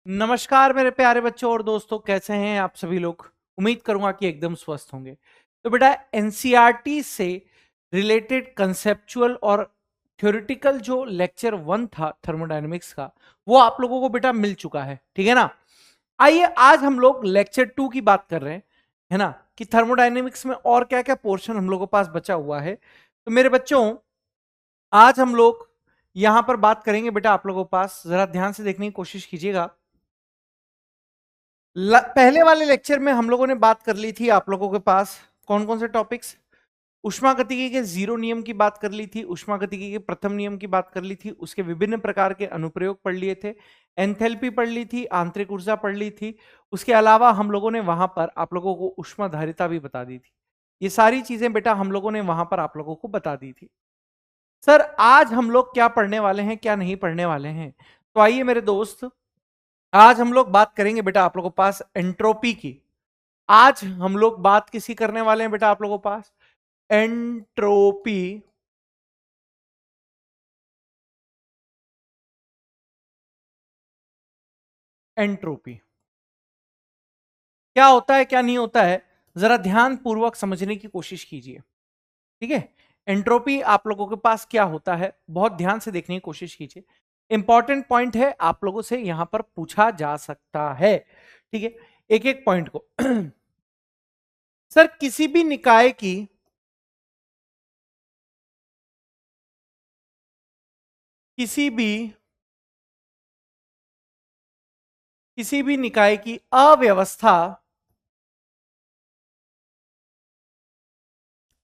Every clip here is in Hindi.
नमस्कार मेरे प्यारे बच्चों और दोस्तों, कैसे हैं आप सभी लोग। उम्मीद करूंगा कि एकदम स्वस्थ होंगे। तो बेटा एनसीईआरटी से रिलेटेड कंसेप्चुअल और थ्योरेटिकल जो लेक्चर 1 था थर्मोडायनेमिक्स का, वो आप लोगों को बेटा मिल चुका है, ठीक है ना। आइए आज हम लोग लेक्चर 2 की बात कर रहे हैं, है ना, कि थर्मोडायनेमिक्स में और क्या क्या पोर्शन हम लोगों के पास बचा हुआ है। तो मेरे बच्चों, आज हम लोग यहां पर बात करेंगे बेटा, आप लोगों के पास जरा ध्यान से देखने की कोशिश कीजिएगा। पहले वाले लेक्चर में हम लोगों ने बात कर ली थी आप लोगों के पास कौन कौन से टॉपिक्स। उष्मागतिकी के जीरो नियम की बात कर ली थी, उष्मागतिकी के प्रथम नियम की बात कर ली थी, उसके विभिन्न प्रकार के अनुप्रयोग पढ़ लिए थे, एंथैल्पी पढ़ ली थी, आंतरिक ऊर्जा पढ़ ली थी। उसके अलावा हम लोगों ने वहां पर आप लोगों को उष्माधारिता भी बता दी थी। ये सारी चीजें बेटा हम लोगों ने वहां पर आप लोगों को बता दी थी। सर आज हम लोग क्या पढ़ने वाले हैं, क्या नहीं पढ़ने वाले हैं, तो आइए मेरे दोस्त, आज हम लोग बात करेंगे बेटा आप लोगों के पास एंट्रोपी की। आज हम लोग बात किसी करने वाले हैं बेटा आप लोगों के पास एंट्रोपी। एंट्रोपी क्या होता है क्या नहीं होता है, जरा ध्यान पूर्वक समझने की कोशिश कीजिए, ठीक है। एंट्रोपी आप लोगों के पास क्या होता है, बहुत ध्यान से देखने की कोशिश कीजिए। इंपॉर्टेंट पॉइंट है, आप लोगों से यहां पर पूछा जा सकता है, ठीक है, एक एक पॉइंट को। सर किसी भी किसी भी निकाय की अव्यवस्था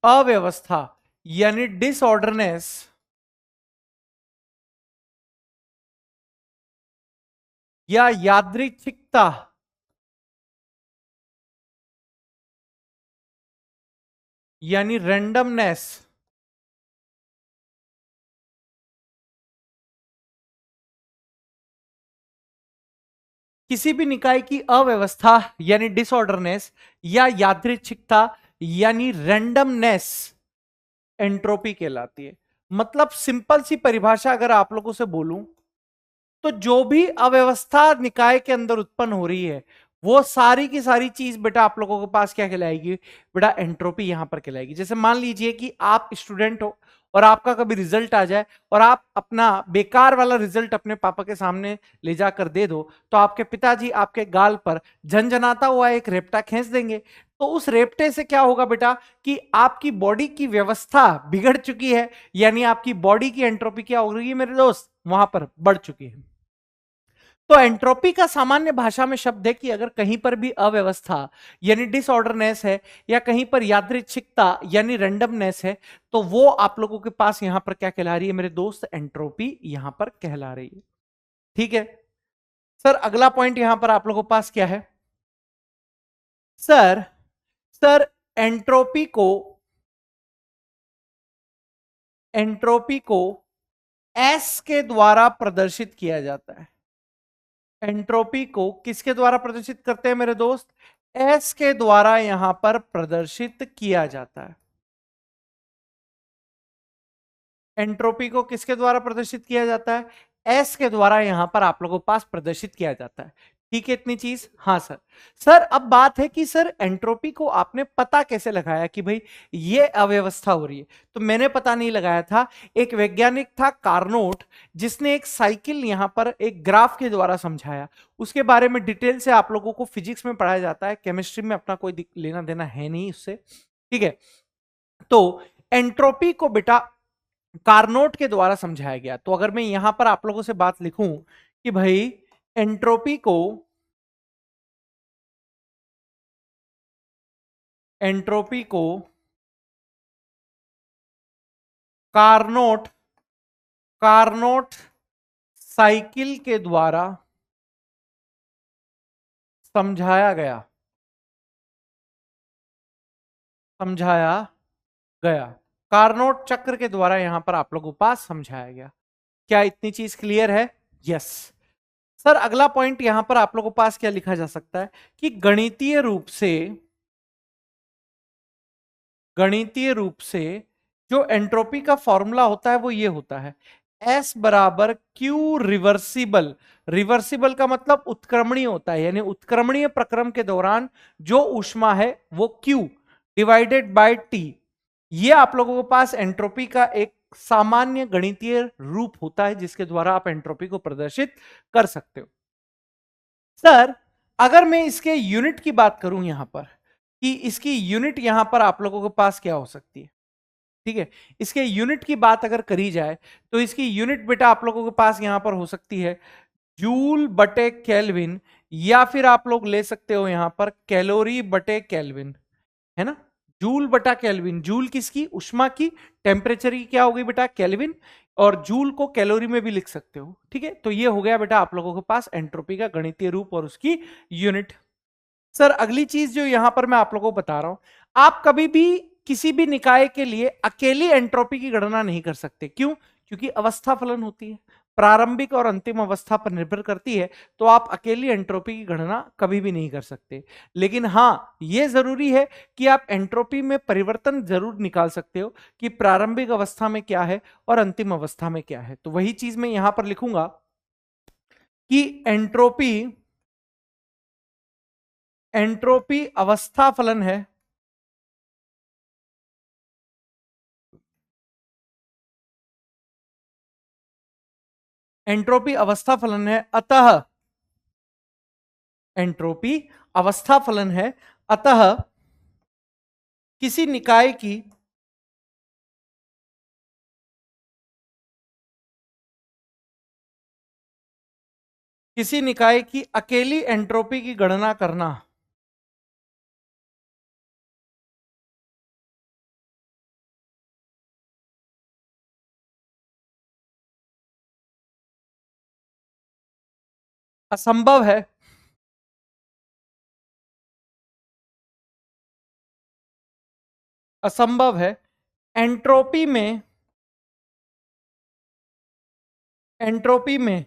अव्यवस्था यानी डिसऑर्डरनेस या यादृच्छिकता यानी रैंडमनेस किसी भी निकाय की अव्यवस्था यानी डिसऑर्डरनेस या यादृच्छिकता यानी रैंडमनेस एंट्रोपी कहलाती है। मतलब सिंपल सी परिभाषा अगर आप लोगों से बोलूं, तो जो भी अव्यवस्था निकाय के अंदर उत्पन्न हो रही है, वो सारी की सारी चीज बेटा आप लोगों के पास क्या कहलाएगी, बेटा एंट्रोपी यहां पर कहलाएगी। जैसे मान लीजिए कि आप स्टूडेंट हो और आपका कभी रिजल्ट आ जाए और आप अपना बेकार वाला रिजल्ट अपने पापा के सामने ले जाकर दे दो, तो आपके पिताजी आपके गाल पर झनझनाता हुआ एक रेपटा खींच देंगे। तो उस रेपटे से क्या होगा बेटा, कि आपकी बॉडी की व्यवस्था बिगड़ चुकी है, यानी आपकी बॉडी की एंट्रोपी क्या हो रही है मेरे दोस्त, वहां पर बढ़ चुकी है। तो एंट्रोपी का सामान्य भाषा में शब्द है कि अगर कहीं पर भी अव्यवस्था यानी डिसऑर्डरनेस है, या कहीं पर यादृच्छिकता यानी रैंडमनेस है, तो वो आप लोगों के पास यहां पर क्या कहला रही है मेरे दोस्त, एंट्रोपी यहां पर कहला रही है, ठीक है। सर अगला पॉइंट यहां पर आप लोगों के पास क्या है। सर सर एंट्रोपी को एंट्रोपी को एस के द्वारा प्रदर्शित किया जाता है। एंट्रोपी को किसके द्वारा प्रदर्शित करते हैं मेरे दोस्त, एस के द्वारा यहां पर प्रदर्शित किया जाता है। एंट्रोपी को किसके द्वारा प्रदर्शित किया जाता है, एस के द्वारा यहां पर आप लोगों के पास प्रदर्शित किया जाता है, ठीक है। इतनी चीज, हाँ सर। सर अब बात है कि सर एंट्रोपी को आपने पता कैसे लगाया कि भाई ये अव्यवस्था हो रही है। तो मैंने पता नहीं लगाया था, एक वैज्ञानिक था कार्नोट, जिसने एक साइकिल यहां पर एक ग्राफ के द्वारा समझाया। उसके बारे में डिटेल से आप लोगों को फिजिक्स में पढ़ाया जाता है, केमिस्ट्री में अपना कोई लेना देना है नहीं उससे, ठीक है। तो एंट्रोपी को बेटा कार्नोट के द्वारा समझाया गया। तो अगर मैं यहां पर आप लोगों से बात लिखूं कि भाई एंट्रोपी को एंट्रोपी को कार्नोट कार्नोट साइकिल के द्वारा समझाया गया समझाया गया कार्नोट चक्र के द्वारा यहां पर आप लोगों के पास समझाया गया। क्या इतनी चीज क्लियर है, यस। सर अगला पॉइंट यहां पर आप लोगों के पास क्या लिखा जा सकता है कि गणितीय रूप से जो एंट्रोपी का फॉर्मूला होता है वो ये होता है, S बराबर Q रिवर्सिबल। रिवर्सिबल का मतलब उत्क्रमणीय होता है, यानी उत्क्रमणीय प्रक्रम के दौरान जो ऊष्मा है वो Q डिवाइडेड बाय T। ये आप लोगों के पास एंट्रोपी का एक सामान्य गणितीय रूप होता है जिसके द्वारा आप एंट्रोपी को प्रदर्शित कर सकते हो। सर अगर मैं इसके यूनिट की बात करूं यहां पर, कि इसकी यूनिट यहां पर आप लोगों के पास क्या हो सकती है, ठीक है, इसके यूनिट की बात अगर करी जाए तो इसकी यूनिट बेटा आप लोगों के पास यहां पर हो सकती है जूल बटे केल्विन, या फिर आप लोग ले सकते हो यहां पर कैलोरी बटे केल्विन, है ना। जूल बटा केल्विन, जूल किसकी, ऊष्मा की, टेम्परेचर की क्या हो गई बेटा, केल्विन, और जूल को कैलोरी में भी लिख सकते हो, ठीक है। तो ये हो गया बेटा आप लोगों के पास एंट्रोपी का गणितीय रूप और उसकी यूनिट। सर अगली चीज जो यहां पर मैं आप लोगों को बता रहा हूं, आप कभी भी किसी भी निकाय के लिए अकेली एंट्रोपी की गणना नहीं कर सकते। क्यों? क्योंकि अवस्था फलन होती है, प्रारंभिक और अंतिम अवस्था पर निर्भर करती है, तो आप अकेली एंट्रोपी की गणना कभी भी नहीं कर सकते। लेकिन हां, यह जरूरी है कि आप एंट्रोपी में परिवर्तन जरूर निकाल सकते हो कि प्रारंभिक अवस्था में क्या है और अंतिम अवस्था में क्या है। तो वही चीज मैं यहां पर लिखूंगा कि एंट्रोपी, एंट्रोपी अवस्था फलन है, एंट्रोपी अवस्था फलन है, अतः एंट्रोपी अवस्था फलन है, अतः किसी निकाय की अकेली एंट्रोपी की गणना करना असंभव है। असंभव है। एंट्रोपी में, एंट्रोपी में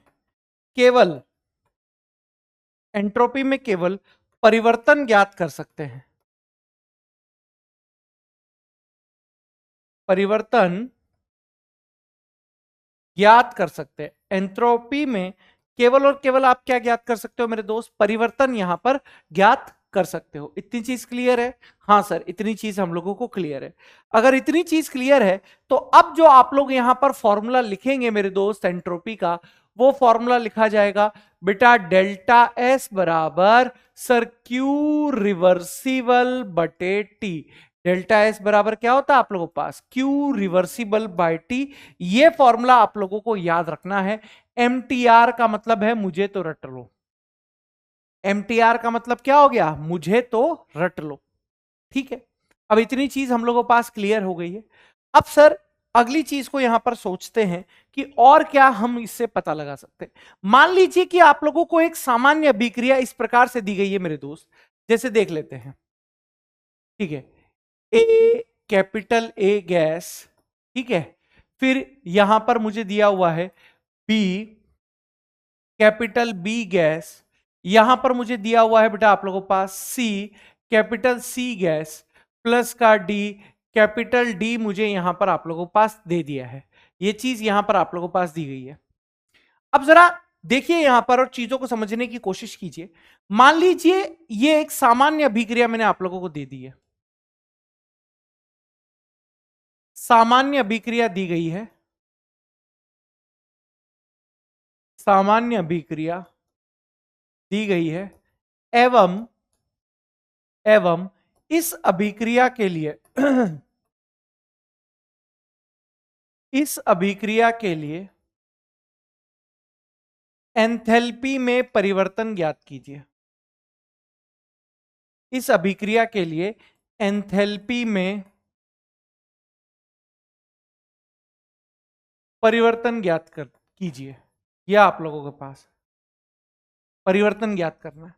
केवल, एंट्रोपी में केवल परिवर्तन ज्ञात कर सकते हैं, परिवर्तन ज्ञात कर सकते हैं। एंट्रोपी में केवल और केवल आप क्या ज्ञात कर सकते हो मेरे दोस्त, परिवर्तन यहां पर ज्ञात कर सकते हो। इतनी चीज क्लियर है? हाँ सर, इतनी चीज हम लोगों को क्लियर है। अगर इतनी चीज क्लियर है तो अब जो आप लोग यहां पर फॉर्मूला लिखेंगे मेरे दोस्त एंट्रोपी का, वो फॉर्मूला लिखा जाएगा बेटा डेल्टा एस बराबर सर क्यू रिवर्सिबल बटे टी। डेल्टा एस बराबर क्या होता है आप लोगों के पास, क्यू रिवर्सिबल बाय टी। ये फॉर्मूला आप लोगों को याद रखना है। एमटीआर का मतलब है मुझे तो रट लो, एमटीआर का मतलब क्या हो गया, मुझे तो रट लो, ठीक है। अब इतनी चीज हम लोगों के पास क्लियर हो गई है। अब सर अगली चीज को यहां पर सोचते हैं कि और क्या हम इससे पता लगा सकते हैं। मान लीजिए कि आप लोगों को एक सामान्य अभिक्रिया इस प्रकार से दी गई है मेरे दोस्त, जैसे देख लेते हैं, ठीक है। ए, कैपिटल ए गैस, ठीक है, फिर यहां पर मुझे दिया हुआ है बी, कैपिटल बी गैस, यहां पर मुझे दिया हुआ है बेटा आप लोगों के पास सी, कैपिटल सी गैस, प्लस का डी, कैपिटल डी मुझे यहां पर आप लोगों के पास दे दिया है। ये चीज यहां पर आप लोगों के पास दी गई है। अब जरा देखिए यहां पर और चीजों को समझने की कोशिश कीजिए। मान लीजिए ये एक सामान्य अभिक्रिया मैंने आप लोगों को दे दी है, सामान्य अभिक्रिया दी गई है, सामान्य अभिक्रिया दी गई है, एवं एवं इस अभिक्रिया के लिए इस अभिक्रिया के लिए एंथैल्पी में परिवर्तन ज्ञात कीजिए। इस अभिक्रिया के लिए एंथैल्पी में परिवर्तन ज्ञात कर कीजिए। यह आप लोगों के पास परिवर्तन ज्ञात करना है।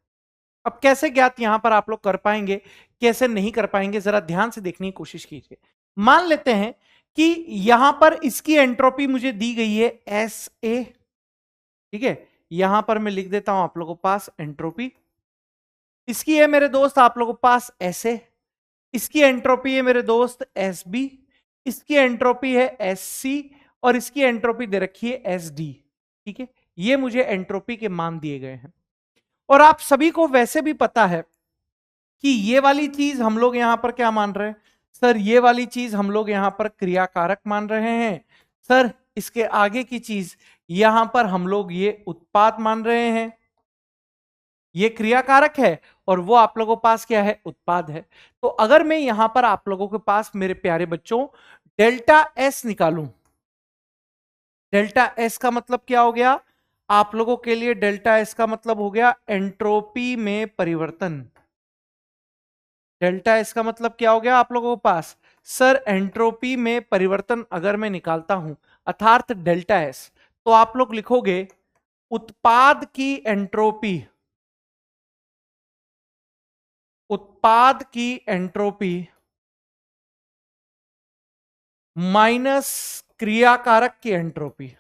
अब कैसे ज्ञात यहां पर आप लोग कर पाएंगे, कैसे नहीं कर पाएंगे, जरा ध्यान से देखने की कोशिश कीजिए। मान लेते हैं कि यहां पर इसकी एंट्रोपी मुझे दी गई है एस ए, ठीक है, यहां पर मैं लिख देता हूं आप लोगों के पास एंट्रोपी, इसकी है मेरे दोस्त आप लोगों के पास एस ए, इसकी एंट्रोपी है मेरे दोस्त एस बी, इसकी एंट्रोपी है एस सी, और इसकी एंट्रोपी दे रखी है एस डी। ठीक है, ये मुझे एंट्रोपी के मान दिए गए हैं। और आप सभी को वैसे भी पता है कि ये वाली चीज हम लोग यहां पर क्या मान रहे हैं सर, ये वाली चीज हम लोग यहां पर क्रियाकारक मान रहे हैं सर। इसके आगे की चीज यहां पर हम लोग ये उत्पाद मान रहे हैं, ये क्रियाकारक है और वो आप लोगों के पास क्या है, उत्पाद है। तो अगर मैं यहां पर आप लोगों के पास मेरे प्यारे बच्चों डेल्टा एस निकालूं, डेल्टा एस का मतलब क्या हो गया आप लोगों के लिए, डेल्टा एस का मतलब हो गया एंट्रोपी में परिवर्तन। डेल्टा एस का मतलब क्या हो गया आप लोगों के पास, सर एंट्रोपी में परिवर्तन अगर मैं निकालता हूं अर्थात डेल्टा एस, तो आप लोग लिखोगे उत्पाद की एंट्रोपी, उत्पाद की एंट्रोपी माइनस क्रियाकारक की एंट्रोपी,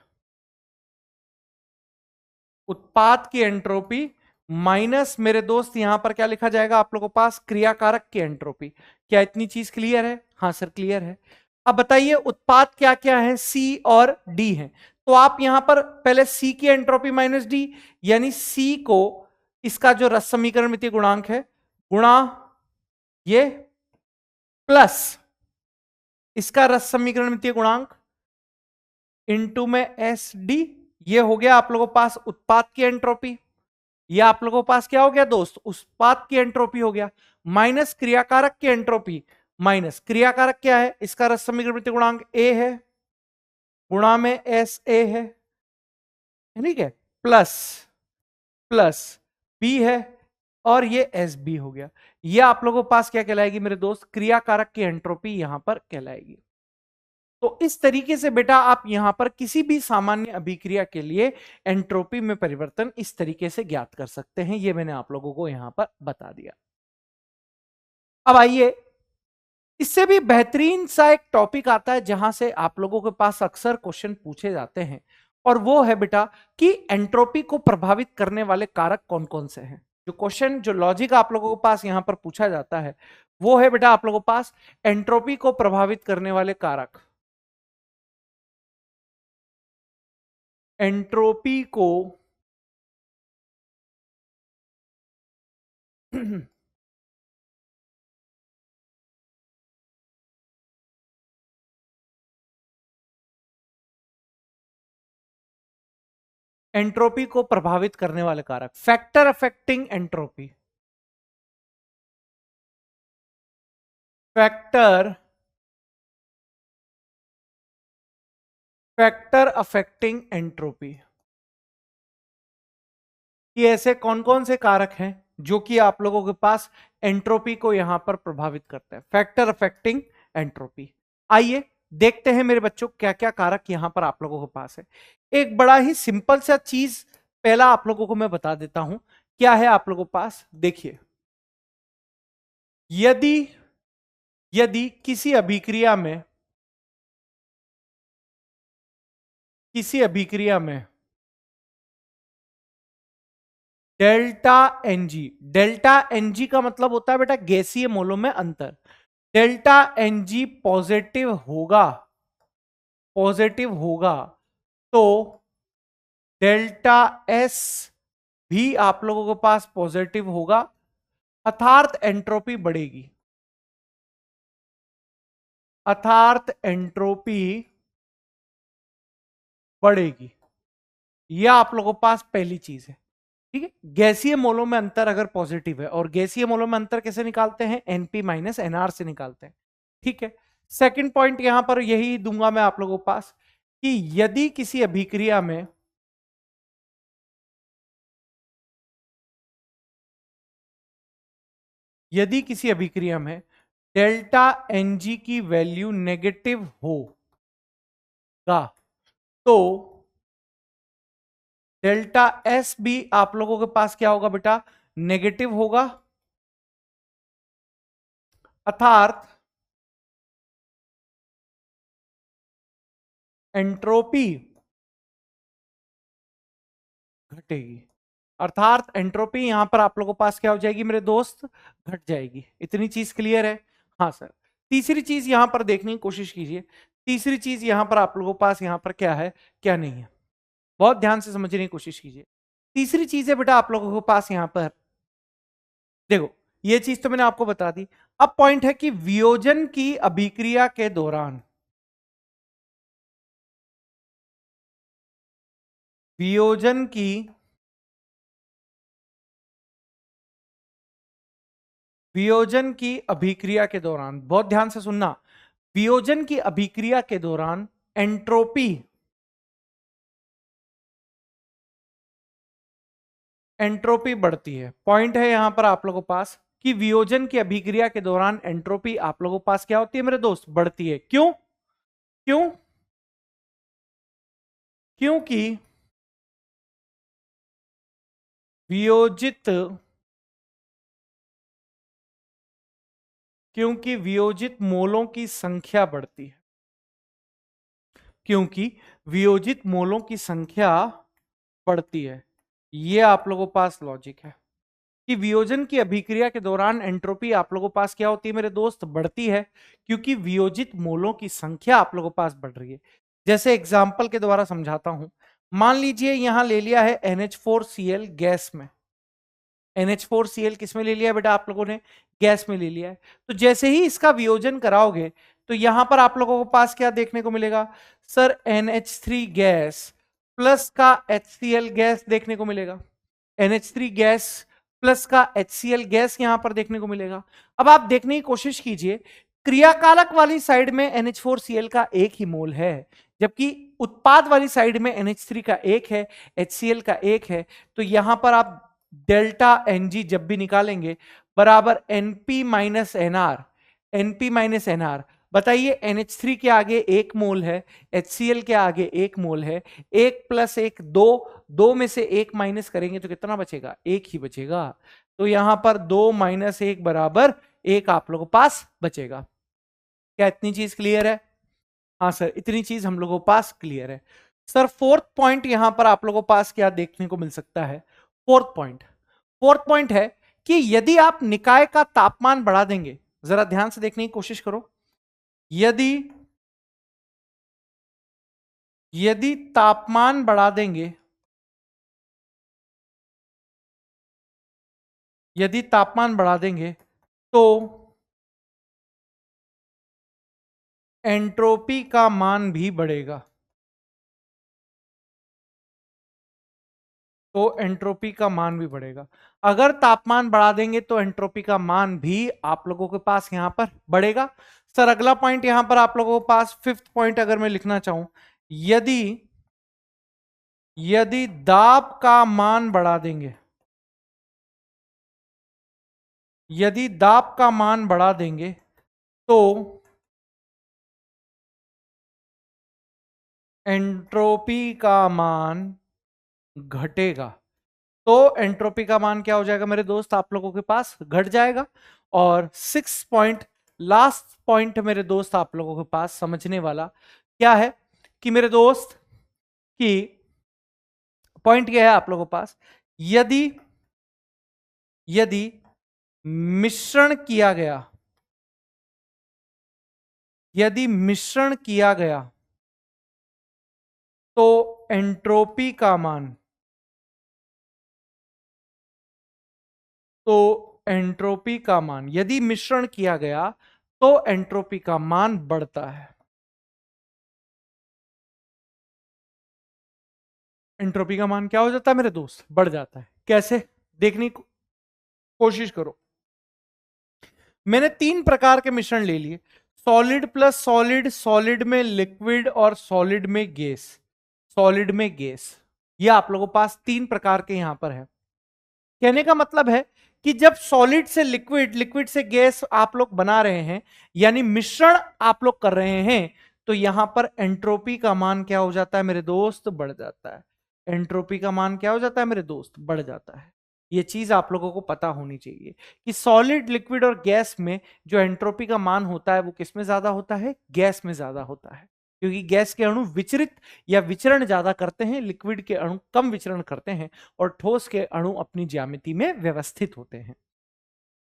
उत्पाद की एंट्रोपी माइनस मेरे दोस्त यहां पर क्या लिखा जाएगा आप लोगों के पास, क्रियाकारक की एंट्रोपी। क्या इतनी चीज क्लियर है? हाँ सर क्लियर है। अब बताइए उत्पाद क्या क्या है, सी और डी है। तो आप यहां पर पहले सी की एंट्रोपी माइनस डी, यानी सी को इसका जो रस समीकरण मितीय गुणांक है गुणा ये प्लस इसका रस समीकरण मितीय गुणांक इनटू में एस डी, ये हो गया आप लोगों के पास उत्पाद की एंट्रोपी। ये आप लोगों के पास क्या हो गया दोस्त, उत्पाद की एंट्रोपी हो गया, माइनस क्रियाकारक की एंट्रोपी, माइनस क्रियाकारक क्या है, इसका रस समीकरण मितीय गुणांक ए है गुणा में एस ए है, ठीक है, प्लस प्लस बी है और ये एस बी हो गया। ये आप लोगों के पास क्या कहलाएगी मेरे दोस्त, क्रियाकारक की एंट्रोपी यहां पर कहलाएगी। तो इस तरीके से बेटा आप यहां पर किसी भी सामान्य अभिक्रिया के लिए एंट्रोपी में परिवर्तन इस तरीके से ज्ञात कर सकते हैं। ये मैंने आप लोगों को यहां पर बता दिया। अब आइए इससे भी बेहतरीन सा एक टॉपिक आता है जहां से आप लोगों के पास अक्सर क्वेश्चन पूछे जाते हैं, और वो है बेटा कि एंट्रोपी को प्रभावित करने वाले कारक कौन कौन से हैं। जो क्वेश्चन, जो लॉजिक आप लोगों के पास यहां पर पूछा जाता है वो है बेटा आप लोगों के पास एंट्रोपी को प्रभावित करने वाले कारक, एंट्रोपी को एंट्रोपी को प्रभावित करने वाले कारक, factor affecting entropy, factor factor affecting entropy. ये ऐसे कौन कौन से कारक हैं जो कि आप लोगों के पास एंट्रोपी को यहां पर प्रभावित करते हैं, फैक्टर अफेक्टिंग एंट्रोपी। आइए देखते हैं मेरे बच्चों क्या क्या कारक यहां पर आप लोगों के पास है। एक बड़ा ही सिंपल सा चीज पहला आप लोगों को मैं बता देता हूं, क्या है आप लोगों के पास, देखिए यदि यदि किसी अभिक्रिया में डेल्टा एनजी, डेल्टा एनजी का मतलब होता है बेटा गैसीय मोलों में अंतर, डेल्टा एनजी पॉजिटिव होगा तो डेल्टा एस भी आप लोगों के पास पॉजिटिव होगा, अर्थात एंट्रोपी बढ़ेगी, अर्थात एंट्रोपी बढ़ेगी। यह आप लोगों के पास पहली चीज है। ठीक है, गैसीय मोलों में अंतर अगर पॉजिटिव है, और गैसीय मोलों में अंतर कैसे निकालते हैं, एनपी माइनस एनआर से निकालते हैं। ठीक है, सेकंड पॉइंट यहां पर यही दूंगा मैं आप लोगों के पास कि यदि किसी अभिक्रिया में डेल्टा एनजी की वैल्यू नेगेटिव होगा तो डेल्टा एस भी आप लोगों के पास क्या होगा बेटा, नेगेटिव होगा, अर्थात एंट्रोपी घटेगी, अर्थात एंट्रोपी यहां पर आप लोगों के पास क्या हो जाएगी मेरे दोस्त, घट जाएगी। इतनी चीज क्लियर है? हाँ सर। तीसरी चीज यहां पर देखने की कोशिश कीजिए, तीसरी चीज यहां पर आप लोगों के पास यहां पर क्या है, क्या नहीं है, बहुत ध्यान से समझने की कोशिश कीजिए। तीसरी चीज है बेटा आप लोगों के पास यहां पर, देखो ये चीज तो मैंने आपको बता दी। अब पॉइंट है कि वियोजन की अभिक्रिया के दौरान, वियोजन की वियोजन की अभिक्रिया के दौरान, बहुत ध्यान से सुनना, वियोजन की अभिक्रिया के दौरान एंट्रोपी, एंट्रोपी बढ़ती है। पॉइंट है यहां पर आप लोगों के पास कि वियोजन की अभिक्रिया के दौरान एंट्रोपी आप लोगों के पास क्या होती है मेरे दोस्त, बढ़ती है। क्यों? क्यों? क्योंकि वियोजित क्योंकि वियोजित मोलों की संख्या बढ़ती है, क्योंकि वियोजित मोलों की संख्या बढ़ती है। यह आप लोगों के पास लॉजिक है कि वियोजन की अभिक्रिया के दौरान एंट्रोपी आप लोगों के पास क्या होती है मेरे दोस्त, बढ़ती है, क्योंकि वियोजित मोलों की संख्या आप लोगों के पास बढ़ रही है। जैसे एग्जाम्पल के द्वारा समझाता हूं, मान लीजिए यहां ले लिया है NH4Cl गैस में, NH4Cl किस में ले लिया बेटा आप लोगों ने, गैस में ले लिया है। तो जैसे ही इसका वियोजन कराओगे तो यहां पर आप लोगों को पास क्या देखने को मिलेगा सर, NH3 गैस प्लस का HCl गैस देखने को मिलेगा, NH3 गैस प्लस का HCl गैस यहां पर देखने को मिलेगा। अब आप देखने की कोशिश कीजिए, क्रियाकारक वाली साइड में NH4Cl का एक ही मोल है, जबकि उत्पाद वाली साइड में NH3 का एक है, HCl का एक है। तो यहां पर आप डेल्टा Ng जब भी निकालेंगे बराबर NP minus NR, NP minus NR। बताइए NH3 के आगे एक मोल है, HCl के आगे एक मोल है, एक प्लस एक दो, दो में से एक माइनस करेंगे तो कितना बचेगा, एक ही बचेगा। तो यहां पर दो माइनस एक बराबर एक आप लोगों के पास बचेगा। क्या इतनी चीज क्लियर है? हाँ सर, इतनी चीज हम लोगों के पास क्लियर है। सर फोर्थ पॉइंट यहां पर आप लोगों के पास क्या देखने को मिल सकता है, फोर्थ पॉइंट है कि यदि आप निकाय का तापमान बढ़ा देंगे, जरा ध्यान से देखने की कोशिश करो, यदि यदि तापमान बढ़ा देंगे, यदि तापमान बढ़ा देंगे तो एंट्रोपी का मान भी बढ़ेगा, तो एंट्रोपी का मान भी बढ़ेगा। अगर तापमान बढ़ा देंगे तो एंट्रोपी का मान भी आप लोगों के पास यहां पर बढ़ेगा। सर अगला पॉइंट यहां पर आप लोगों के पास फिफ्थ पॉइंट अगर मैं लिखना चाहूं, यदि यदि दाब का मान बढ़ा देंगे, यदि दाब का मान बढ़ा देंगे तो एंट्रोपी का मान घटेगा। तो एंट्रोपी का मान क्या हो जाएगा मेरे दोस्त, आप लोगों के पास घट जाएगा। और सिक्स पॉइंट, लास्ट पॉइंट मेरे दोस्त आप लोगों के पास समझने वाला क्या है कि मेरे दोस्त कि पॉइंट क्या है आप लोगों के पास, यदि यदि मिश्रण किया गया, यदि मिश्रण किया गया तो एंट्रोपी का मान, तो एंट्रोपी का मान, यदि मिश्रण किया गया तो एंट्रोपी का मान बढ़ता है। एंट्रोपी का मान क्या हो जाता है मेरे दोस्त, बढ़ जाता है। कैसे, देखने की कोशिश करो। मैंने तीन प्रकार के मिश्रण ले लिए, सॉलिड प्लस सॉलिड, सॉलिड में लिक्विड और सॉलिड में गैस, सॉलिड में गैस। ये आप लोगों के पास तीन प्रकार के यहां पर है। कहने का मतलब है कि जब सॉलिड से लिक्विड, लिक्विड से गैस आप लोग बना रहे हैं, यानी मिश्रण आप लोग कर रहे हैं, तो यहां पर एंट्रोपी का मान क्या हो जाता है मेरे दोस्त, बढ़ जाता है। एंट्रोपी का मान क्या हो जाता है मेरे दोस्त, बढ़ जाता है। ये चीज आप लोगों को पता होनी चाहिए कि सॉलिड, लिक्विड और गैस में जो एंट्रोपी का मान होता है वो किस में ज्यादा होता है, गैस में ज्यादा होता है। क्योंकि गैस के अणु विचरित या विचरण ज्यादा करते हैं, लिक्विड के अणु कम विचरण करते हैं, और ठोस के अणु अपनी ज्यामिति में व्यवस्थित होते हैं।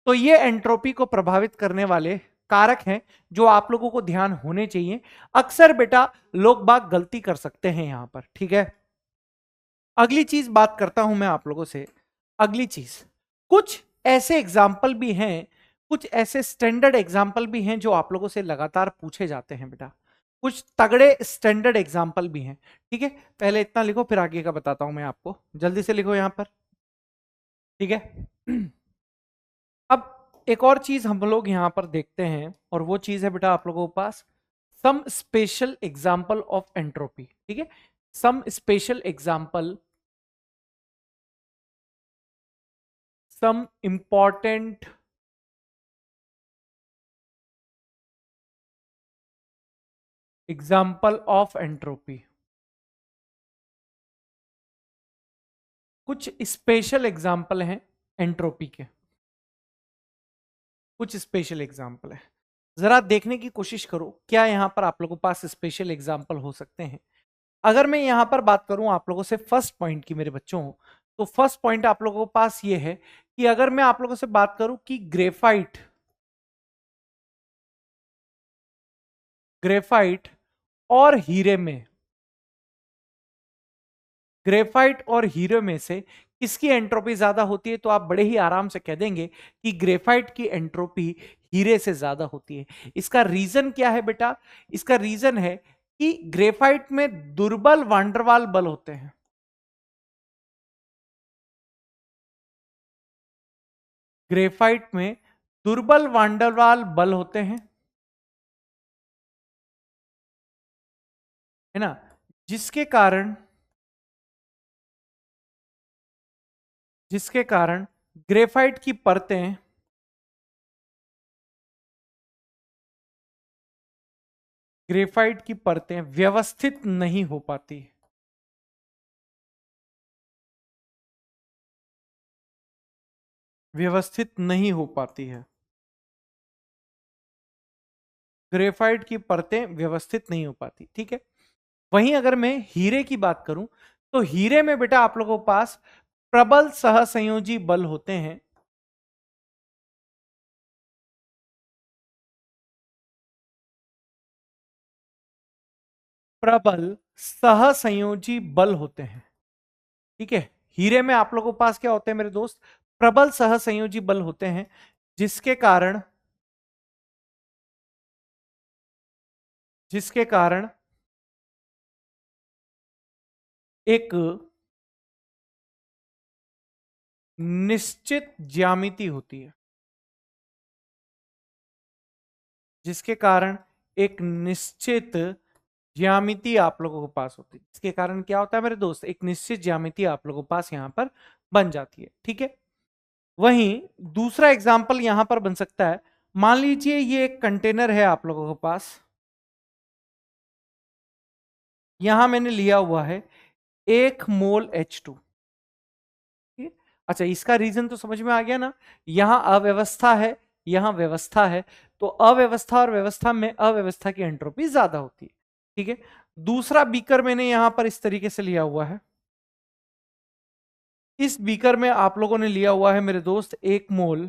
तो ये एंट्रोपी को प्रभावित करने वाले कारक हैं जो आप लोगों को ध्यान होने चाहिए। अक्सर बेटा लोग बाग गलती कर सकते हैं यहां पर, ठीक है। अगली चीज बात करता हूं मैं आप लोगों से। अगली चीज, कुछ ऐसे एग्जाम्पल भी हैं, कुछ ऐसे स्टैंडर्ड एग्जाम्पल भी हैं जो आप लोगों से लगातार पूछे जाते हैं बेटा। कुछ तगड़े स्टैंडर्ड एग्जाम्पल भी हैं, ठीक है। पहले इतना लिखो, फिर आगे का बताता हूं मैं आपको। जल्दी से लिखो यहां पर, ठीक है। अब एक और चीज हम लोग यहां पर देखते हैं, और वो चीज है बेटा आप लोगों के पास some special example of entropy, ठीक है। Some special example, some important example of entropy. कुछ स्पेशल एग्जाम्पल हैं एंट्रोपी के, कुछ स्पेशल एग्जाम्पल है। जरा देखने की कोशिश करो क्या यहां पर आप लोगों के पास स्पेशल एग्जाम्पल हो सकते हैं। अगर मैं यहां पर बात करूं आप लोगों से फर्स्ट पॉइंट की मेरे बच्चों, तो फर्स्ट पॉइंट आप लोगों के पास ये है कि अगर मैं आप लोगों से बात करूं कि ग्रेफाइट, ग्रेफाइट और हीरे में, ग्रेफाइट और हीरे में से किसकी एंट्रोपी ज्यादा होती है, तो आप बड़े ही आराम से कह देंगे कि ग्रेफाइट की एंट्रोपी हीरे से ज्यादा होती है। इसका रीजन क्या है बेटा? इसका रीजन है कि ग्रेफाइट में दुर्बल वांडरवाल बल होते हैं। ग्रेफाइट में दुर्बल वांडरवाल बल होते हैं, है ना, जिसके कारण, जिसके कारण ग्रेफाइट की परतें, ग्रेफाइट की परतें व्यवस्थित नहीं हो पाती, व्यवस्थित नहीं हो पाती है। ग्रेफाइट की परतें व्यवस्थित नहीं हो पाती, ठीक है। वहीं अगर मैं हीरे की बात करूं, तो हीरे में बेटा आप लोगों के पास प्रबल सहसंयोजी बल होते हैं, प्रबल सहसंयोजी बल होते हैं, ठीक है। हीरे में आप लोगों के पास क्या होते हैं मेरे दोस्त? प्रबल सहसंयोजी बल होते हैं, जिसके कारण, जिसके कारण एक निश्चित ज्यामिति होती है, जिसके कारण एक निश्चित ज्यामिति आप लोगों के पास होती है। इसके कारण क्या होता है मेरे दोस्त? एक निश्चित ज्यामिति आप लोगों के पास यहां पर बन जाती है, ठीक है। वहीं दूसरा एग्जाम्पल यहां पर बन सकता है, मान लीजिए ये एक कंटेनर है आप लोगों के पास, यहां मैंने लिया हुआ है 1 मोल H2। अच्छा, इसका रीजन तो समझ में आ गया ना। यहां अव्यवस्था है, यहां व्यवस्था है, तो अव्यवस्था और व्यवस्था में अव्यवस्था की एंट्रोपी ज्यादा होती है, ठीक है। दूसरा बीकर मैंने यहां पर इस तरीके से लिया हुआ है, इस बीकर में आप लोगों ने लिया हुआ है मेरे दोस्त 1 मोल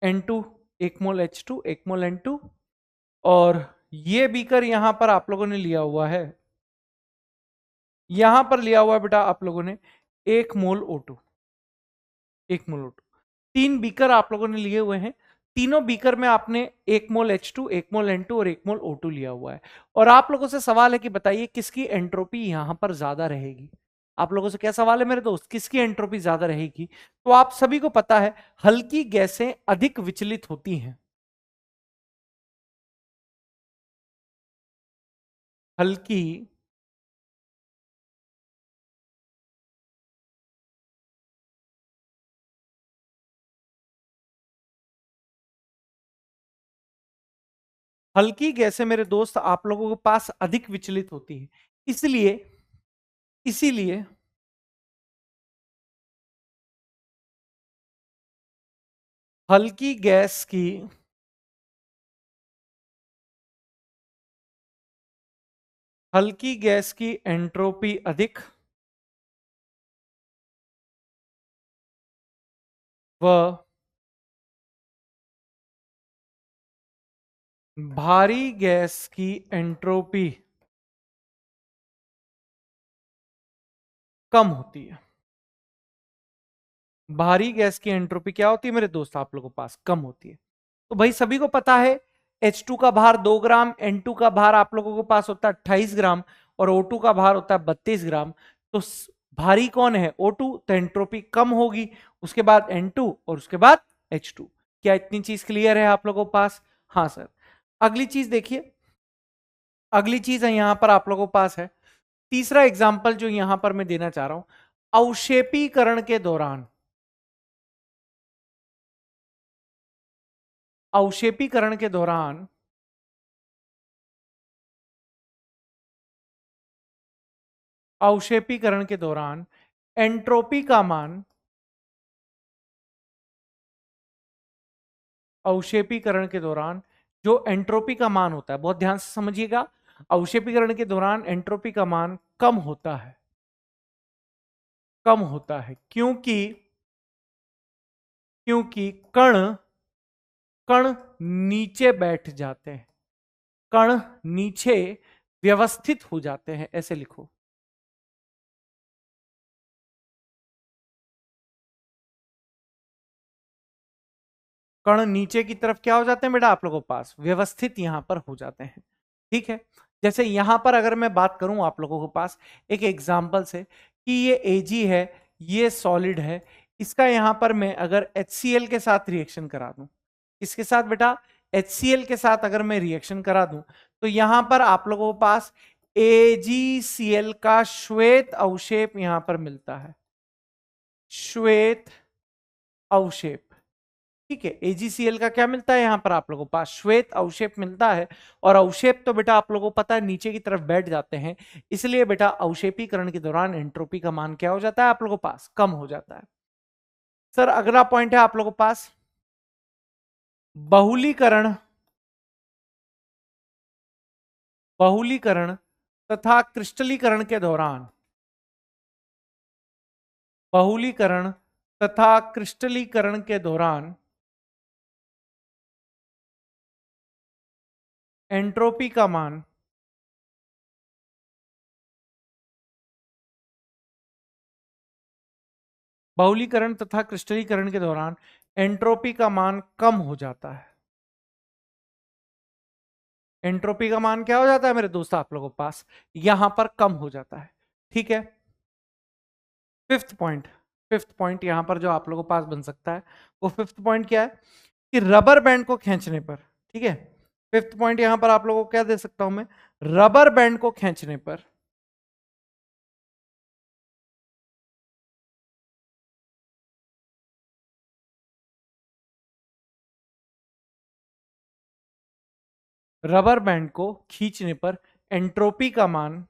N2, 1 मोल H2, 1 मोल N2, और ये बीकर यहां पर आप लोगों ने लिया हुआ है, यहां पर लिया हुआ है बेटा आप लोगों ने 1 मोल O2, 1 मोल O2। तीन बीकर आप लोगों ने लिए हुए हैं, तीनों बीकर में आपने 1 मोल H2, 1 मोल N2 और 1 मोल O2 लिया हुआ है। और आप लोगों से सवाल है कि बताइए किसकी एंट्रोपी यहां पर ज्यादा रहेगी। आप लोगों से क्या सवाल है मेरे दोस्त? किसकी एंट्रोपी ज्यादा रहेगी? तो आप सभी को पता है हल्की गैसें अधिक विचलित होती हैं, हल्की, हल्की गैसें मेरे दोस्त आप लोगों के पास अधिक विचलित होती है। इसलिए, इसीलिए हल्की गैस की, हल्की गैस की एंट्रोपी अधिक व भारी गैस की एंट्रोपी कम होती है। भारी गैस की एंट्रोपी क्या होती है मेरे दोस्त, आप लोगों के पास कम होती है। तो भाई सभी को पता है H2 का भार 2 ग्राम, N2 का भार आप लोगों के पास होता है 28 ग्राम और O2 का भार होता है 32 ग्राम। तो भारी कौन है, O2, तो एंट्रोपी कम होगी, उसके बाद N2 और उसके बाद H2। क्या इतनी चीज क्लियर है आप लोगों के पास? हाँ सर। अगली चीज देखिए, अगली चीज है यहां पर आप लोगों के पास है तीसरा एग्जाम्पल जो यहां पर मैं देना चाह रहा हूं, अवक्षेपीकरण के दौरान, अवक्षेपीकरण के दौरान अवक्षेपीकरण के दौरान एंट्रोपी का मान, अवक्षेपीकरण के दौरान जो एंट्रोपी का मान होता है, बहुत ध्यान से समझिएगा, अवक्षेपीकरण के दौरान एंट्रोपी का मान कम होता है, कम होता है क्योंकि क्योंकि कण कण नीचे बैठ जाते हैं, कण नीचे व्यवस्थित हो जाते हैं, ऐसे लिखो। कण नीचे की तरफ क्या हो जाते हैं बेटा आप लोगों के पास, व्यवस्थित यहां पर हो जाते हैं। ठीक है, जैसे यहां पर अगर मैं बात करूं आप लोगों के पास एक एग्जांपल से कि ये Ag है, ये सॉलिड है, इसका यहां पर मैं अगर HCl के साथ रिएक्शन करा दूं, इसके साथ बेटा HCl के साथ अगर मैं रिएक्शन करा दूं, तो यहां पर आप लोगों के पास AgCl का श्वेत अवक्षेप यहां पर मिलता है, श्वेत अवक्षेप। ठीक है, एजीसीएल का क्या मिलता है यहां पर आप लोगों को पास, श्वेत अवक्षेप मिलता है। और अवक्षेप तो बेटा आप लोगों को पता है नीचे की तरफ बैठ जाते हैं, इसलिए बेटा अवक्षेपीकरण के दौरान एंट्रोपी का मान क्या हो जाता है आप लोगों को पास, कम हो जाता है। सर अगला पॉइंट है आप लोगों के पास बहुलीकरण, बहुलीकरण तथा क्रिस्टलीकरण के दौरान, बहुलीकरण तथा क्रिस्टलीकरण के दौरान एंट्रोपी का मान, बहुलीकरण तथा क्रिस्टलीकरण के दौरान एंट्रोपी का मान कम हो जाता है। एंट्रोपी का मान क्या हो जाता है मेरे दोस्त आप लोगों के पास, यहां पर कम हो जाता है। ठीक है, फिफ्थ पॉइंट, फिफ्थ पॉइंट यहां पर जो आप लोगों के पास बन सकता है वो फिफ्थ पॉइंट क्या है कि रबर बैंड को खींचने पर, ठीक है, फिफ्थ पॉइंट यहां पर आप लोगों को क्या दे सकता हूं मैं, रबर बैंड को खींचने पर, रबर बैंड को खींचने पर एंट्रोपी का मान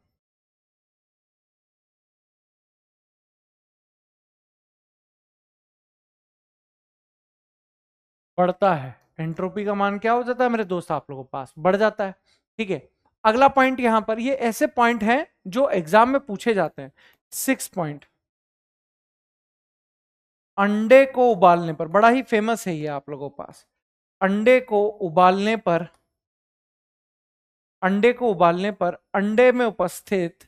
बढ़ता है, एंट्रोपी का मान क्या हो जाता है मेरे दोस्त आप लोगों के पास, बढ़ जाता है। ठीक है, अगला पॉइंट यहां पर, ये ऐसे पॉइंट हैं जो एग्जाम में पूछे जाते हैं। सिक्स पॉइंट, अंडे को उबालने पर, बड़ा ही फेमस है ये आप लोगों के पास, अंडे को उबालने पर, अंडे को उबालने पर अंडे में उपस्थित,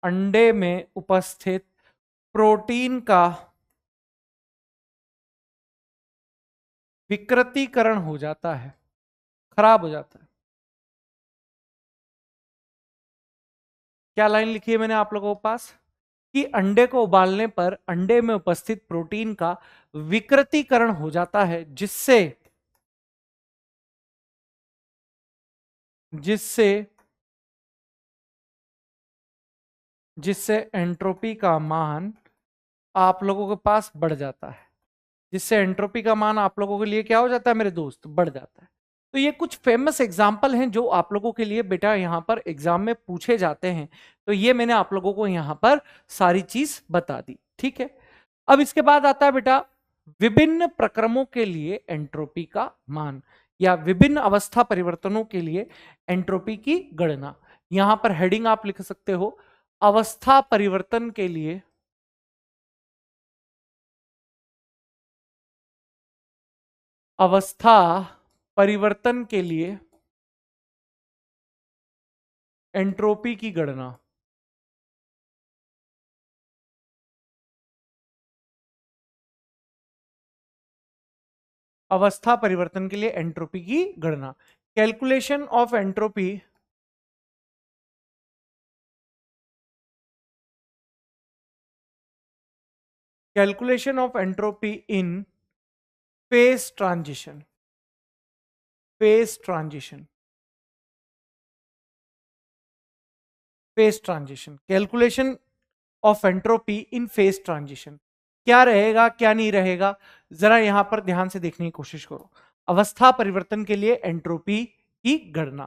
अंडे में उपस्थित प्रोटीन का विकृतीकरण हो जाता है, खराब हो जाता है। क्या लाइन लिखी है मैंने आप लोगों के पास कि अंडे को उबालने पर अंडे में उपस्थित प्रोटीन का विकृतीकरण हो जाता है, जिससे जिससे जिससे एंट्रोपी का मान आप लोगों के पास बढ़ जाता है, जिससे एंट्रोपी का मान आप लोगों के लिए क्या हो जाता है मेरे दोस्त, बढ़ जाता है। तो ये कुछ फेमस एग्जाम्पल हैं जो आप लोगों के लिए बेटा यहां पर एग्जाम में पूछे जाते हैं। तो ये मैंने आप लोगों को यहां पर सारी चीज बता दी। ठीक है, अब इसके बाद आता है बेटा विभिन्न प्रक्रमों के लिए एंट्रोपी का मान, या विभिन्न अवस्था परिवर्तनों के लिए एंट्रोपी की गणना। यहां पर हेडिंग आप लिख सकते हो, अवस्था परिवर्तन के लिए अवस्था परिवर्तन के लिए एंट्रोपी की गणना। अवस्था परिवर्तन के लिए एंट्रोपी की गणना। Calculation of entropy calculation of entropy in phase transition. Phase transition. Phase transition. Calculation of entropy in phase transition. क्या रहेगा क्या नहीं रहेगा, जरा यहां पर ध्यान से देखने की कोशिश करो। अवस्था परिवर्तन के लिए एंट्रोपी की गणना।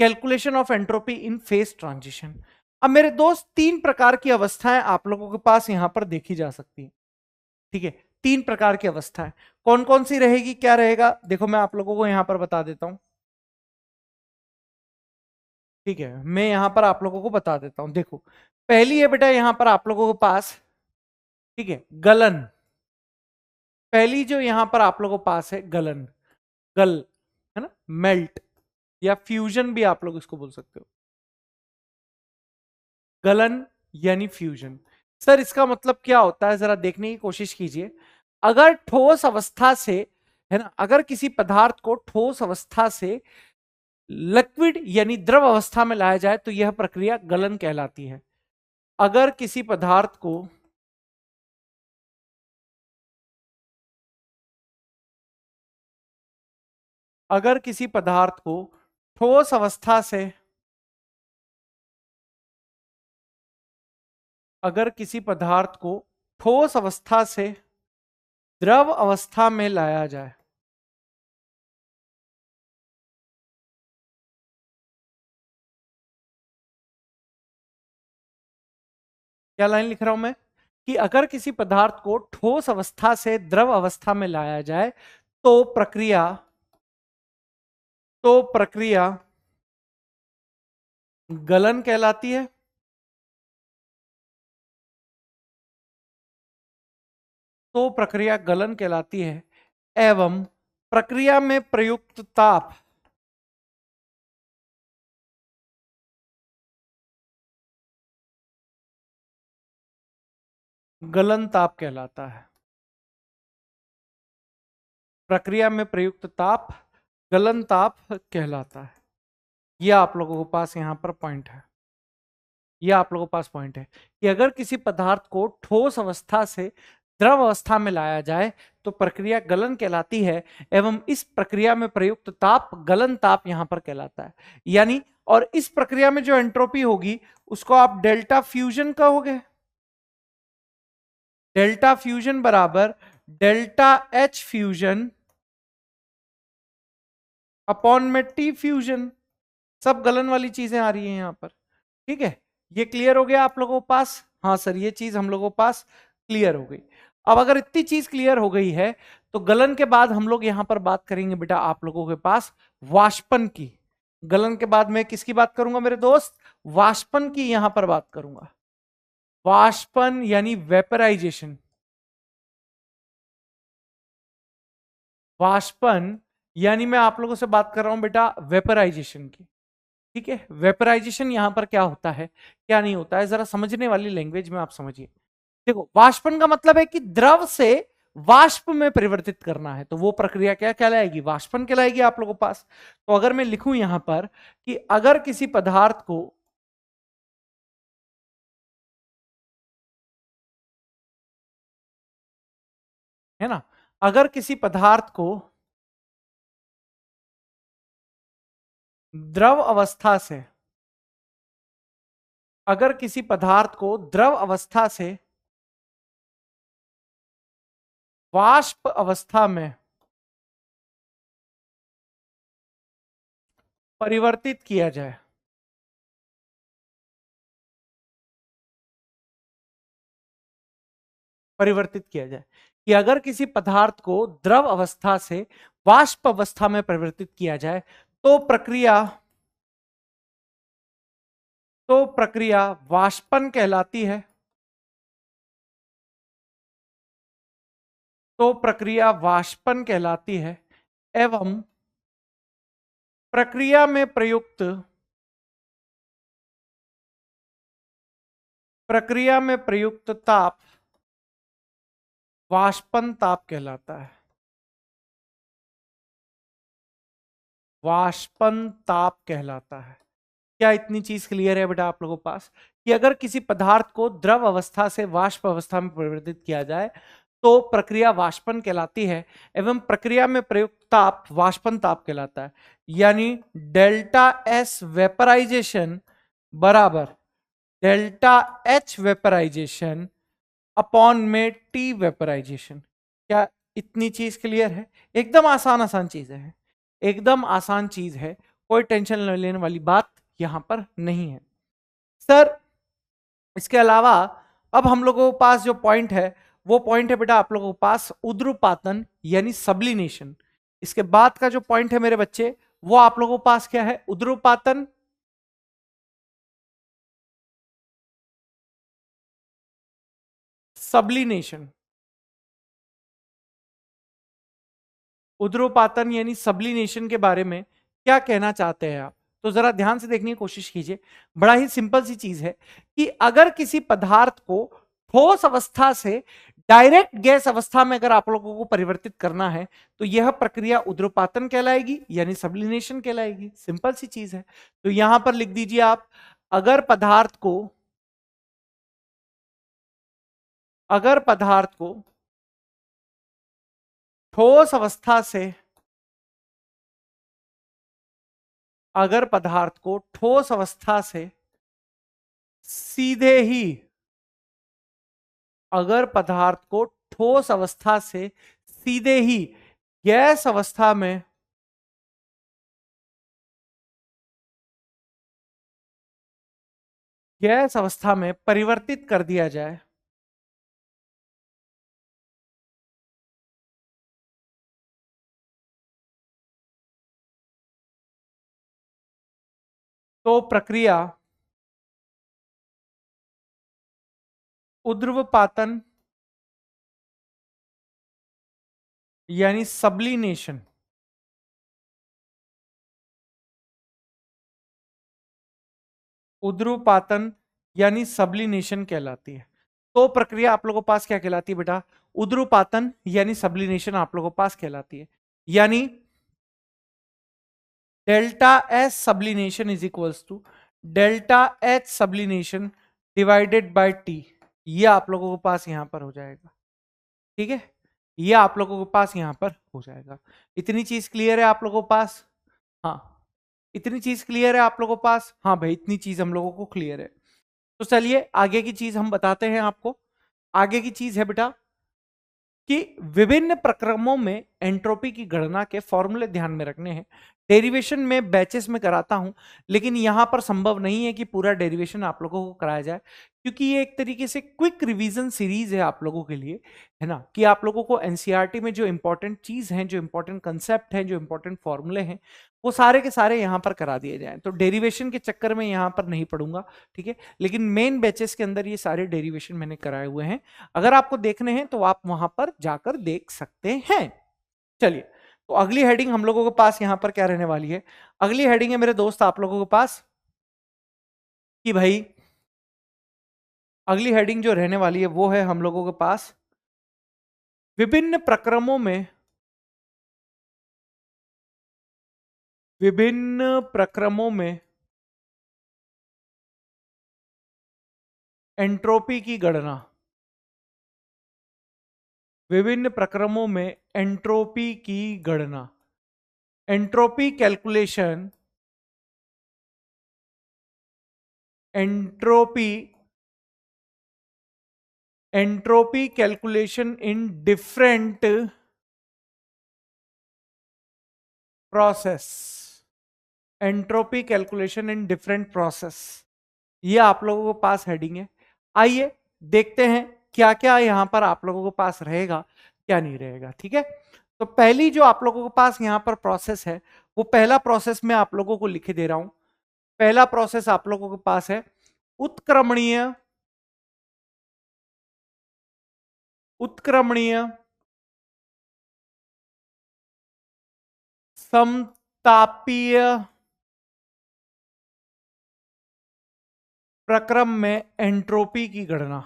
Calculation of entropy in phase transition. अब मेरे दोस्त, तीन प्रकार की अवस्थाएं आप लोगों के पास यहां पर देखी जा सकती है। ठीक है, तीन प्रकार की अवस्थाएं कौन कौन सी रहेगी, क्या रहेगा, देखो मैं आप लोगों को यहां पर बता देता हूं। ठीक है, मैं यहां पर आप लोगों को बता देता हूं। देखो, पहली है बेटा यहां पर आप लोगों के पास, ठीक है, गलन। पहली जो यहां पर आप लोगों के पास है गलन, गल, है ना, मेल्ट, या फ्यूजन भी आप लोग इसको बोल सकते हो। गलन यानी फ्यूजन। सर इसका मतलब क्या होता है, जरा देखने की कोशिश कीजिए। अगर ठोस अवस्था से, है ना, अगर किसी पदार्थ को ठोस अवस्था से लिक्विड यानी द्रव अवस्था में लाया जाए तो यह प्रक्रिया गलन कहलाती है। अगर किसी पदार्थ को अगर किसी पदार्थ को ठोस अवस्था से अगर किसी पदार्थ को ठोस अवस्था से द्रव अवस्था में लाया जाए, क्या लाइन लिख रहा हूं मैं, कि अगर किसी पदार्थ को ठोस अवस्था से द्रव अवस्था में लाया जाए तो प्रक्रिया गलन कहलाती है। तो प्रक्रिया गलन कहलाती है एवं प्रक्रिया में प्रयुक्त ताप गलन ताप कहलाता है। प्रक्रिया में प्रयुक्त ताप गलन ताप कहलाता है। यह आप लोगों के पास यहां पर पॉइंट है। यह आप लोगों के पास पॉइंट है कि अगर किसी पदार्थ को ठोस अवस्था से द्रव अवस्था में लाया जाए तो प्रक्रिया गलन कहलाती है एवं इस प्रक्रिया में प्रयुक्त ताप गलन ताप यहां पर कहलाता है। यानी, और इस प्रक्रिया में जो एंट्रोपी होगी उसको आप डेल्टा फ्यूजन कहोगे। डेल्टा फ्यूजन बराबर डेल्टा एच फ्यूजन अपॉन में टी फ्यूजन। सब गलन वाली चीजें आ रही हैं यहां पर। ठीक है, ये क्लियर हो गया आप लोगों के पास। हाँ सर, ये चीज हम लोगों के पास क्लियर हो गई। अब अगर इतनी चीज क्लियर हो गई है तो गलन के बाद हम लोग यहां पर बात करेंगे बेटा आप लोगों के पास वाष्पन की। गलन के बाद मैं किसकी बात करूंगा मेरे दोस्त, वाष्पन की यहां पर बात करूंगा। वाष्पन यानी वेपराइजेशन। वाष्पन यानी मैं आप लोगों से बात कर रहा हूं बेटा वेपराइजेशन की। ठीक है, वेपराइजेशन यहां पर क्या होता है क्या नहीं होता है, जरा समझने वाली लैंग्वेज में आप समझिए। देखो, वाष्पन का मतलब है कि द्रव से वाष्प में परिवर्तित करना है, तो वो प्रक्रिया क्या कहलाएगी, वाष्पन कहलाएगी आप लोगों के पास। तो अगर मैं लिखूं यहां पर कि अगर किसी पदार्थ को है ना, अगर किसी पदार्थ को द्रव अवस्था से अगर किसी पदार्थ को द्रव अवस्था से वाष्प अवस्था में परिवर्तित किया जाए, परिवर्तित किया जाए कि अगर किसी पदार्थ को द्रव अवस्था से वाष्प अवस्था में परिवर्तित किया जाए तो प्रक्रिया वाष्पन कहलाती है। तो प्रक्रिया वाष्पन कहलाती है एवं प्रक्रिया में प्रयुक्त ताप वाष्पन ताप कहलाता है। वाष्पन ताप कहलाता है। क्या इतनी चीज क्लियर है बेटा आप लोगों के पास कि अगर किसी पदार्थ को द्रव अवस्था से वाष्प अवस्था में परिवर्तित किया जाए तो प्रक्रिया वाष्पन कहलाती है, एवं प्रक्रिया में प्रयुक्त ताप वाष्पन ताप कहलाता है। यानी डेल्टा एस वेपराइजेशन बराबर डेल्टा एच वेपराइजेशन अपॉन में टी वेपराइजेशन। क्या इतनी चीज क्लियर है? एकदम आसान आसान चीज है, एकदम आसान चीज है, कोई टेंशन लेने वाली बात यहां पर नहीं है सर। इसके अलावा अब हम लोगों के पास जो पॉइंट है वो पॉइंट है बेटा आप लोगों के पास उद्रुपातन यानी सब्लिनेशन। इसके बाद का जो पॉइंट है मेरे बच्चे वो आप लोगों के पास क्या है? उद्रुपातन, सब्लिनेशन। उद्रोपातन यानी सब्लिनेशन के बारे में क्या कहना चाहते हैं आप? तो जरा ध्यान से देखने की कोशिश कीजिए। बड़ा ही सिंपल सी चीज है कि अगर किसी पदार्थ को ठोस अवस्था से डायरेक्ट गैस अवस्था में अगर आप लोगों को परिवर्तित करना है तो यह प्रक्रिया उद्रोपातन कहलाएगी यानी सब्लिनेशन कहलाएगी। सिंपल सी चीज है। तो यहां पर लिख दीजिए आप, अगर पदार्थ को अगर पदार्थ को ठोस अवस्था से अगर पदार्थ को ठोस अवस्था से सीधे ही अगर पदार्थ को ठोस अवस्था से सीधे ही गैस अवस्था में परिवर्तित कर दिया जाए तो प्रक्रिया उद्रवपातन यानी सब्लिनेशन उद्रुपातन यानी सब्लिनेशन कहलाती है। तो प्रक्रिया आप लोगों के पास क्या कहलाती है बेटा? उद्रुपातन यानी सब्लिनेशन आप लोगों के पास कहलाती है। यानी delta S sublimation is equals to delta H sublimation divided by T. ये आप लोगों के पास यहां पर हो जाएगा। ठीक है, ये आप लोगों के पास यहां पर हो जाएगा। इतनी चीज क्लियर है आप लोगों के पास? हाँ, इतनी चीज क्लियर है आप लोगों के पास? हाँ भाई, इतनी चीज हम लोगों को क्लियर है। तो चलिए आगे की चीज हम बताते हैं आपको। आगे की चीज है बेटा कि विभिन्न प्रक्रमों में एंट्रोपी की गणना के फॉर्मूले ध्यान में रखने हैं। डेरिवेशन में बैचेस में कराता हूं, लेकिन यहां पर संभव नहीं है कि पूरा डेरिवेशन आप लोगों को कराया जाए, क्योंकि ये एक तरीके से क्विक रिवीजन सीरीज है आप लोगों के लिए, है ना, कि आप लोगों को एनसीईआरटी में जो इंपॉर्टेंट चीज है, जो इंपॉर्टेंट कंसेप्ट है, जो इंपॉर्टेंट फॉर्मूले हैं, वो सारे के सारे यहां पर करा दिए जाएं। तो डेरिवेशन के चक्कर में यहां पर नहीं पढ़ूंगा, ठीक है, लेकिन मेन बैचेस के अंदर ये सारे डेरिवेशन मैंने कराए हुए हैं। अगर आपको देखने हैं तो आप वहां पर जाकर देख सकते हैं। चलिए, तो अगली हेडिंग हम लोगों के पास यहां पर क्या रहने वाली है? अगली हेडिंग है मेरे दोस्त आप लोगों के पास कि भाई अगली हेडिंग जो रहने वाली है वो है हम लोगों के पास विभिन्न प्रक्रमों में विभिन्न प्रक्रमों में एंट्रोपी की गणना। विभिन्न प्रक्रमों में एंट्रोपी की गणना। Entropy calculation entropy entropy calculation in different process. Entropy calculation in different process, ये आप लोगों के पास हेडिंग है। आइए देखते हैं क्या क्या यहां पर आप लोगों के पास रहेगा, क्या नहीं रहेगा। ठीक है, तो पहली जो आप लोगों के पास यहां पर प्रोसेस है, वो पहला प्रोसेस मैं आप लोगों को लिख दे रहा हूं। पहला प्रोसेस आप लोगों के पास है उत्क्रमणीय उत्क्रमणीय समतापीय प्रक्रम में एंट्रोपी की गणना।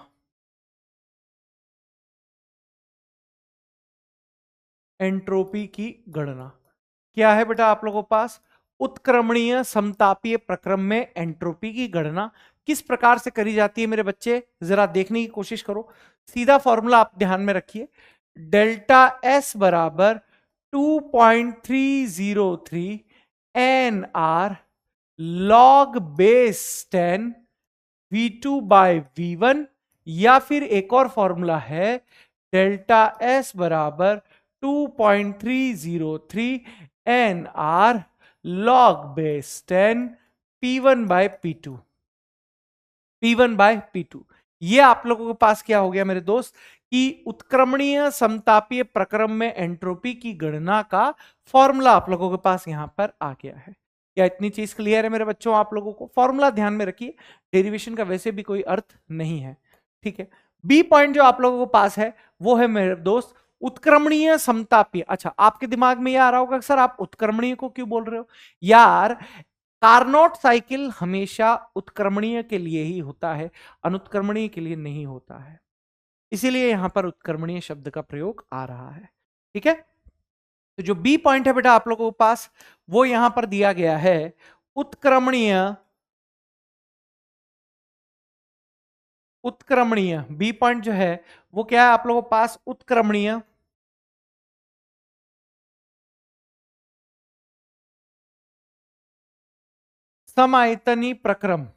एंट्रोपी की गणना क्या है बेटा आप लोगों के पास? उत्क्रमणीय समतापीय प्रक्रम में एंट्रोपी की गणना किस प्रकार से करी जाती है मेरे बच्चे, जरा देखने की कोशिश करो। सीधा फॉर्मूला आप ध्यान में रखिए, डेल्टा एस बराबर 2.303 N R log base 10 V2 by V1, या फिर एक और फॉर्मूला है डेल्टा एस बराबर 2.303 N R log base 10 P1 by P2। P1 by P2 ये आप लोगों के पास क्या हो गया मेरे दोस्त कि उत्क्रमणीय समतापीय प्रक्रम में एंट्रोपी की गणना का फॉर्मूला आप लोगों के पास यहां पर आ गया है। क्या इतनी चीज क्लियर है मेरे बच्चों? आप लोगों को फॉर्मूला ध्यान में रखिए, डेरिवेशन का वैसे भी कोई अर्थ नहीं है, ठीक है। बी पॉइंट जो आप लोगों के पास है वो है मेरे दोस्त उत्क्रमणीय समतापीय। अच्छा, आपके दिमाग में यह आ रहा होगा सर आप उत्क्रमणीय को क्यों बोल रहे हो यार? कार्नोट साइकिल हमेशा उत्क्रमणीय के लिए ही होता है, अनुत्क्रमणीय के लिए नहीं होता है, इसीलिए यहां पर उत्क्रमणीय शब्द का प्रयोग आ रहा है, ठीक है। तो जो बी पॉइंट है बेटा आप लोगों के पास वो यहां पर दिया गया है, उत्क्रमणीय। उत्क्रमणीय बी पॉइंट जो है वो क्या है आप लोगों के पास? उत्क्रमणीय समायतनी प्रक्रम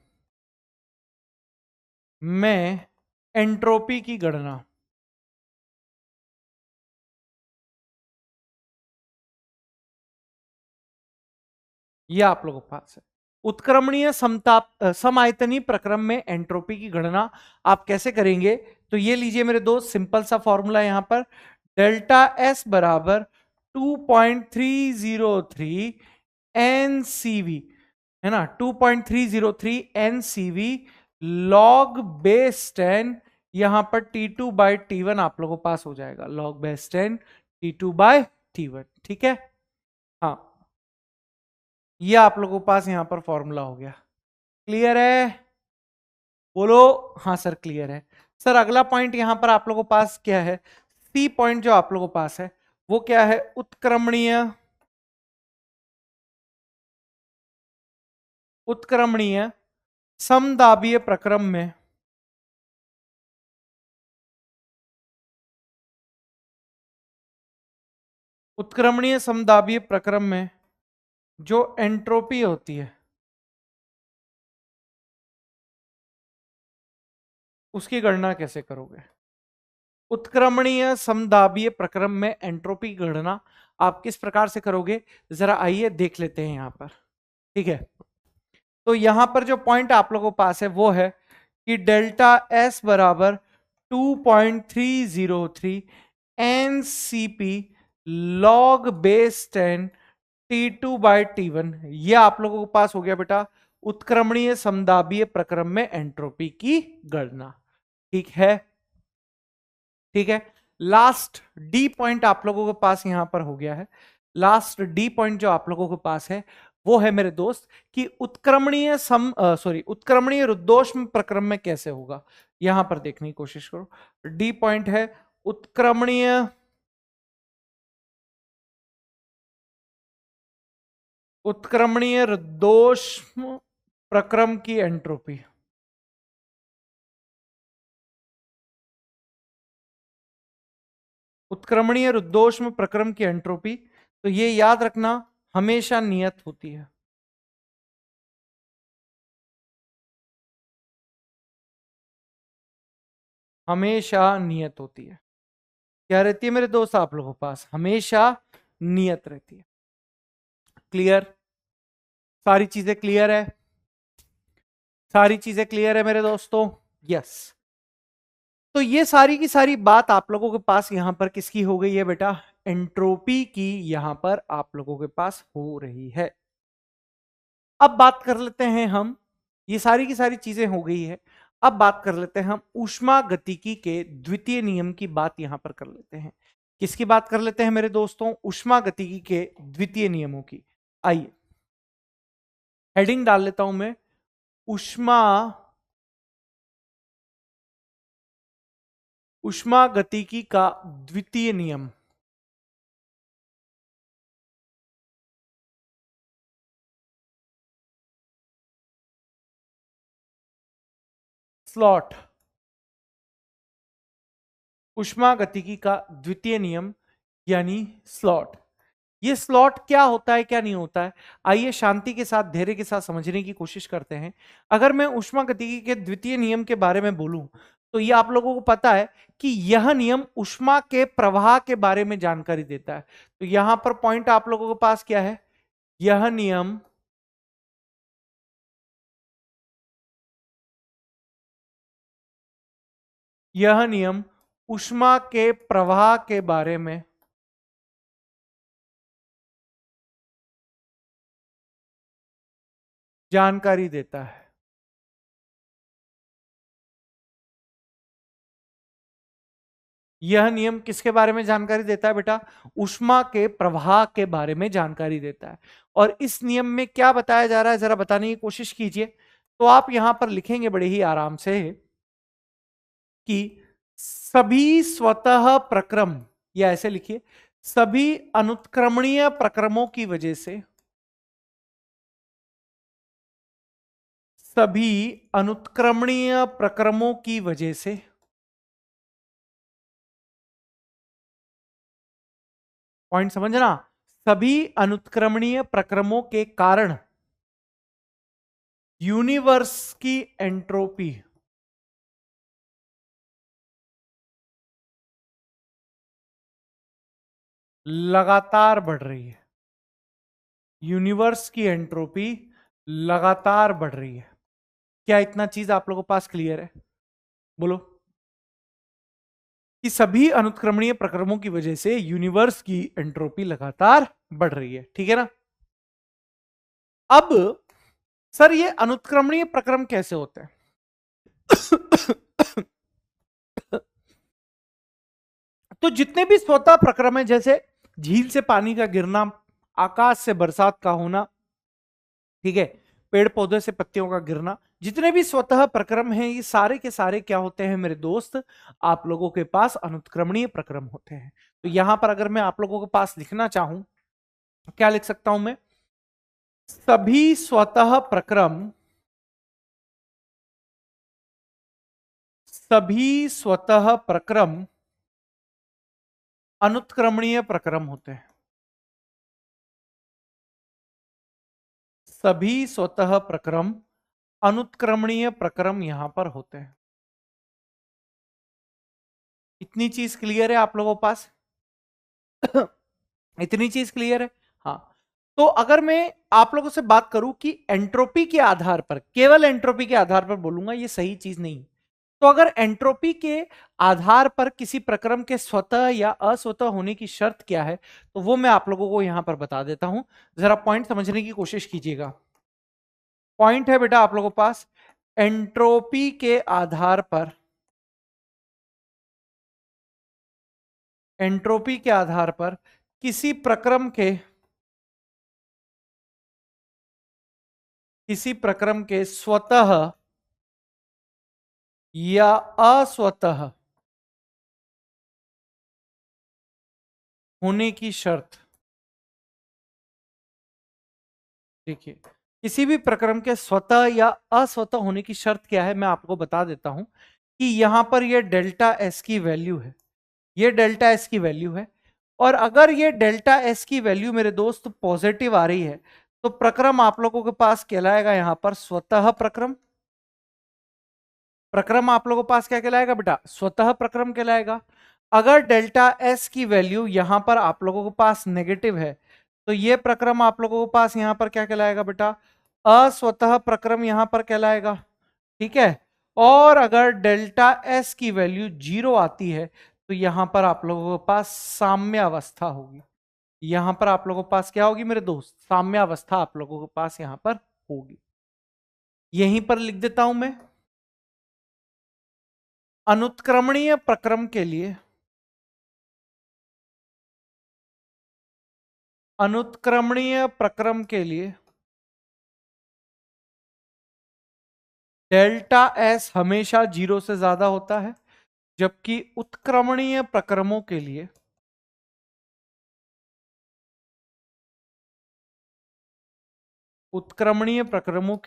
में एंट्रोपी की गणना। यह आप लोगों के पास है उत्क्रमणीय समायतनी प्रक्रम में एंट्रोपी की गणना आप कैसे करेंगे? तो ये लीजिए मेरे दोस्त, सिंपल सा फॉर्मूला यहां पर, डेल्टा एस बराबर 2.303 एनसीवी, है ना, 2.303 एनसीवी लॉग बेस 10, यहां पर T2 बाय T1 आप लोगों के पास हो जाएगा, log base 10 T2 bye T1, ठीक है। हाँ, ये आप लोगों के पास यहां पर फॉर्मूला हो गया। क्लियर है? बोलो हाँ सर क्लियर है। सर अगला पॉइंट यहां पर आप लोगों के पास क्या है? सी पॉइंट जो आप लोगों के पास है वो क्या है? उत्क्रमणीय उत्क्रमणीय समदाबीय प्रक्रम में उत्क्रमणीय समदाबीय प्रक्रम में जो एंट्रोपी होती है उसकी गणना कैसे करोगे? उत्क्रमणीय समदाबीय प्रक्रम में एंट्रोपी की गणना आप किस प्रकार से करोगे, जरा आइए देख लेते हैं यहां पर, ठीक है। तो यहां पर जो पॉइंट आप लोगों के पास है वो है कि डेल्टा एस बराबर 2.303 NCP log base 10 T2 bye T1, ये आप लोगों के पास हो गया बेटा उत्क्रमणीय समदाबीय प्रक्रम में एंट्रोपी की गणना, ठीक है। ठीक है, लास्ट डी पॉइंट आप लोगों के पास यहां पर हो गया है। लास्ट डी पॉइंट जो आप लोगों के पास है वो है मेरे दोस्त कि उत्क्रमणीय उत्क्रमणीय रुद्धोष्म प्रक्रम में कैसे होगा, यहां पर देखने की कोशिश करो। डी पॉइंट है उत्क्रमणीय उत्क्रमणीय रुद्धोष्म प्रक्रम की एंट्रोपी। उत्क्रमणीय रुद्धोष्म प्रक्रम की एंट्रोपी, तो ये याद रखना हमेशा नियत होती है, हमेशा नियत होती है। क्या रहती है मेरे दोस्त आप लोगों के पास? हमेशा नियत रहती है। क्लियर? सारी चीजें क्लियर है? सारी चीजें क्लियर है मेरे दोस्तों? यस। तो ये सारी की सारी बात आप लोगों के पास यहां पर किसकी हो गई है बेटा? एंट्रोपी की यहां पर आप लोगों के पास हो रही है। अब बात कर लेते हैं हम, ये सारी की सारी चीजें हो गई है, अब बात कर लेते हैं हम ऊष्मा गतिकी के द्वितीय नियम की बात यहां पर कर लेते हैं। किसकी बात कर लेते हैं मेरे दोस्तों? ऊष्मागतिकी के द्वितीय नियमों की। आइए हेडिंग डाल लेता हूं मैं, ऊष्मागतिकी का द्वितीय नियम। स्लॉट, ऊष्मागतिकी का द्वितीय नियम यानी स्लॉट। ये स्लॉट क्या होता है, क्या नहीं होता है, आइए शांति के साथ, धैर्य के साथ समझने की कोशिश करते हैं। अगर मैं ऊष्मागतिकी के द्वितीय नियम के बारे में बोलूं तो ये आप लोगों को पता है कि यह नियम ऊष्मा के प्रवाह के बारे में जानकारी देता है। तो यहां पर पॉइंट आप लोगों के पास क्या है? यह नियम ऊष्मा के प्रवाह के बारे में जानकारी देता है। यह नियम किसके बारे में जानकारी देता है बेटा? ऊष्मा के प्रवाह के बारे में जानकारी देता है। और इस नियम में क्या बताया जा रहा है, जरा बताने की कोशिश कीजिए। तो आप यहां पर लिखेंगे बड़े ही आराम से कि सभी स्वतः प्रक्रम, या ऐसे लिखिए, सभी अनुत्क्रमणीय प्रक्रमों की वजह से, सभी अनुत्क्रमणीय प्रक्रमों की वजह से पॉइंट समझना, सभी अनुत्क्रमणीय प्रक्रमों के कारण यूनिवर्स की एंट्रोपी लगातार बढ़ रही है। यूनिवर्स की एंट्रोपी लगातार बढ़ रही है। क्या इतना चीज आप लोगों के पास क्लियर है? बोलो। कि सभी अनुत्क्रमणीय प्रक्रमों की वजह से यूनिवर्स की एंट्रोपी लगातार बढ़ रही है, ठीक है ना? अब सर ये अनुत्क्रमणीय प्रक्रम कैसे होते हैं? तो जितने भी स्वतः प्रक्रम है, जैसे झील से पानी का गिरना, आकाश से बरसात का होना, ठीक है, पेड़ पौधे से पत्तियों का गिरना, जितने भी स्वतः प्रक्रम हैं ये सारे के सारे क्या होते हैं मेरे दोस्त? आप लोगों के पास अनुत्क्रमणीय प्रक्रम होते हैं। तो यहां पर अगर मैं आप लोगों के पास लिखना चाहूं तो क्या लिख सकता हूं मैं? सभी स्वतः प्रक्रम, सभी स्वतः प्रक्रम अनुत्क्रमणीय प्रक्रम होते हैं। सभी स्वतः प्रक्रम अनुत्क्रमणीय प्रक्रम यहां पर होते हैं। इतनी चीज क्लियर है आप लोगों के पास? इतनी चीज क्लियर है? हाँ। तो अगर मैं आप लोगों से बात करूं कि एंट्रोपी के आधार पर, केवल एंट्रोपी के आधार पर बोलूंगा, ये सही चीज नहीं। तो अगर एंट्रोपी के आधार पर किसी प्रक्रम के स्वतः या अस्वतः होने की शर्त क्या है, तो वो मैं आप लोगों को यहां पर बता देता हूं। जरा पॉइंट समझने की कोशिश कीजिएगा। पॉइंट है बेटा आप लोगों के पास, एंट्रोपी के आधार पर, एंट्रोपी के आधार पर किसी प्रक्रम के, किसी प्रक्रम के स्वतः या अस्वतः होने की शर्त, देखिए किसी भी प्रक्रम के स्वतः या अस्वतः होने की शर्त क्या है मैं आपको बता देता हूं कि यहां पर यह डेल्टा एस की वैल्यू है, ये डेल्टा एस की वैल्यू है। और अगर ये डेल्टा एस की वैल्यू मेरे दोस्त पॉजिटिव आ रही है तो प्रक्रम आप लोगों के पास कहलाएगा यहां पर स्वतः प्रक्रम। प्रक्रम आप लोगों के पास क्या कहलाएगा बेटा? स्वतः प्रक्रम कहलाएगा। अगर डेल्टा एस की वैल्यू यहां पर आप लोगों के पास नेगेटिव है तो ये प्रक्रम आप लोगों के पास यहां पर क्या कहलाएगा बेटा? अस्वतः प्रक्रम यहां पर कहलाएगा, ठीक है। और अगर डेल्टा एस की वैल्यू 0 आती है तो यहां पर आप लोगों के पास साम्य अवस्था होगी। यहां पर आप लोगों के पास क्या होगी मेरे दोस्त? साम्य अवस्था आप लोगों के पास यहां पर होगी। यहीं पर लिख देता हूं मैं, अनुत्क्रमणीय प्रक्रम के लिए, अनुत्क्रमणीय प्रक्रम के लिए डेल्टा एस हमेशा 0 से ज्यादा होता है, जबकि उत्क्रमणीय प्रक्रमों के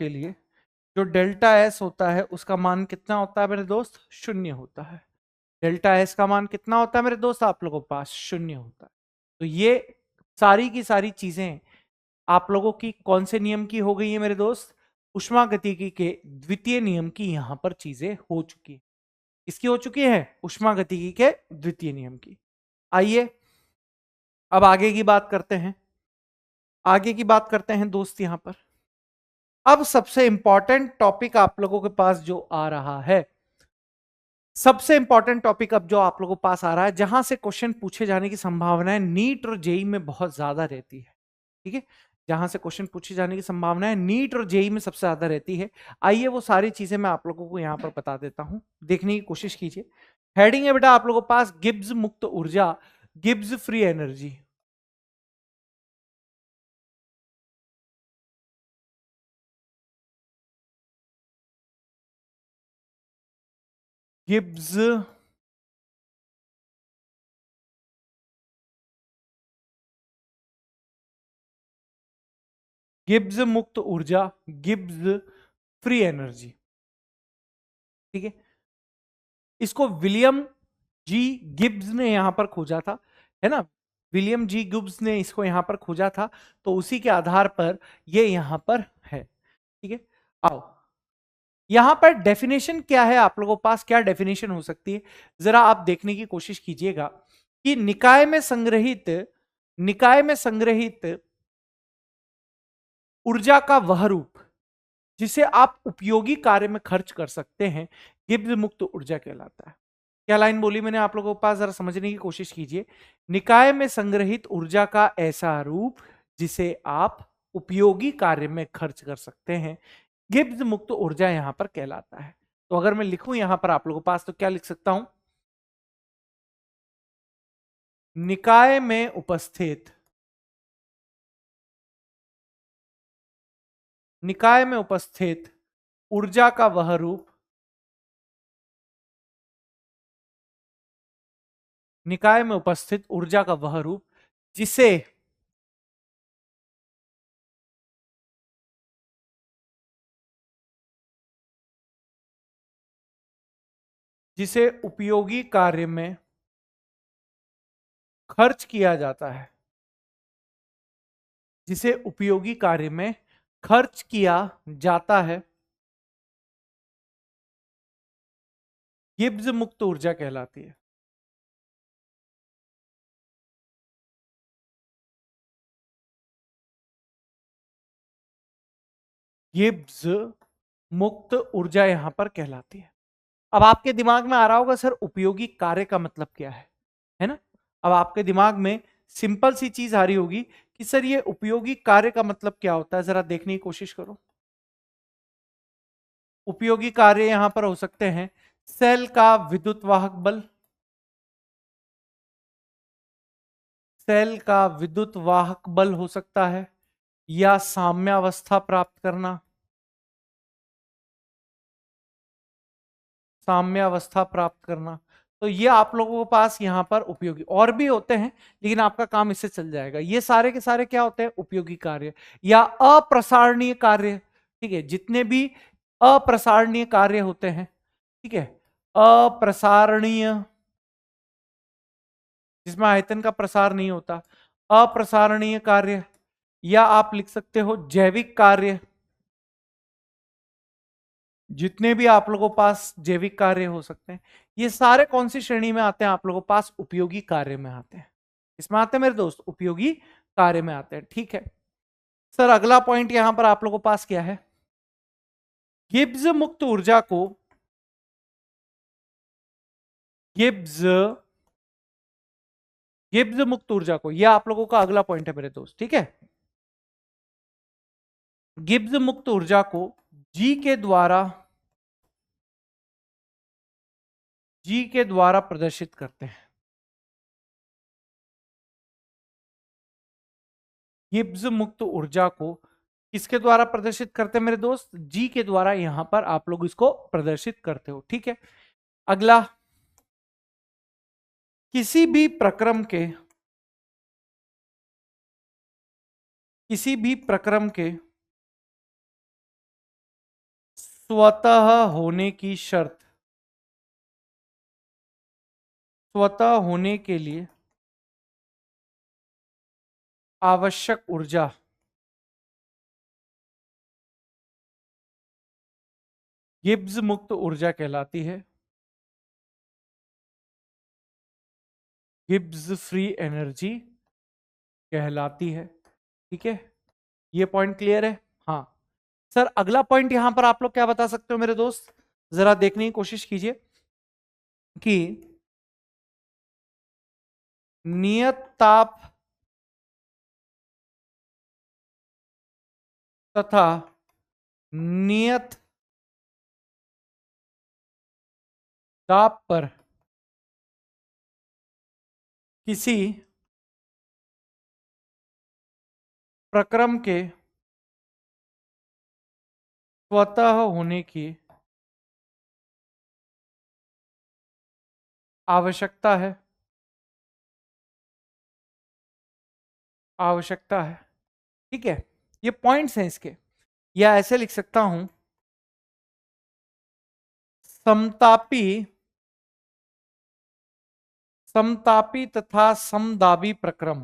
लिए जो डेल्टा एस होता है उसका मान कितना होता है मेरे दोस्त? शून्य होता है। डेल्टा एस का मान कितना होता है मेरे दोस्त आप लोगों के पास? शून्य होता है। तो ये सारी की सारी चीजें आप लोगों की कौन से नियम की हो गई है मेरे दोस्त? उष्मागतिकी के द्वितीय नियम की यहां पर चीजें हो चुकी है। किसकी हो चुकी है? उष्मागतिकी के द्वितीय नियम की। आइए अब आगे की बात करते हैं। दोस्त यहां पर अब सबसे इंपॉर्टेंट टॉपिक आप लोगों के पास जो आ रहा है, सबसे इंपॉर्टेंट टॉपिक अब जो आप लोगों के पास आ रहा है, जहां से क्वेश्चन पूछे जाने की संभावनाएं नीट और जेई में बहुत ज्यादा रहती है। ठीक है, जहां से क्वेश्चन पूछे जाने की संभावनाएं नीट और जेई में सबसे ज्यादा रहती है। आइए वो सारी चीजें मैं आप लोगों को यहां पर बता देता हूं, देखने की कोशिश कीजिए। हेडिंग है बेटा आप लोगों के पास गिब्स मुक्त ऊर्जा, Gibbs free energy. Gibbs Gibbs मुक्त ऊर्जा, गिब्स फ्री एनर्जी। ठीक है, इसको विलियम जी गिब्स ने यहां पर खोजा था, है ना? विलियम जी गिब्स ने इसको यहां पर खोजा था, तो उसी के आधार पर ये यहां पर है। ठीक है, आओ यहां पर डेफिनेशन क्या है आप लोगों के पास, क्या डेफिनेशन हो सकती है, जरा आप देखने की कोशिश कीजिएगा कि निकाय में संग्रहित ऊर्जा का वह रूप जिसे आप उपयोगी कार्य में खर्च कर सकते हैं, गिब्स मुक्त ऊर्जा कहलाता है। क्या लाइन बोली मैंने आप लोगों के पास, जरा समझने की कोशिश कीजिए। निकाय में संग्रहित ऊर्जा का ऐसा रूप जिसे आप उपयोगी कार्य में खर्च कर सकते हैं, गिब्स मुक्त ऊर्जा यहां पर कहलाता है। तो अगर मैं लिखूं यहां पर आप लोगों के पास, तो क्या लिख सकता हूं? निकाय में उपस्थित ऊर्जा का वह रूप, निकाय में उपस्थित ऊर्जा का वह रूप जिसे जिसे उपयोगी कार्य में खर्च किया जाता है, जिसे उपयोगी कार्य में खर्च किया जाता है, गिब्स मुक्त ऊर्जा कहलाती है। गिब्स मुक्त ऊर्जा यहां पर कहलाती है। अब आपके दिमाग में आ रहा होगा सर उपयोगी कार्य का मतलब क्या है ना? अब आपके दिमाग में सिंपल सी चीज आ रही होगी कि सर ये उपयोगी कार्य का मतलब क्या होता है, जरा देखने की कोशिश करो। उपयोगी कार्य यहां पर हो सकते हैं सेल का विद्युत वाहक बल, सेल का विद्युत वाहक बल हो सकता है, या साम्यावस्था प्राप्त करना, साम्यावस्था प्राप्त करना। तो ये आप लोगों के पास यहां पर उपयोगी और भी होते हैं, लेकिन आपका काम इससे चल जाएगा। ये सारे के सारे क्या होते हैं? उपयोगी कार्य या अप्रसारणीय कार्य। ठीक है, जितने भी अप्रसारणीय कार्य होते हैं, ठीक है, अप्रसारणीय, जिसमें आयतन का प्रसार नहीं होता, अप्रसारणीय कार्य, या आप लिख सकते हो जैविक कार्य। जितने भी आप लोगों के पास जैविक कार्य हो सकते हैं, ये सारे कौन सी श्रेणी में आते हैं? आप लोगों के पास उपयोगी कार्य में आते हैं। इसमें आते हैं मेरे दोस्त, उपयोगी कार्य में आते हैं। ठीक है सर, अगला पॉइंट यहां पर आप लोगों के पास क्या है? गिब्स मुक्त ऊर्जा को, गिब्स गिब्स मुक्त ऊर्जा को, यह आप लोगों का अगला पॉइंट है मेरे दोस्त। ठीक है, गिब्स मुक्त ऊर्जा को जी के द्वारा प्रदर्शित करते हैं। गिब्स मुक्त ऊर्जा को किसके द्वारा प्रदर्शित करते हैं मेरे दोस्त? जी के द्वारा यहां पर आप लोग इसको प्रदर्शित करते हो। ठीक है, अगला, किसी भी प्रक्रम के स्वतः होने की शर्त, स्वतः होने के लिए आवश्यक ऊर्जा गिब्स मुक्त ऊर्जा कहलाती है, गिब्स फ्री एनर्जी कहलाती है। ठीक है, ये पॉइंट क्लियर है? हाँ सर, अगला पॉइंट यहां पर आप लोग क्या बता सकते हो मेरे दोस्त? जरा देखने की कोशिश कीजिए कि नियत ताप तथा नियत दाब पर किसी प्रक्रम के स्वतः होने की आवश्यकता है, आवश्यकता है। ठीक है, ये पॉइंट्स हैं इसके, या ऐसे लिख सकता हूं, समतापी समतापी तथा समदाबी प्रक्रम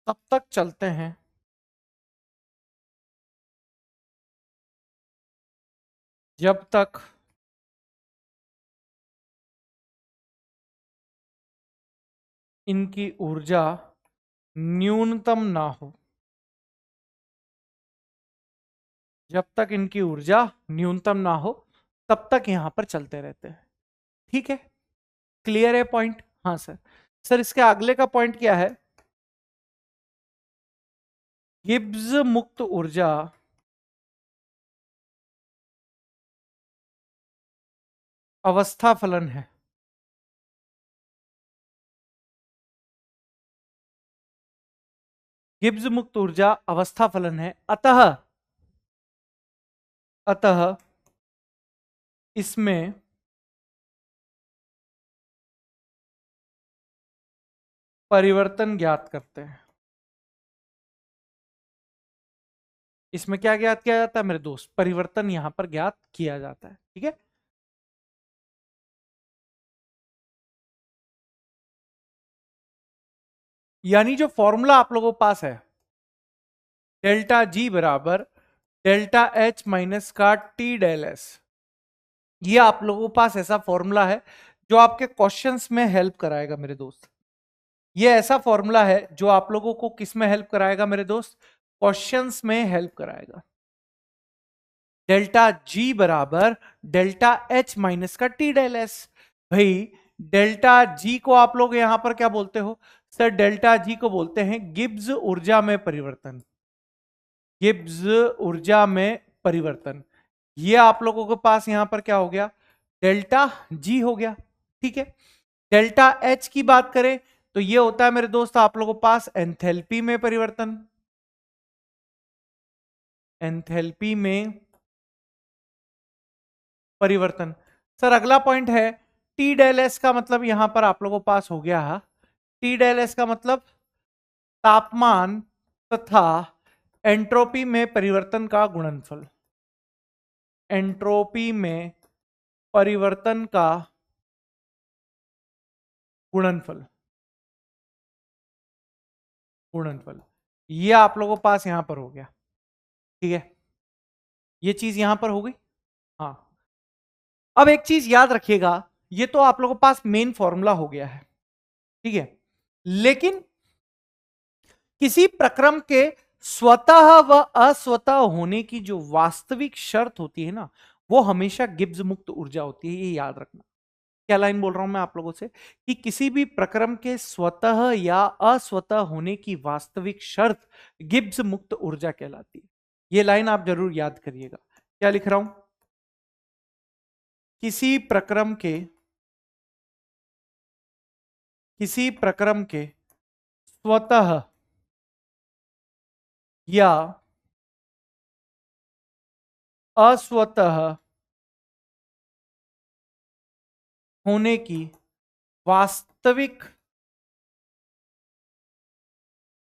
तब तक चलते हैं जब तक इनकी ऊर्जा न्यूनतम ना हो, जब तक इनकी ऊर्जा न्यूनतम ना हो तब तक यहां पर चलते रहते हैं। ठीक है, क्लियर है पॉइंट? हाँ सर। सर इसके अगले का पॉइंट क्या है? गिब्स मुक्त ऊर्जा अवस्था फलन है, गिब्स मुक्त ऊर्जा अवस्था फलन है, अतः अतः इसमें परिवर्तन ज्ञात करते हैं। इसमें क्या ज्ञात किया जाता है मेरे दोस्त? परिवर्तन यहां पर ज्ञात किया जाता है। ठीक है, यानी जो फॉर्मूला आप लोगों के पास है, डेल्टा जी बराबर डेल्टा एच माइनस का टी डेल एस, ये आप लोगों के पास ऐसा फॉर्मूला है जो आपके क्वेश्चंस में हेल्प कराएगा मेरे दोस्त। ये ऐसा फॉर्मूला है जो आप लोगों को किस में हेल्प कराएगा मेरे दोस्त? क्वेश्चंस में हेल्प कराएगा। डेल्टा जी बराबर डेल्टा एच माइनस का टी डेल एस। भाई डेल्टा जी को आप लोग यहां पर क्या बोलते हो सर? डेल्टा जी को बोलते हैं गिब्स ऊर्जा में परिवर्तन, गिब्स ऊर्जा में परिवर्तन। ये आप लोगों के पास यहां पर क्या हो गया? डेल्टा जी हो गया। ठीक है, डेल्टा एच की बात करें तो ये होता है मेरे दोस्त आप लोगों के पास एंथैल्पी में परिवर्तन, एंथैल्पी में परिवर्तन। सर अगला पॉइंट है टी डेल एस का मतलब यहां पर आप लोगों के पास हो गया, टी डेल एस का मतलब तापमान तथा एंट्रोपी में परिवर्तन का गुणनफल, एंट्रोपी में परिवर्तन का गुणनफल, गुणनफल। ये आप लोगों के पास यहां पर हो गया। ठीक है, ये चीज यहां पर हो गई। हाँ, अब एक चीज याद रखिएगा, ये तो आप लोगों के पास मेन फॉर्मूला हो गया है। ठीक है, लेकिन किसी प्रक्रम के स्वतः व अस्वतः होने की जो वास्तविक शर्त होती है ना, वो हमेशा गिब्स मुक्त ऊर्जा होती है। ये याद रखना। क्या लाइन बोल रहा हूं मैं आप लोगों से? कि किसी भी प्रक्रम के स्वतः या अस्वतः होने की वास्तविक शर्त गिब्स मुक्त ऊर्जा कहलाती है। ये लाइन आप जरूर याद करिएगा। क्या लिख रहा हूं? किसी प्रक्रम के किसी प्रक्रम के स्वतः या अस्वतः होने की वास्तविक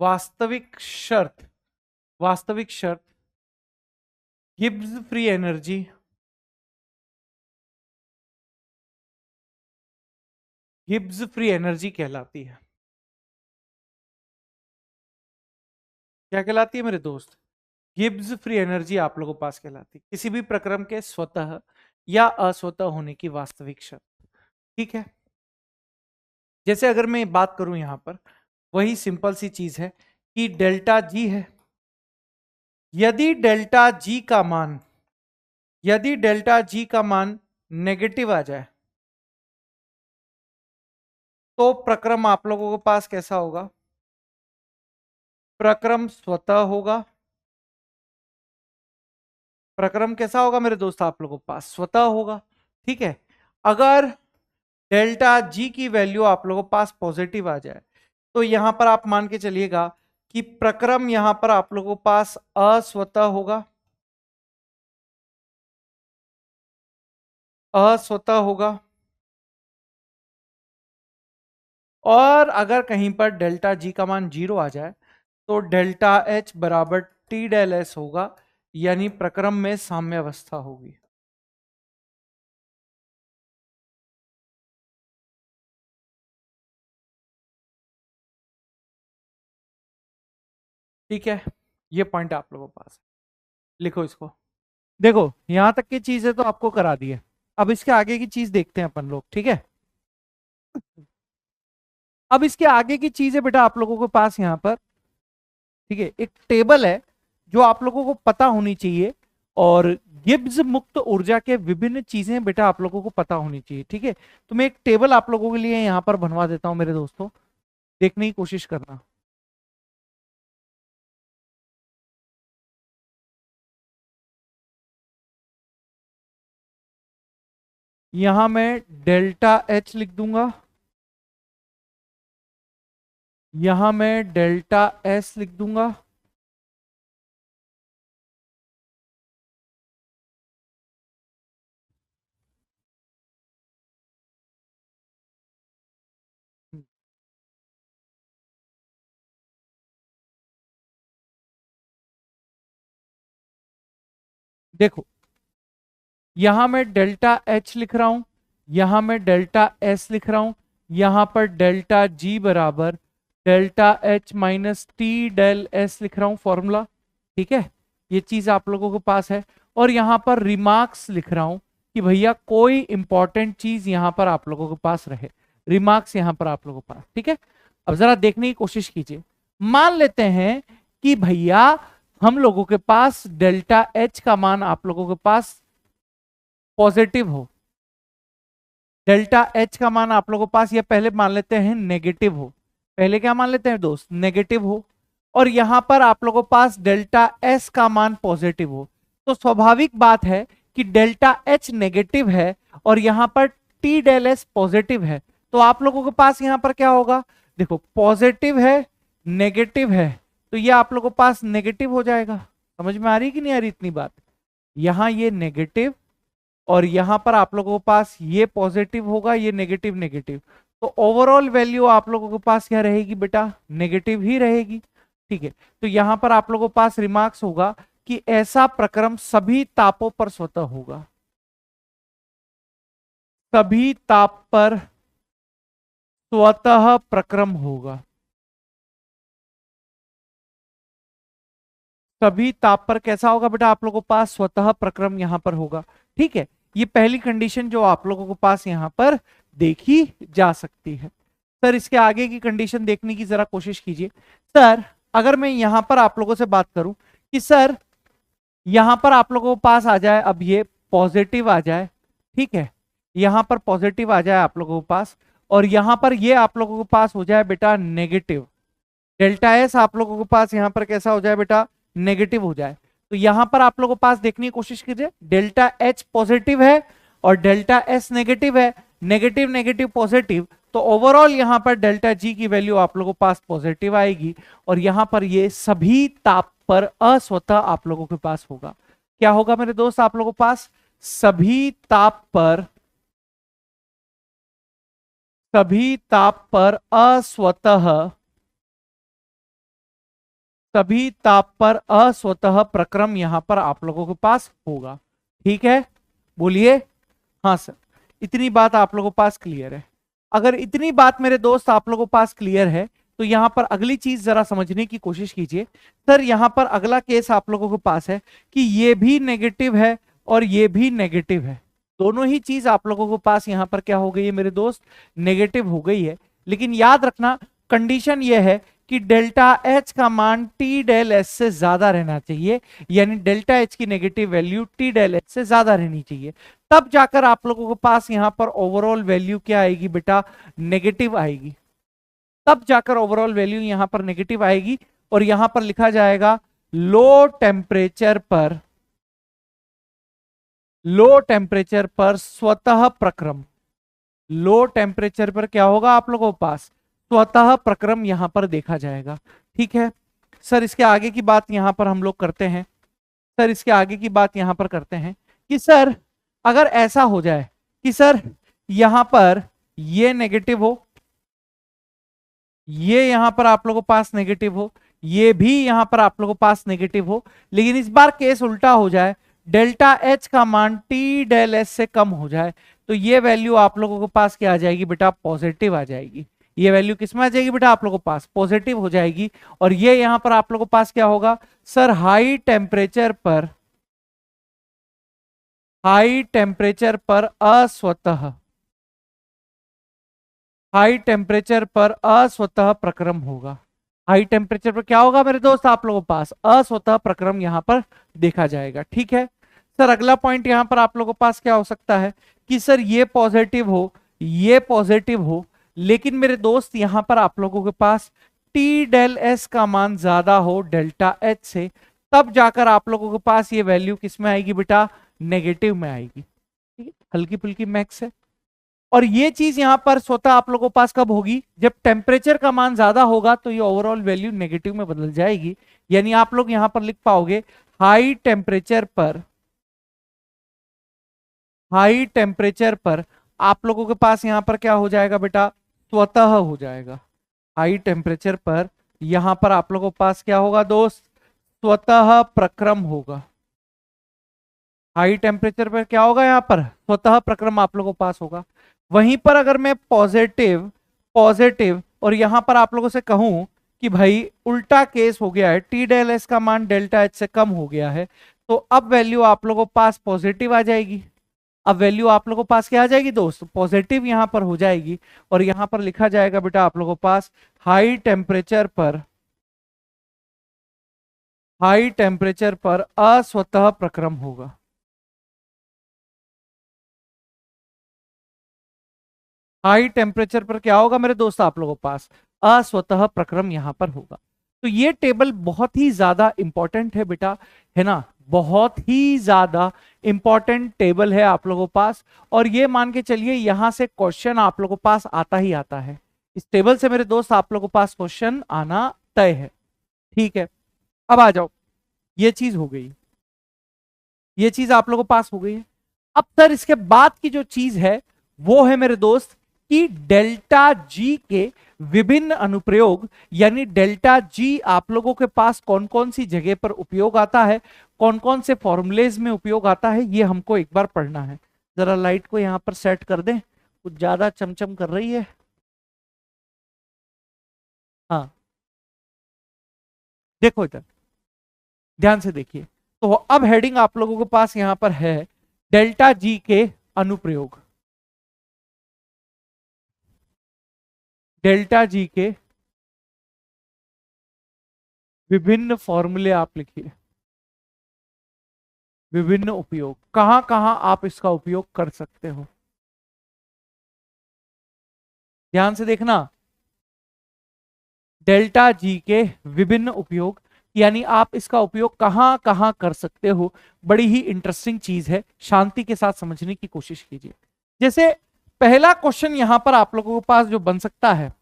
वास्तविक शर्त गिब्स फ्री एनर्जी कहलाती है। क्या कहलाती है मेरे दोस्त? गिब्स फ्री एनर्जी आप लोगों के पास कहलाती है, किसी भी प्रक्रम के स्वतः या अस्वतः होने की वास्तविक शर्त। ठीक है, जैसे अगर मैं बात करूं यहां पर, वही सिंपल सी चीज है कि डेल्टा जी है। यदि डेल्टा जी का मान नेगेटिव आ जाए तो प्रक्रम आप लोगों के पास कैसा होगा? प्रक्रम स्वतः होगा। प्रक्रम कैसा होगा मेरे दोस्त? आप लोगों के पास स्वतः होगा। ठीक है, अगर डेल्टा जी की वैल्यू आप लोगों के पास पॉजिटिव आ जाए तो यहां पर आप मान के चलिएगा कि प्रक्रम यहां पर आप लोगों के पास अस्वतः होगा। अस्वतः होगा। और अगर कहीं पर डेल्टा जी का मान 0 आ जाए तो डेल्टा एच बराबर टी डेल एस होगा, यानी प्रक्रम में साम्यावस्था होगी। ठीक है, ये पॉइंट आप लोगों के पास है। लिखो इसको। देखो यहां तक की चीजें तो आपको करा दी है, अब इसके आगे की चीज देखते हैं अपन लोग। ठीक है, अब इसके आगे की चीज है बेटा आप लोगों के पास यहां पर। ठीक है, एक टेबल है जो आप लोगों को पता होनी चाहिए, और गिब्स मुक्त ऊर्जा के विभिन्न चीजें बेटा आप लोगों को पता होनी चाहिए। ठीक है, तो मैं एक टेबल आप लोगों के लिए यहां पर बनवा देता हूं मेरे दोस्तों, देखने की कोशिश करना। यहां मैं डेल्टा एच लिख दूंगा, यहां मैं डेल्टा एस लिख दूंगा, देखो यहां मैं डेल्टा एच लिख रहा हूं, यहां मैं डेल्टा एस लिख रहा हूं, यहां पर डेल्टा जी बराबर delta H minus T del S लिख रहा हूं फॉर्मूला। ठीक है, ये चीज आप लोगों के पास है। और यहां पर रिमार्क्स लिख रहा हूं कि भैया कोई इंपॉर्टेंट चीज यहां पर आप लोगों के पास रहे, रिमार्क्स यहां पर आप लोगों के पास। ठीक है, अब जरा देखने की कोशिश कीजिए। मान लेते हैं कि भैया हम लोगों के पास डेल्टा एच का मान आप लोगों के पास पॉजिटिव हो, डेल्टा एच का मान आप लोगों के पास, ये पहले मान लेते हैं नेगेटिव हो। पहले क्या मान लेते हैं दोस्त? नेगेटिव हो। और यहां पर आप लोगों के पास डेल्टा एस का मान पॉजिटिव हो, तो स्वाभाविक बात है कि डेल्टा एच नेगेटिव है और यहां पर टी डेल एस पॉजिटिव है, तो आप लोगों के पास यहां पर क्या होगा? देखो पॉजिटिव है, नेगेटिव है, तो ये आप लोगों के पास नेगेटिव हो जाएगा। समझ में आ रही कि नहीं आ रही इतनी बात? यहां ये नेगेटिव और यहां पर आप लोगों के पास ये पॉजिटिव होगा, ये नेगेटिव नेगेटिव, तो ओवरऑल वैल्यू आप लोगों के पास क्या रहेगी बेटा? नेगेटिव ही रहेगी। ठीक है, तो यहां पर आप लोगों के पास रिमार्क्स होगा कि ऐसा प्रक्रम सभी तापों पर स्वतः होगा, सभी ताप पर स्वतः प्रक्रम होगा, सभी ताप पर कैसा होगा बेटा? आप लोगों के पास स्वतः प्रक्रम यहां पर होगा। ठीक है, ये पहली कंडीशन जो आप लोगों के पास यहां पर देखी जा सकती है। सर इसके आगे की कंडीशन देखने की जरा कोशिश कीजिए। सर अगर मैं यहां पर आप लोगों से बात करूं कि सर यहां पर आप लोगों के पास आ जाए, अब ये पॉजिटिव आ जाए, ठीक है, यहां पर पॉजिटिव आ जाए आप लोगों के पास, और यहां पर ये आप लोगों के पास हो जाए बेटा नेगेटिव, डेल्टा एस आप लोगों के पास यहां पर कैसा हो जाए बेटा? नेगेटिव हो जाए, तो यहां पर आप लोगों के पास देखने की कोशिश कीजिए, डेल्टा एच पॉजिटिव है और डेल्टा एस नेगेटिव है, नेगेटिव नेगेटिव पॉजिटिव, तो ओवरऑल यहां पर डेल्टा जी की वैल्यू आप लोगों के पास पॉजिटिव आएगी और यहां पर ये सभी ताप पर अस्वतः आप लोगों के पास होगा। क्या होगा मेरे दोस्त आप लोगों के पास? सभी ताप पर अस्वतः प्रक्रम यहां पर आप लोगों के पास होगा। ठीक है, बोलिए। हाँ सर, इतनी बात आप लोगों के पास क्लियर है? अगर इतनी बात मेरे दोस्त आप लोगों के पास क्लियर है तो यहां पर अगली चीज जरा समझने की कोशिश कीजिए। सर यहां पर अगला केस आप लोगों के पास है कि ये भी नेगेटिव है और ये भी नेगेटिव है, दोनों ही चीज आप लोगों के पास यहां पर क्या हो गई है मेरे दोस्त? नेगेटिव हो गई है। लेकिन याद रखना कंडीशन यह है कि डेल्टा एच का मान टी डेल एस से ज्यादा रहना चाहिए, यानी डेल्टा एच की negative value T del H से ज्यादा रहनी चाहिए, तब जाकर आप लोगों के पास यहां पर ओवरऑल वैल्यू क्या आएगी बेटा? नेगेटिव आएगी। तब जाकर ओवरऑल वैल्यू यहां पर नेगेटिव आएगी और यहां पर लिखा जाएगा लो टेम्परेचर पर स्वतः प्रक्रम। लो टेम्परेचर पर क्या होगा आप लोगों के पास? स्वतः प्रक्रम यहां पर देखा जाएगा। ठीक है सर, इसके आगे की बात यहां पर हम लोग करते हैं। सर इसके आगे की बात यहां पर करते हैं कि सर अगर ऐसा हो जाए कि सर यहां पर ये नेगेटिव हो, ये यहां पर आप लोगों के पास नेगेटिव हो, ये भी यहां पर आप लोगों के पास नेगेटिव हो, लेकिन इस बार केस उल्टा हो जाए, डेल्टा एच का मान टी डेल एस से कम हो जाए, तो ये वैल्यू आप लोगों के पास क्या आ जाएगी बेटा? पॉजिटिव आ जाएगी। ये वैल्यू किसमें आ जाएगी बेटा? आप लोगों के पास पॉजिटिव हो जाएगी। और ये यहां पर आप लोगों के पास क्या होगा? सर हाई टेम्परेचर पर अस्वतः प्रक्रम होगा। हाई टेम्परेचर पर क्या होगा मेरे दोस्त आप लोगों के पास? अस्वतः प्रक्रम यहां पर देखा जाएगा। ठीक है सर, अगला पॉइंट यहां पर आप लोगों के पास क्या हो सकता है कि सर ये पॉजिटिव हो, ये पॉजिटिव हो, लेकिन मेरे दोस्त यहां पर आप लोगों के पास टी डेल एस का मान ज्यादा हो डेल्टा एच से, तब जाकर आप लोगों के पास ये वैल्यू किस में आएगी बेटा? नेगेटिव में आएगी। ठीक है, हल्की फुल्की मैक्स है। और ये चीज यहां पर स्वतः आप लोगों के पास कब होगी? जब टेम्परेचर का मान ज्यादा होगा तो ये ओवरऑल वैल्यू नेगेटिव में बदल जाएगी। यानी आप लोग यहां पर लिख पाओगे हाई टेम्परेचर पर आप लोगों के पास यहां पर क्या हो जाएगा बेटा? स्वतः हो जाएगा। हाई टेम्परेचर पर यहां पर आप लोगों के पास क्या होगा दोस्त? स्वतः प्रक्रम होगा। हाई टेम्परेचर पर क्या होगा? यहां पर स्वतः प्रक्रम आप लोगों के पास होगा। वहीं पर अगर मैं पॉजिटिव और यहां पर आप लोगों से कहूं कि भाई उल्टा केस हो गया है, टी डेल एस का मान डेल्टा एच से कम हो गया है, तो अब वैल्यू आप लोगों के पास पॉजिटिव आ जाएगी। अब वैल्यू आप लोगों के पास क्या आ जाएगी दोस्त? पॉजिटिव यहां पर हो जाएगी और यहां पर लिखा जाएगा बेटा आप लोगों के पास हाई टेम्परेचर पर अस्वतः प्रक्रम होगा। हाई टेम्परेचर पर क्या होगा मेरे दोस्त आप लोगों के पास? अस्वतः प्रक्रम यहां पर होगा। तो ये टेबल बहुत ही ज्यादा इंपॉर्टेंट है बेटा, है ना? बहुत ही ज्यादा इंपॉर्टेंट टेबल है आप लोगों के पास, और ये मान के चलिए यहां से क्वेश्चन आप लोगों के पास आता ही आता है। इस टेबल से मेरे दोस्त आप लोगों के पास क्वेश्चन आना तय है। ठीक है, अब आ जाओ, ये चीज हो गई, ये चीज आप लोगों के पास हो गई है। अब सर इसके बाद की जो चीज है वो है मेरे दोस्त कि डेल्टा जी के विभिन्न अनुप्रयोग, यानी डेल्टा जी आप लोगों के पास कौन कौन सी जगह पर उपयोग आता है, कौन कौन से फॉर्मूलेज में उपयोग आता है, ये हमको एक बार पढ़ना है। जरा लाइट को यहां पर सेट कर दें, कुछ ज्यादा चमचम कर रही है। हाँ देखो इधर ध्यान से देखिए, तो अब हेडिंग आप लोगों के पास यहां पर है डेल्टा जी के अनुप्रयोग। डेल्टा जी के विभिन्न फॉर्मूले आप लिखिए, विभिन्न उपयोग, कहां कहां आप इसका उपयोग कर सकते हो। ध्यान से देखना, डेल्टा जी के विभिन्न उपयोग, यानी आप इसका उपयोग कहां कहां कर सकते हो। बड़ी ही इंटरेस्टिंग चीज है, शांति के साथ समझने की कोशिश कीजिए। जैसे पहला क्वेश्चन यहां पर आप लोगों के पास जो बन सकता है,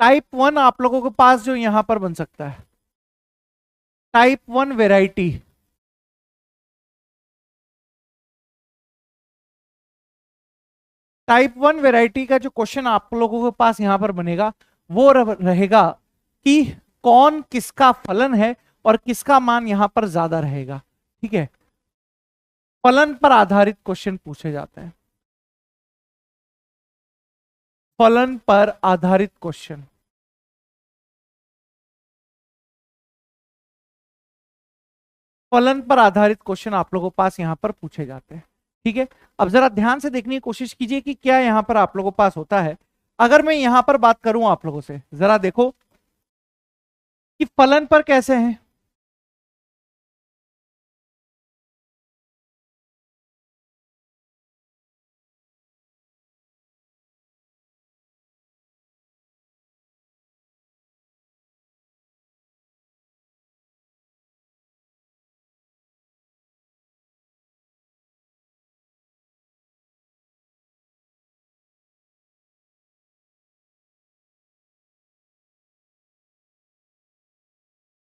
टाइप 1 आप लोगों के पास जो यहां पर बन सकता है, टाइप 1 वेराइटी, टाइप 1 वेराइटी का जो क्वेश्चन आप लोगों के पास यहां पर बनेगा वो रहेगा कि कौन किसका फलन है और किसका मान यहां पर ज्यादा रहेगा। ठीक है, फलन पर आधारित क्वेश्चन पूछे जाते हैं, फलन पर आधारित क्वेश्चन। फलन पर आधारित क्वेश्चन आप लोगों के पास यहां पर पूछे जाते हैं। ठीक है, अब जरा ध्यान से देखने की कोशिश कीजिए कि क्या यहां पर आप लोगों के पास होता है। अगर मैं यहां पर बात करूं आप लोगों से, जरा देखो कि फलन पर कैसे हैं।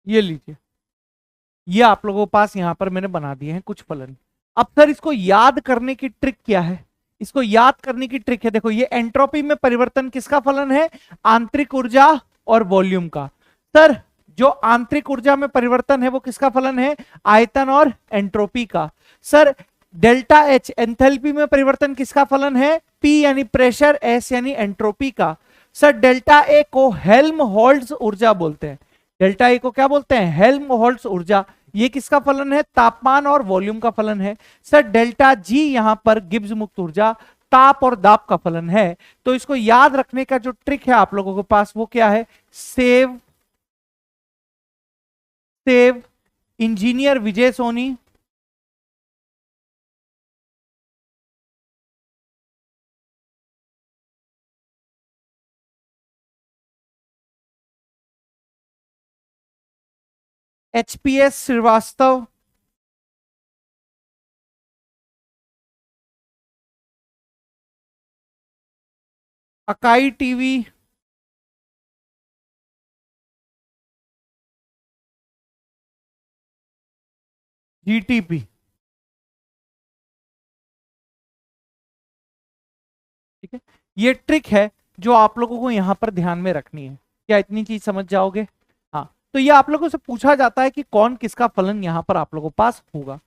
ये लीजिए, ये आप लोगों के पास यहां पर मैंने बना दिए हैं कुछ फलन। अब सर इसको याद करने की ट्रिक क्या है? इसको याद करने की ट्रिक है, देखो ये एंट्रोपी में परिवर्तन किसका फलन है? आंतरिक ऊर्जा और वॉल्यूम का। सर जो आंतरिक ऊर्जा में परिवर्तन है वो किसका फलन है? आयतन और एंट्रोपी का। सर डेल्टा एच एंथैल्पी में परिवर्तन किसका फलन है? पी यानी प्रेशर, एस यानी एंट्रोपी का। सर डेल्टा ए को हेल्महोल्ट्ज ऊर्जा बोलते हैं। डेल्टा ए को क्या बोलते हैं? हेल्महोल्ट्ज ऊर्जा। ये किसका फलन है? तापमान और वॉल्यूम का फलन है। सर डेल्टा जी यहां पर गिब्स मुक्त ऊर्जा, ताप और दाब का फलन है। तो इसको याद रखने का जो ट्रिक है आप लोगों के पास वो क्या है? सेव सेव engineer Vijay Soni, HPS Srivastava, Akai TV, GTP. ठीक है, ये ट्रिक है जो आप लोगों को यहां पर ध्यान में रखनी है। क्या इतनी चीज समझ जाओगे? हाँ, तो ये आप लोगों से पूछा जाता है कि कौन किसका फलन यहां पर आप लोगों के पास होगा।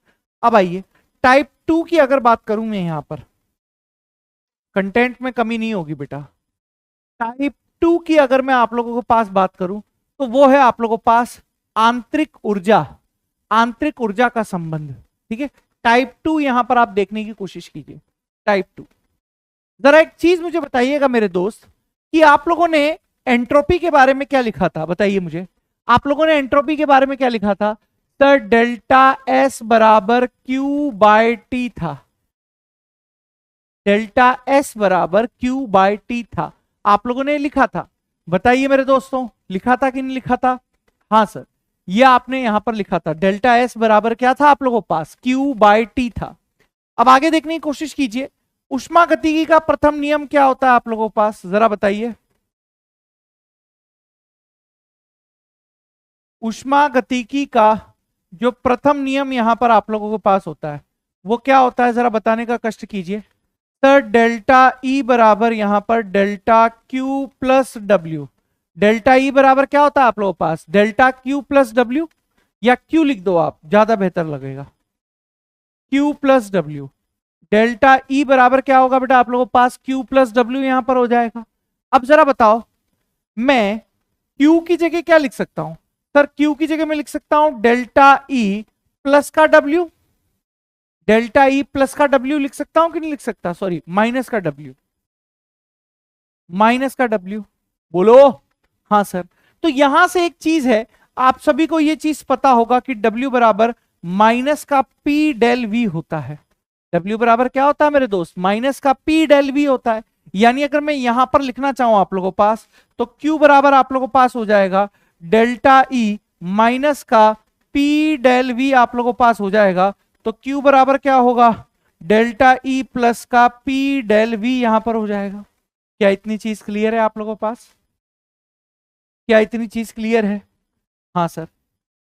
अब आइए टाइप 2 की अगर बात करूं मैं, यहां पर कंटेंट में कमी नहीं होगी बेटा। टाइप 2 की अगर मैं आप लोगों के पास बात करूं तो वो है आप लोगों के पास आंतरिक ऊर्जा, आंतरिक ऊर्जा का संबंध। ठीक है, टाइप 2 यहां पर आप देखने की कोशिश कीजिए। टाइप 2, जरा एक चीज मुझे बताइएगा मेरे दोस्त कि आप लोगों ने एंट्रोपी के बारे में क्या लिखा था? बताइए मुझे, आप लोगों ने एंट्रोपी के बारे में क्या लिखा था? सर डेल्टा एस बराबर क्यू बाय टी था। डेल्टा एस बराबर क्यू बाय टी था, आप लोगों ने लिखा था। बताइए मेरे दोस्तों, लिखा था कि नहीं लिखा था? हाँ सर, ये आपने यहां पर लिखा था। डेल्टा एस बराबर क्या था आप लोगों के पास? क्यू बाय टी था। अब आगे देखने की कोशिश कीजिए, उष्मागतिकी का प्रथम नियम क्या होता है आप लोगों के पास? जरा बताइए। उष्मागतिकी का जो प्रथम नियम यहां पर आप लोगों के पास होता है वो क्या होता है? जरा बताने का कष्ट कीजिए। सर डेल्टा ई बराबर यहां पर delta Q plus W. Delta E बराबर क्या होता है आप लोगों के पास? डेल्टा क्यू प्लस डब्ल्यू, या क्यू लिख दो आप, ज्यादा बेहतर लगेगा। Q plus W. Delta E बराबर क्या होगा बेटा आप लोगों के पास? क्यू प्लस डब्ल्यू यहां पर हो जाएगा। अब जरा बताओ, मैं क्यू की जगह क्या लिख सकता हूं? सर क्यू की जगह मैं लिख सकता हूं डेल्टा ई प्लस का डब्ल्यू। डेल्टा ई प्लस का डब्ल्यू लिख सकता हूं कि नहीं लिख सकता? सॉरी, माइनस का डब्ल्यू, माइनस का डब्ल्यू। बोलो। हाँ सर, तो यहां से एक चीज है, आप सभी को यह चीज पता होगा कि डब्ल्यू बराबर माइनस का पी डेल वी होता है। डब्ल्यू बराबर क्या होता है मेरे दोस्त? माइनस का पी डेल वी होता है। यानी अगर मैं यहां पर लिखना चाहूं आप लोगों के पास, तो क्यू बराबर आप लोगों के पास हो जाएगा डेल्टा ई माइनस का पी डेल वी आप लोगों के पास हो जाएगा। तो क्यू बराबर क्या होगा? डेल्टा ई प्लस का पी डेल वी यहां पर हो जाएगा। क्या इतनी चीज क्लियर है आप लोगों के पास? क्या इतनी चीज क्लियर है? हाँ सर।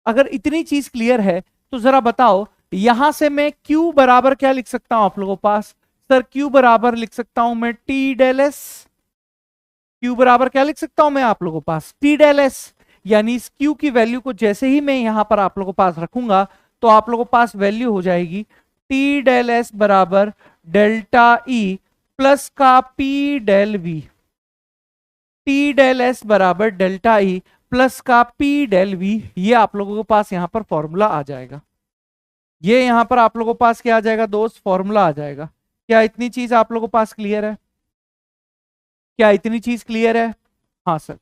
अगर इतनी चीज क्लियर है तो जरा बताओ, यहां से मैं Q बराबर क्या लिख सकता हूं आप लोगों के पास? सर Q बराबर लिख सकता हूं मैं टी डेल एस। Q बराबर क्या लिख सकता हूं मैं आप लोगों के पास? T del S. यानी इस Q की वैल्यू को जैसे ही मैं यहां पर आप लोगों के पास रखूंगा तो आप लोगों के पास वैल्यू हो जाएगी टी डेल एस बराबर डेल्टा ई प्लस का P del V. T del S बराबर डेल्टा ई प्लस का पी डेल वी, ये आप लोगों के पास यहां पर फॉर्मूला आ जाएगा। ये यहां पर आप लोगों के पास क्या आ जाएगा दोस्त? फॉर्मूला आ जाएगा। क्या इतनी चीज आप लोगों के पास क्लियर है? क्या इतनी चीज क्लियर है? हाँ सर।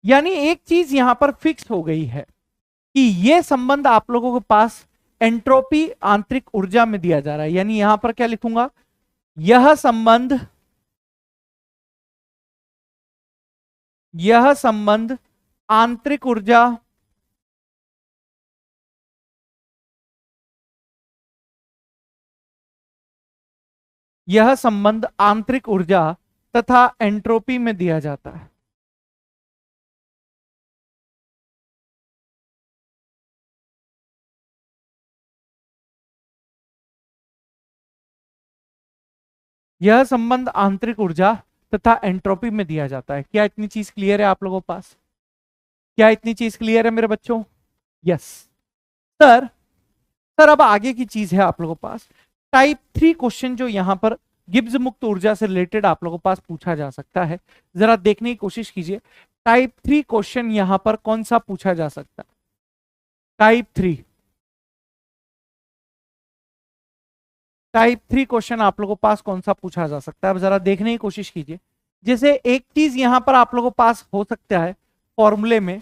यानी एक चीज यहां पर फिक्स हो गई है कि ये संबंध आप लोगों के पास एंट्रोपी आंतरिक ऊर्जा में दिया जा रहा है। यानी यहां पर क्या लिखूंगा? यह संबंध, यह संबंध आंतरिक ऊर्जा यह संबंध आंतरिक ऊर्जा तथा एंट्रोपी में दिया जाता है। यह संबंध आंतरिक ऊर्जा तथा एंट्रोपी में दिया जाता है। क्या इतनी चीज क्लियर है आप लोगों के पास? क्या इतनी चीज क्लियर है मेरे बच्चों? Yes sir. सर अब आगे की चीज है आप लोगों के पास टाइप 3 क्वेश्चन, जो यहां पर गिब्स मुक्त ऊर्जा से रिलेटेड आप लोगों के पास पूछा जा सकता है। जरा देखने की कोशिश कीजिए, टाइप 3 क्वेश्चन यहां पर कौन सा पूछा जा सकता है? टाइप 3, टाइप 3 क्वेश्चन आप लोगों के पास कौन सा पूछा जा सकता है? अब जरा देखने की कोशिश कीजिए। जैसे एक चीज यहां पर आप लोगों के पास हो सकता है फॉर्मूले में,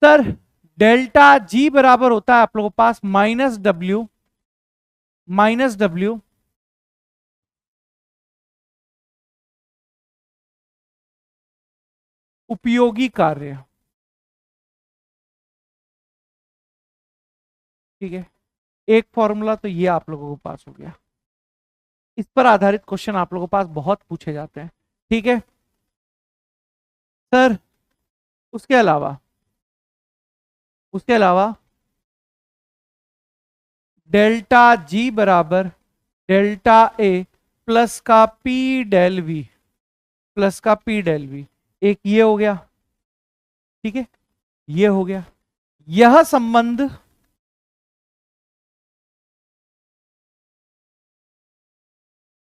सर डेल्टा जी बराबर होता है आप लोगों के पास माइनस डब्ल्यू उपयोगी कार्य। ठीक है, एक फॉर्मूला तो ये आप लोगों के पास हो गया। इस पर आधारित क्वेश्चन आप लोगों के पास बहुत पूछे जाते हैं। ठीक है सर। उसके अलावा, उसके अलावा डेल्टा जी बराबर डेल्टा ए प्लस का पी डेल वी, प्लस का पी डेल वी, एक ये हो गया। ठीक है, ये हो गया। यह संबंध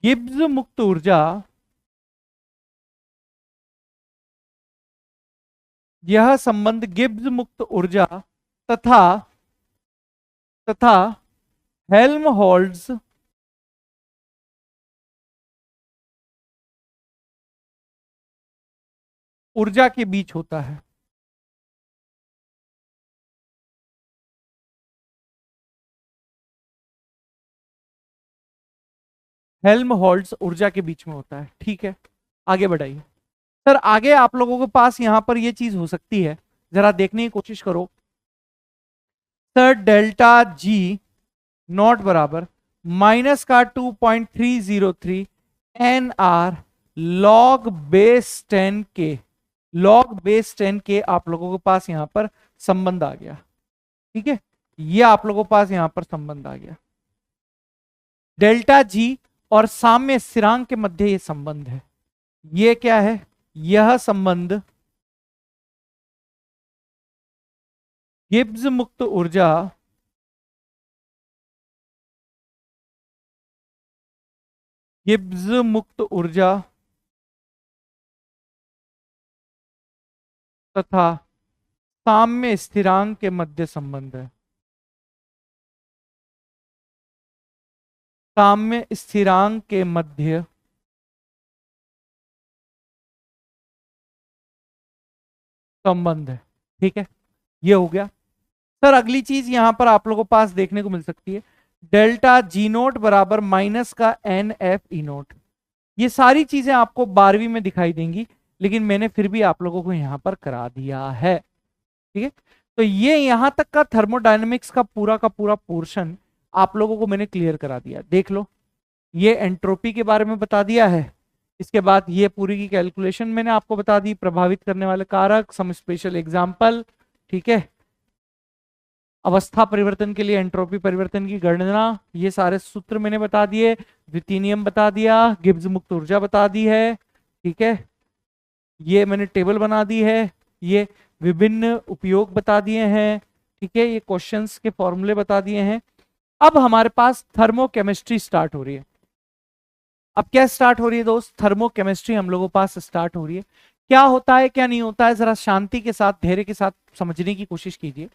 गिब्स मुक्त ऊर्जा, यह संबंध गिब्स मुक्त ऊर्जा तथा तथा हेल्महोल्ट्ज ऊर्जा के बीच होता है। हेल्महोल्ट्ज ऊर्जा के बीच में होता है। ठीक है, आगे बढ़ाइए सर। आगे आप लोगों के पास यहां पर यह चीज हो सकती है, जरा देखने की कोशिश करो। सर डेल्टा जी नॉट बराबर माइनस का 2.303 एन आर लॉग बेस 10 के, लॉग बेस 10 के आप लोगों के पास यहां पर संबंध आ गया। ठीक है, ये आप लोगों के पास यहां पर संबंध आ गया। डेल्टा जी और साम्य स्थिरांक के मध्य ये संबंध है। ये क्या है? यह संबंध गिब्स मुक्त ऊर्जा गिब्स मुक्त ऊर्जा तथा साम्य स्थिरांक के मध्य संबंध है। साम्य स्थिरांक के मध्य संबंध है। ठीक है, ये हो गया सर। अगली चीज यहां पर आप लोगों को पास देखने को मिल सकती है, डेल्टा जी नोट बराबर माइनस का एन एफ ई नोट। ये सारी चीजें आपको 12वीं में दिखाई देंगी, लेकिन मैंने फिर भी आप लोगों को यहां पर करा दिया है। ठीक है, तो ये यहां तक का थर्मोडायनेमिक्स का पूरा पोर्शन आप लोगों को मैंने क्लियर करा दिया। देख लो, ये एंट्रोपी के बारे में बता दिया है, इसके बाद ये पूरी की कैलकुलेशन मैंने आपको बता दी, प्रभावित करने वाले कारक, सम स्पेशल एग्जांपल, ठीक है, अवस्था परिवर्तन के लिए एंट्रोपी परिवर्तन की गणना, ये सारे सूत्र मैंने बता दिए, द्वितीय नियम बता दिया, गिब्स मुक्त ऊर्जा बता दी है, ठीक है, ये मैंने टेबल बना दी है, ये विभिन्न उपयोग बता दिए हैं, ठीक है, ये क्वेश्चंस के फॉर्मूले बता दिए हैं। अब हमारे पास थर्मोकेमिस्ट्री स्टार्ट हो रही है। अब क्या स्टार्ट हो रही है दोस्त? थर्मोकेमिस्ट्री हम लोगों के पास स्टार्ट हो रही है। क्या होता है क्या नहीं होता है, जरा शांति के साथ धैर्य के साथ समझने की कोशिश कीजिए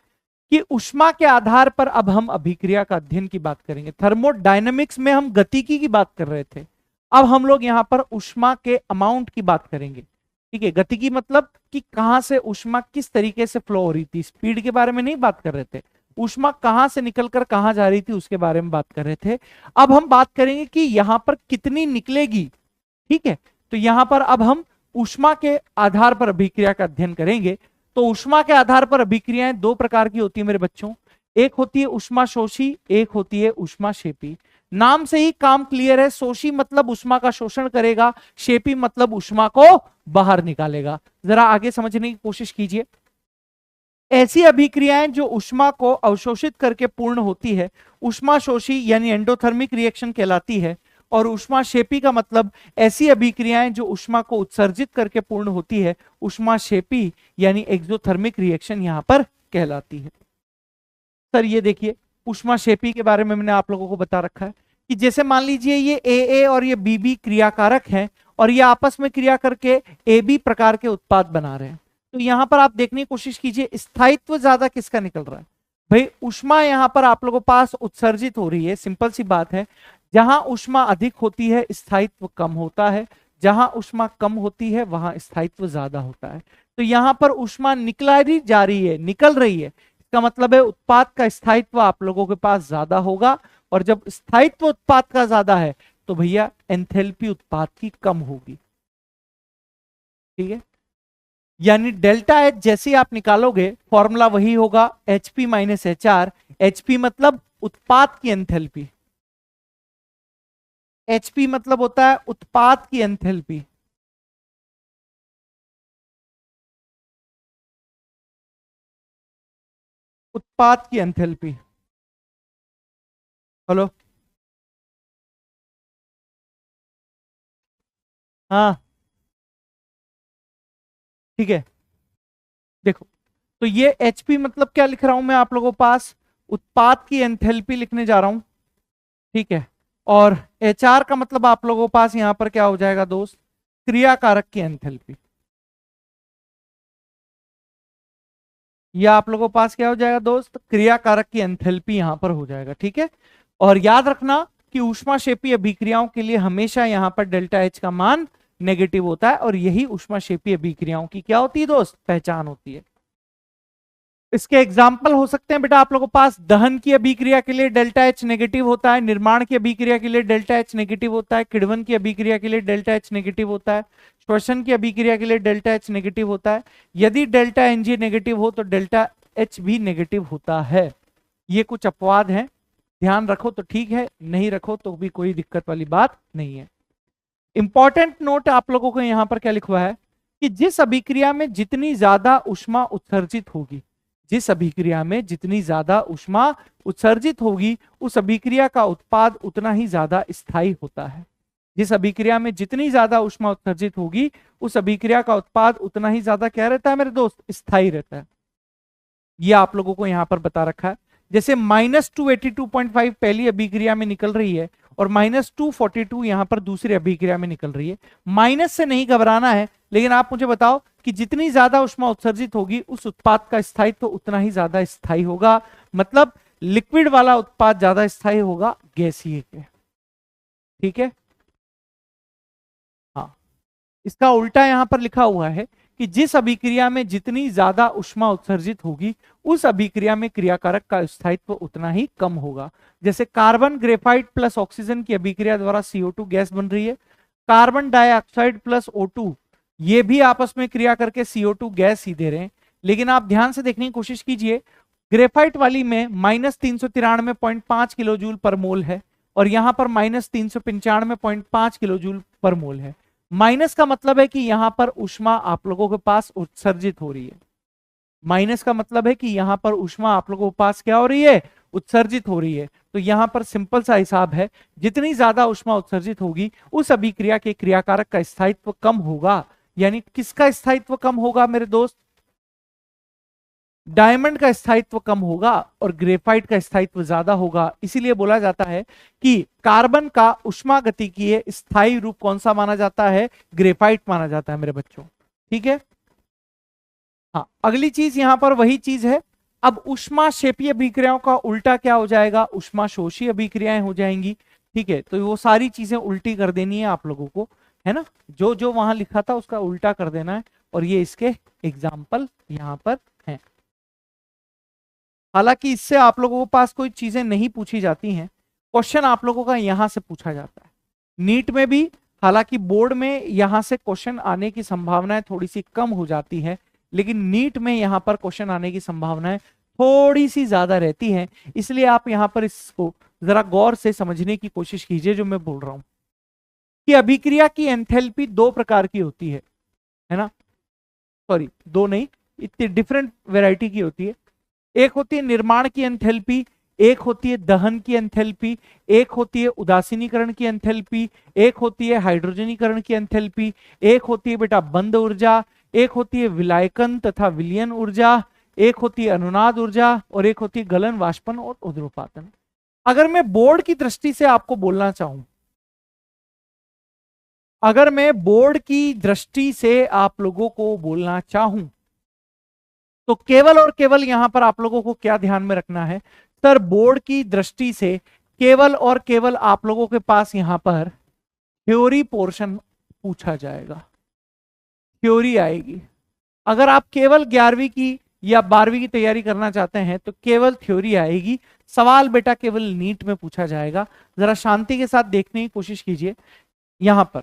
कि ऊष्मा के आधार पर अब हम अभिक्रिया का अध्ययन की बात करेंगे। थर्मोडायनेमिक्स में हम गतिकी की बात कर रहे थे, अब हम लोग यहां पर ऊष्मा के अमाउंट की बात करेंगे, ठीक है। गतिकी मतलब कि कहां से ऊष्मा किस तरीके से फ्लो हो रही थी, स्पीड के बारे में नहीं बात कर रहे थे, ऊष्मा कहां से निकलकर कहां जा रही थी उसके बारे में बात कर रहे थे। अब हम बात करेंगे कि यहां पर कितनी निकलेगी, ठीक है। तो यहां पर अब हम ऊष्मा के आधार पर अभिक्रिया का अध्ययन करेंगे। तो ऊष्मा के आधार पर अभिक्रियाएं दो प्रकार की होती है मेरे बच्चों, एक होती है ऊष्मा शोषी, एक होती है ऊष्मा शेपी। नाम से ही काम क्लियर है, शोषी मतलब ऊष्मा का शोषण करेगा, शेपी मतलब ऊष्मा को बाहर निकालेगा। जरा आगे समझने की कोशिश कीजिए। ऐसी अभिक्रियाएं जो ऊष्मा को अवशोषित करके पूर्ण होती है, ऊष्मा शोषी यानी एंडोथर्मिक रिएक्शन कहलाती है। और ऊष्मा शेपी का मतलब ऐसी अभिक्रियाएं जो ऊष्मा को उत्सर्जित करके पूर्ण होती है, ऊष्मा शेपी यानी एक्सोथर्मिक रिएक्शन यहां पर कहलाती है। सर ये देखिए, ऊष्मा शेपी के बारे में मैंने आप लोगों को बता रखा है कि जैसे मान लीजिए ये ए और ये बी क्रियाकारक हैं और ये आपस में क्रिया करके ए बी प्रकार के उत्पाद बना रहे हैं। तो यहां पर आप देखने की कोशिश कीजिए, स्थायित्व ज्यादा किसका निकल रहा है? भाई ऊष्मा यहां पर आप लोगों के पास उत्सर्जित हो रही है, सिंपल सी बात है। जहां ऊष्मा अधिक होती है स्थायित्व कम होता है, जहां ऊष्मा कम होती है वहां स्थायित्व ज्यादा होता है। तो यहां पर ऊष्मा निकल रही है, निकल रही है, इसका मतलब है उत्पाद का स्थायित्व आप लोगों के पास ज्यादा होगा। और जब स्थायित्व उत्पाद का ज्यादा है तो भैया एंथैल्पी उत्पाद की कम होगी, ठीक है। यानी डेल्टा एच जैसे आप निकालोगे फॉर्मूला वही होगा, HP minus H R. HP मतलब उत्पाद की एंथैल्पी, एचपी मतलब होता है उत्पाद की एंथैल्पी, उत्पाद की एंथैल्पी। हेलो, हाँ ठीक है। देखो, तो ये एचपी मतलब क्या लिख रहा हूं मैं आप लोगों के पास, उत्पाद की एंथैल्पी लिखने जा रहा हूं, ठीक है। और एचआर का मतलब आप लोगों के पास यहां पर क्या हो जाएगा दोस्त, क्रियाकारक की एंथैल्पी। यह आप लोगों के पास क्या हो जाएगा दोस्त, क्रियाकारक की एंथैल्पी यहां पर हो जाएगा, ठीक है। और याद रखना कि ऊष्माक्षेपी अभिक्रियाओं के लिए हमेशा यहां पर डेल्टा एच का मान नेगेटिव होता है और यही ऊष्माक्षेपी अभिक्रियाओं की क्या होती है दोस्त, पहचान होती है। इसके एग्जाम्पल हो सकते हैं बेटा आप लोगों के पास, दहन की अभिक्रिया के लिए डेल्टा एच नेगेटिव होता है, निर्माण की अभिक्रिया के लिए डेल्टा एच नेगेटिव होता है, किण्वन की अभिक्रिया के लिए डेल्टा एच नेगेटिव होता है, श्वसन की अभिक्रिया के लिए डेल्टा एच नेगेटिव होता है। यदि डेल्टा एनजी नेगेटिव हो तो डेल्टा एच भी नेगेटिव होता है। ये कुछ अपवाद हैं, ध्यान रखो तो ठीक है, नहीं रखो तो भी कोई दिक्कत वाली बात नहीं है। इंपॉर्टेंट नोट आप लोगों को यहां पर क्या लिखवा है कि जिस अभिक्रिया में जितनी ज्यादा ऊष्मा उत्सर्जित होगी, जिस अभिक्रिया में जितनी ज्यादा ऊष्मा उत्सर्जित होगी उस अभिक्रिया का उत्पाद उतना ही ज्यादा स्थायी होता है। जिस अभिक्रिया में जितनी ज्यादा ऊष्मा उत्सर्जित होगी उस अभिक्रिया का उत्पाद उतना ही ज्यादा क्या रहता है मेरे दोस्त, स्थायी रहता है। यह आप लोगों को यहां पर बता रखा है। जैसे -282.5 पहली अभिक्रिया में निकल रही है और -242 यहां पर दूसरी अभिक्रिया में निकल रही है। माइनस से नहीं घबराना है, लेकिन आप मुझे बताओ कि जितनी ज्यादा ऊष्मा उत्सर्जित होगी उस उत्पाद का स्थायित्व तो उतना ही ज्यादा स्थायी होगा। मतलब लिक्विड वाला उत्पाद ज्यादा स्थायी होगा गैसीय के, ठीक है। हाँ, इसका उल्टा यहां पर लिखा हुआ है कि जिस अभिक्रिया में जितनी ज्यादा ऊष्मा उत्सर्जित होगी उस अभिक्रिया में क्रियाकारक का स्थायित्व उतना ही कम होगा। जैसे कार्बन ग्रेफाइट प्लस ऑक्सीजन की अभिक्रिया द्वारा CO2 गैस बन रही है, कार्बन डाइऑक्साइड प्लस O2 ये भी आपस में क्रिया करके CO2 गैस ही दे रहे हैं। लेकिन आप ध्यान से देखने की कोशिश कीजिए, ग्रेफाइट वाली में -393.5 किलो जूल पर मोल है और यहां पर -395.5 किलो जूल पर मोल है। माइनस का मतलब है कि यहां पर ऊष्मा आप लोगों के पास उत्सर्जित हो रही है। माइनस का मतलब है कि यहां पर ऊष्मा आप लोगों के पास क्या हो रही है, उत्सर्जित हो रही है। तो यहां पर सिंपल सा हिसाब है, जितनी ज्यादा ऊष्मा उत्सर्जित होगी उस अभिक्रिया के क्रियाकारक का स्थायित्व कम होगा। यानी किसका स्थायित्व कम होगा मेरे दोस्त, डायमंड का स्थायित्व कम होगा और ग्रेफाइट का स्थायित्व ज्यादा होगा। इसीलिए बोला जाता है कि कार्बन का ऊष्मागतिकीय स्थायी रूप कौन सा माना जाता है, ग्रेफाइट माना जाता है मेरे बच्चों। ठीक है, हाँ अगली चीज यहां पर वही चीज है। अब ऊष्माक्षेपीय अभिक्रियाओं का उल्टा क्या हो जाएगा, ऊष्माशोषी अभिक्रियाएं हो जाएंगी। ठीक है, तो वो सारी चीजें उल्टी कर देनी है आप लोगों को, है ना, जो जो वहां लिखा था उसका उल्टा कर देना है। और ये इसके एग्जाम्पल यहां पर हैं। हालांकि इससे आप लोगों के पास कोई चीजें नहीं पूछी जाती हैं, क्वेश्चन आप लोगों का यहां से पूछा जाता है नीट में भी। हालांकि बोर्ड में यहां से क्वेश्चन आने की संभावनाएं थोड़ी सी कम हो जाती है, लेकिन नीट में यहां पर क्वेश्चन आने की संभावनाएं थोड़ी सी ज्यादा रहती हैं। इसलिए आप यहां पर इसको जरा गौर से समझने की कोशिश कीजिए जो मैं बोल रहा हूं कि अभिक्रिया की एंथैल्पी दो प्रकार की होती है ना, सॉरी दो नहीं, इतनी डिफरेंट वैरायटी की होती है। एक होती है निर्माण की एंथैल्पी, एक होती है दहन की एंथैल्पी, एक होती है उदासीनीकरण की एंथैल्पी, एक होती है हाइड्रोजनीकरण की एंथैल्पी, एक होती है बेटा बंद ऊर्जा, एक होती है विलायकन तथा विलयन ऊर्जा, एक होती है अनुनाद ऊर्जा और एक होती है गलन वाष्पन और उद्रोपातन। अगर मैं बोर्ड की दृष्टि से आपको बोलना चाहूं, अगर मैं बोर्ड की दृष्टि से आप लोगों को बोलना चाहूं तो केवल और केवल यहां पर आप लोगों को क्या ध्यान में रखना है सर, बोर्ड की दृष्टि से केवल और केवल आप लोगों के पास यहां पर थ्योरी पोर्शन पूछा जाएगा, थ्योरी आएगी। अगर आप केवल 11वीं की या 12वीं की तैयारी करना चाहते हैं तो केवल थ्योरी आएगी, सवाल बेटा केवल नीट में पूछा जाएगा। जरा शांति के साथ देखने की कोशिश कीजिए। यहां पर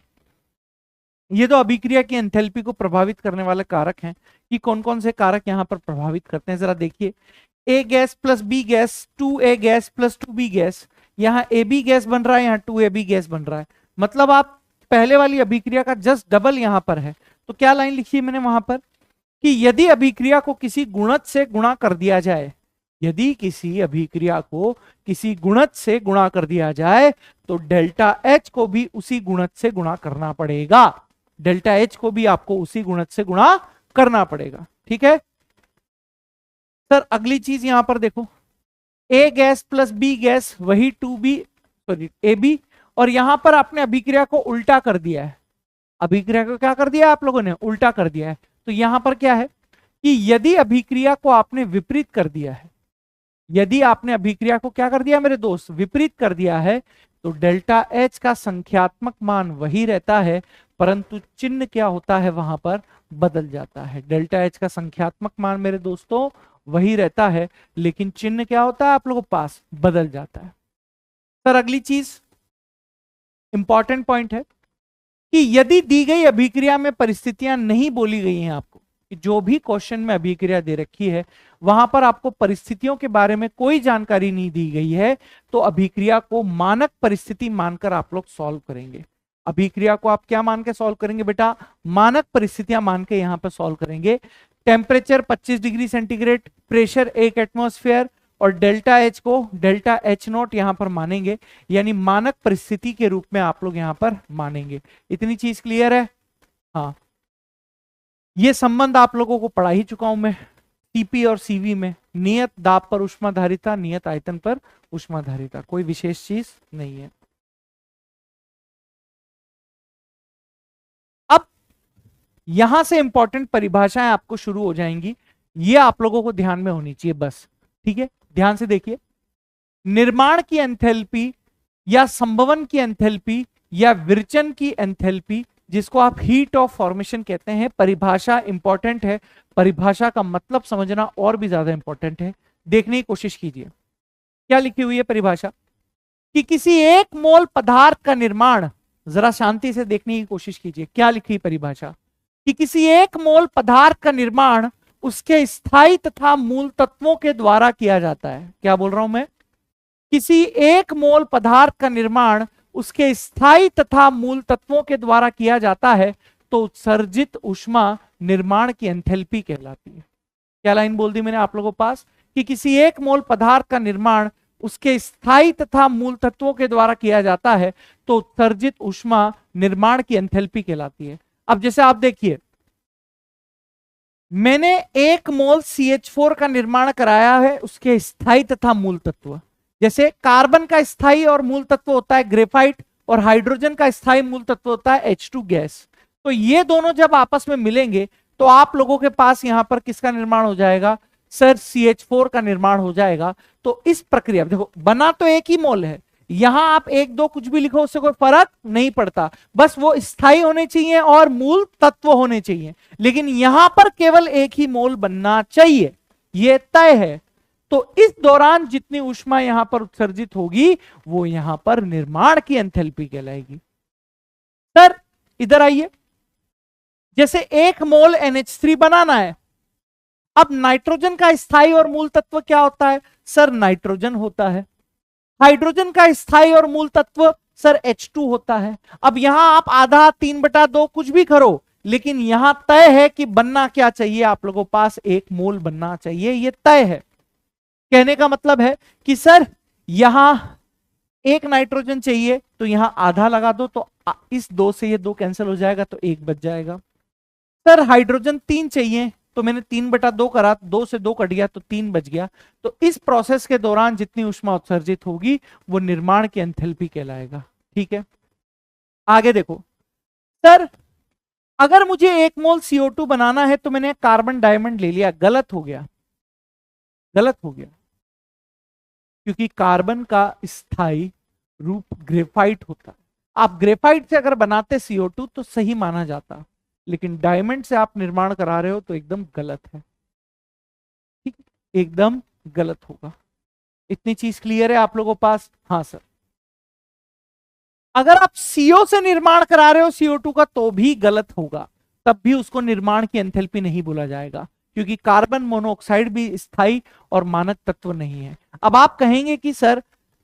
ये तो अभिक्रिया की एंथैल्पी को प्रभावित करने वाले कारक हैं कि कौन कौन से कारक यहां पर प्रभावित करते हैं, जरा देखिए। A gas plus B gas, 2A gas plus 2B gas, यहाँ AB गैस बन रहा है, यहाँ 2AB गैस बन रहा है। मतलब आप पहले वाली अभिक्रिया का जस्ट डबल यहां पर है। तो क्या लाइन लिखी है मैंने वहां पर कि यदि अभिक्रिया को किसी गुणज से गुणा कर दिया जाए, यदि किसी अभिक्रिया को किसी गुणज से गुणा कर दिया जाए तो डेल्टा H को भी उसी गुणज से गुणा करना पड़ेगा, डेल्टा H को भी आपको उसी गुणज से गुणा करना पड़ेगा। ठीक है सर, अगली चीज यहां पर देखो, A gas plus B gas वही 2B सॉरी AB, और यहां पर आपने अभिक्रिया को उल्टा कर दिया है। अभिक्रिया को क्या कर दिया आप लोगों ने, उल्टा कर दिया है। तो यहां पर क्या है कि यदि अभिक्रिया को आपने विपरीत कर दिया है, यदि आपने अभिक्रिया को क्या कर दिया मेरे दोस्त, विपरीत कर दिया है, तो डेल्टा H का संख्यात्मक मान वही रहता है परंतु चिन्ह क्या होता है वहां पर बदल जाता है। डेल्टा H का संख्यात्मक मान मेरे दोस्तों वही रहता है लेकिन चिन्ह क्या होता है आप लोगों के पास, बदल जाता है। सर अगली चीज इंपॉर्टेंट पॉइंट है कि यदि दी गई अभिक्रिया में परिस्थितियां नहीं बोली गई हैं आपको, कि जो भी क्वेश्चन में अभिक्रिया दे रखी है वहां पर आपको परिस्थितियों के बारे में कोई जानकारी नहीं दी गई है, तो अभिक्रिया को मानक परिस्थिति मानकर आप लोग सॉल्व करेंगे। अभिक्रिया को आप क्या मान के सॉल्व करेंगे बेटा, मानक परिस्थितियां मान के यहां पर सॉल्व करेंगे। Temperature 25 degree centigrade, pressure 1 atmosphere और डेल्टा H को डेल्टा H0 यहां पर मानेंगे, यानी मानक परिस्थिति के रूप में आप लोग यहां पर मानेंगे। इतनी चीज क्लियर है? हाँ, ये संबंध आप लोगों को पढ़ा ही चुका हूं मैं सीपी और सीवी में, नियत दाब पर ऊष्माधारिता, नियत आयतन पर ऊष्माधारिता, कोई विशेष चीज नहीं है। अब यहां से इंपॉर्टेंट परिभाषाएं आपको शुरू हो जाएंगी, ये आप लोगों को ध्यान में होनी चाहिए बस। ठीक है, ध्यान से देखिए। निर्माण की एंथैल्पी या संभवन की एंथैल्पी या विरचन की एंथैल्पी, जिसको आप हीट ऑफ फॉर्मेशन कहते हैं, परिभाषा इंपॉर्टेंट है, परिभाषा का मतलब समझना और भी ज्यादा इंपॉर्टेंट है। देखने की कोशिश कीजिए क्या लिखी हुई है परिभाषा, कि किसी एक मोल पदार्थ का निर्माण, जरा शांति से देखने की कोशिश कीजिए क्या लिखी परिभाषा, कि किसी एक मोल पदार्थ का निर्माण उसके स्थायी तथा मूल तत्वों के द्वारा किया जाता है। क्या बोल रहा हूं मैं? किसी एक मोल पदार्थ का निर्माण उसके स्थायी तथा मूल तत्वों के द्वारा किया जाता है तो उत्सर्जित ऊष्मा निर्माण की एंथैल्पी कहलाती है। क्या लाइन बोल दी मैंने आप लोगों के पास? कि किसी एक मोल पदार्थ का निर्माण उसके स्थायी तथा मूल तत्वों के द्वारा किया जाता है तो उत्सर्जित ऊष्मा निर्माण की एंथैल्पी कहलाती है। अब जैसे आप देखिए, मैंने एक मोल CH4 का निर्माण कराया है उसके स्थायी तथा मूल तत्व। जैसे कार्बन का स्थायी और मूल तत्व होता है ग्रेफाइट और हाइड्रोजन का स्थायी मूल तत्व होता है H2 गैस। तो ये दोनों जब आपस में मिलेंगे तो आप लोगों के पास यहां पर किसका निर्माण हो जाएगा? सर CH4 का निर्माण हो जाएगा। तो इस प्रक्रिया देखो, बना तो एक ही मोल है, यहां आप एक दो कुछ भी लिखो उससे कोई फर्क नहीं पड़ता, बस वो स्थायी होने चाहिए और मूल तत्व होने चाहिए, लेकिन यहां पर केवल एक ही मोल बनना चाहिए, ये तय है। तो इस दौरान जितनी ऊष्मा यहां पर उत्सर्जित होगी वो यहां पर निर्माण की एंथैल्पी कहलाएगी। सर इधर आइए, जैसे एक मोल NH3 बनाना है, अब नाइट्रोजन का स्थायी और मूल तत्व क्या होता है? सर नाइट्रोजन होता है। हाइड्रोजन का स्थायी और मूल तत्व सर H2 होता है। अब यहां आप आधा 3/2 कुछ भी करो, लेकिन यहां तय है कि बनना क्या चाहिए, आप लोगों के पास एक मोल बनना चाहिए, ये तय है। कहने का मतलब है कि सर यहां एक नाइट्रोजन चाहिए तो यहां आधा लगा दो, तो इस 2 से ये 2 कैंसिल हो जाएगा तो 1 बच जाएगा। सर हाइड्रोजन 3 चाहिए तो मैंने 3/2 करा, 2 से 2 कट गया तो 3 बच गया। तो इस प्रोसेस के दौरान जितनी ऊष्मा उत्सर्जित होगी वो निर्माण की एंथैल्पी कहलाएगा। ठीक है, आगे देखो। सर अगर मुझे 1 मोल CO2 बनाना है तो मैंने कार्बन डायमंड ले लिया, गलत हो गया, गलत हो गया, क्योंकि कार्बन का स्थायी रूप ग्रेफाइट होता है। आप ग्रेफाइट से अगर बनाते CO2 तो सही माना जाता, लेकिन डायमंड से आप निर्माण करा रहे हो तो एकदम गलत है। ठीक, एकदम गलत होगा। इतनी चीज क्लियर है आप लोगों के पास? हाँ सर। अगर आप CO से निर्माण करा रहे हो CO2 का तो भी गलत होगा, तब भी उसको निर्माण की एंथैल्पी नहीं बोला जाएगा, क्योंकि कार्बन मोनोऑक्साइड भी स्थायी और मानक तत्व नहीं है। अब आप कहेंगे कि सर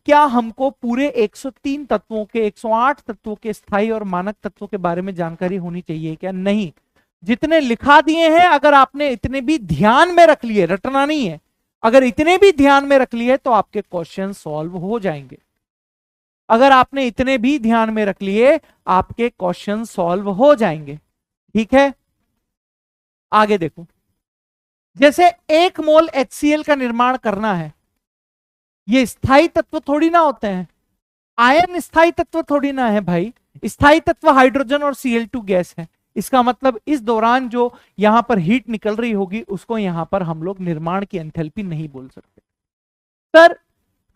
क्या हमको पूरे 103 तत्वों के 108 तत्वों के स्थायी और मानक तत्वों के बारे में जानकारी होनी चाहिए क्या? नहीं, जितने लिखा दिए हैं अगर आपने इतने भी ध्यान में रख लिए, रटना नहीं है, अगर इतने भी ध्यान में रख लिए तो आपके क्वेश्चन सॉल्व हो जाएंगे। अगर आपने इतने भी ध्यान में रख लिए आपके क्वेश्चन सॉल्व हो जाएंगे। ठीक है, आगे देखो। जैसे 1 मोल HCl का निर्माण करना है, ये स्थायी तत्व थोड़ी ना होते हैं, आयन स्थायी तत्व थोड़ी ना है भाई, स्थायी तत्व हाइड्रोजन और Cl2 गैस है। इसका मतलब इस दौरान जो यहां पर हीट निकल रही होगी उसको यहां पर हम लोग निर्माण की एंथैल्पी नहीं बोल सकते। सर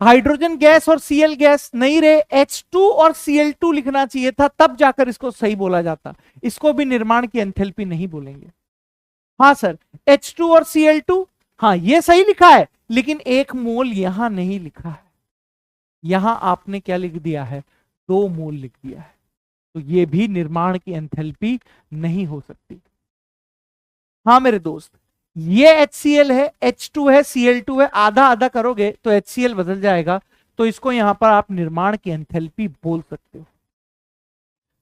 हाइड्रोजन गैस और Cl गैस नहीं रहे, H2 और Cl2 लिखना चाहिए था, तब जाकर इसको सही बोला जाता, इसको भी निर्माण की एंथैल्पी नहीं बोलेंगे। हाँ सर, H2 और Cl2, हाँ ये सही लिखा है, लेकिन 1 मोल यहां नहीं लिखा है, यहां आपने क्या लिख दिया है? 2 मोल लिख दिया है, तो ये भी निर्माण की एंथैल्पी नहीं हो सकती। हाँ मेरे दोस्त, ये HCl है, H2 है, Cl2 है, आधा आधा करोगे तो HCl बदल जाएगा, तो इसको यहां पर आप निर्माण की एंथैल्पी बोल सकते हो।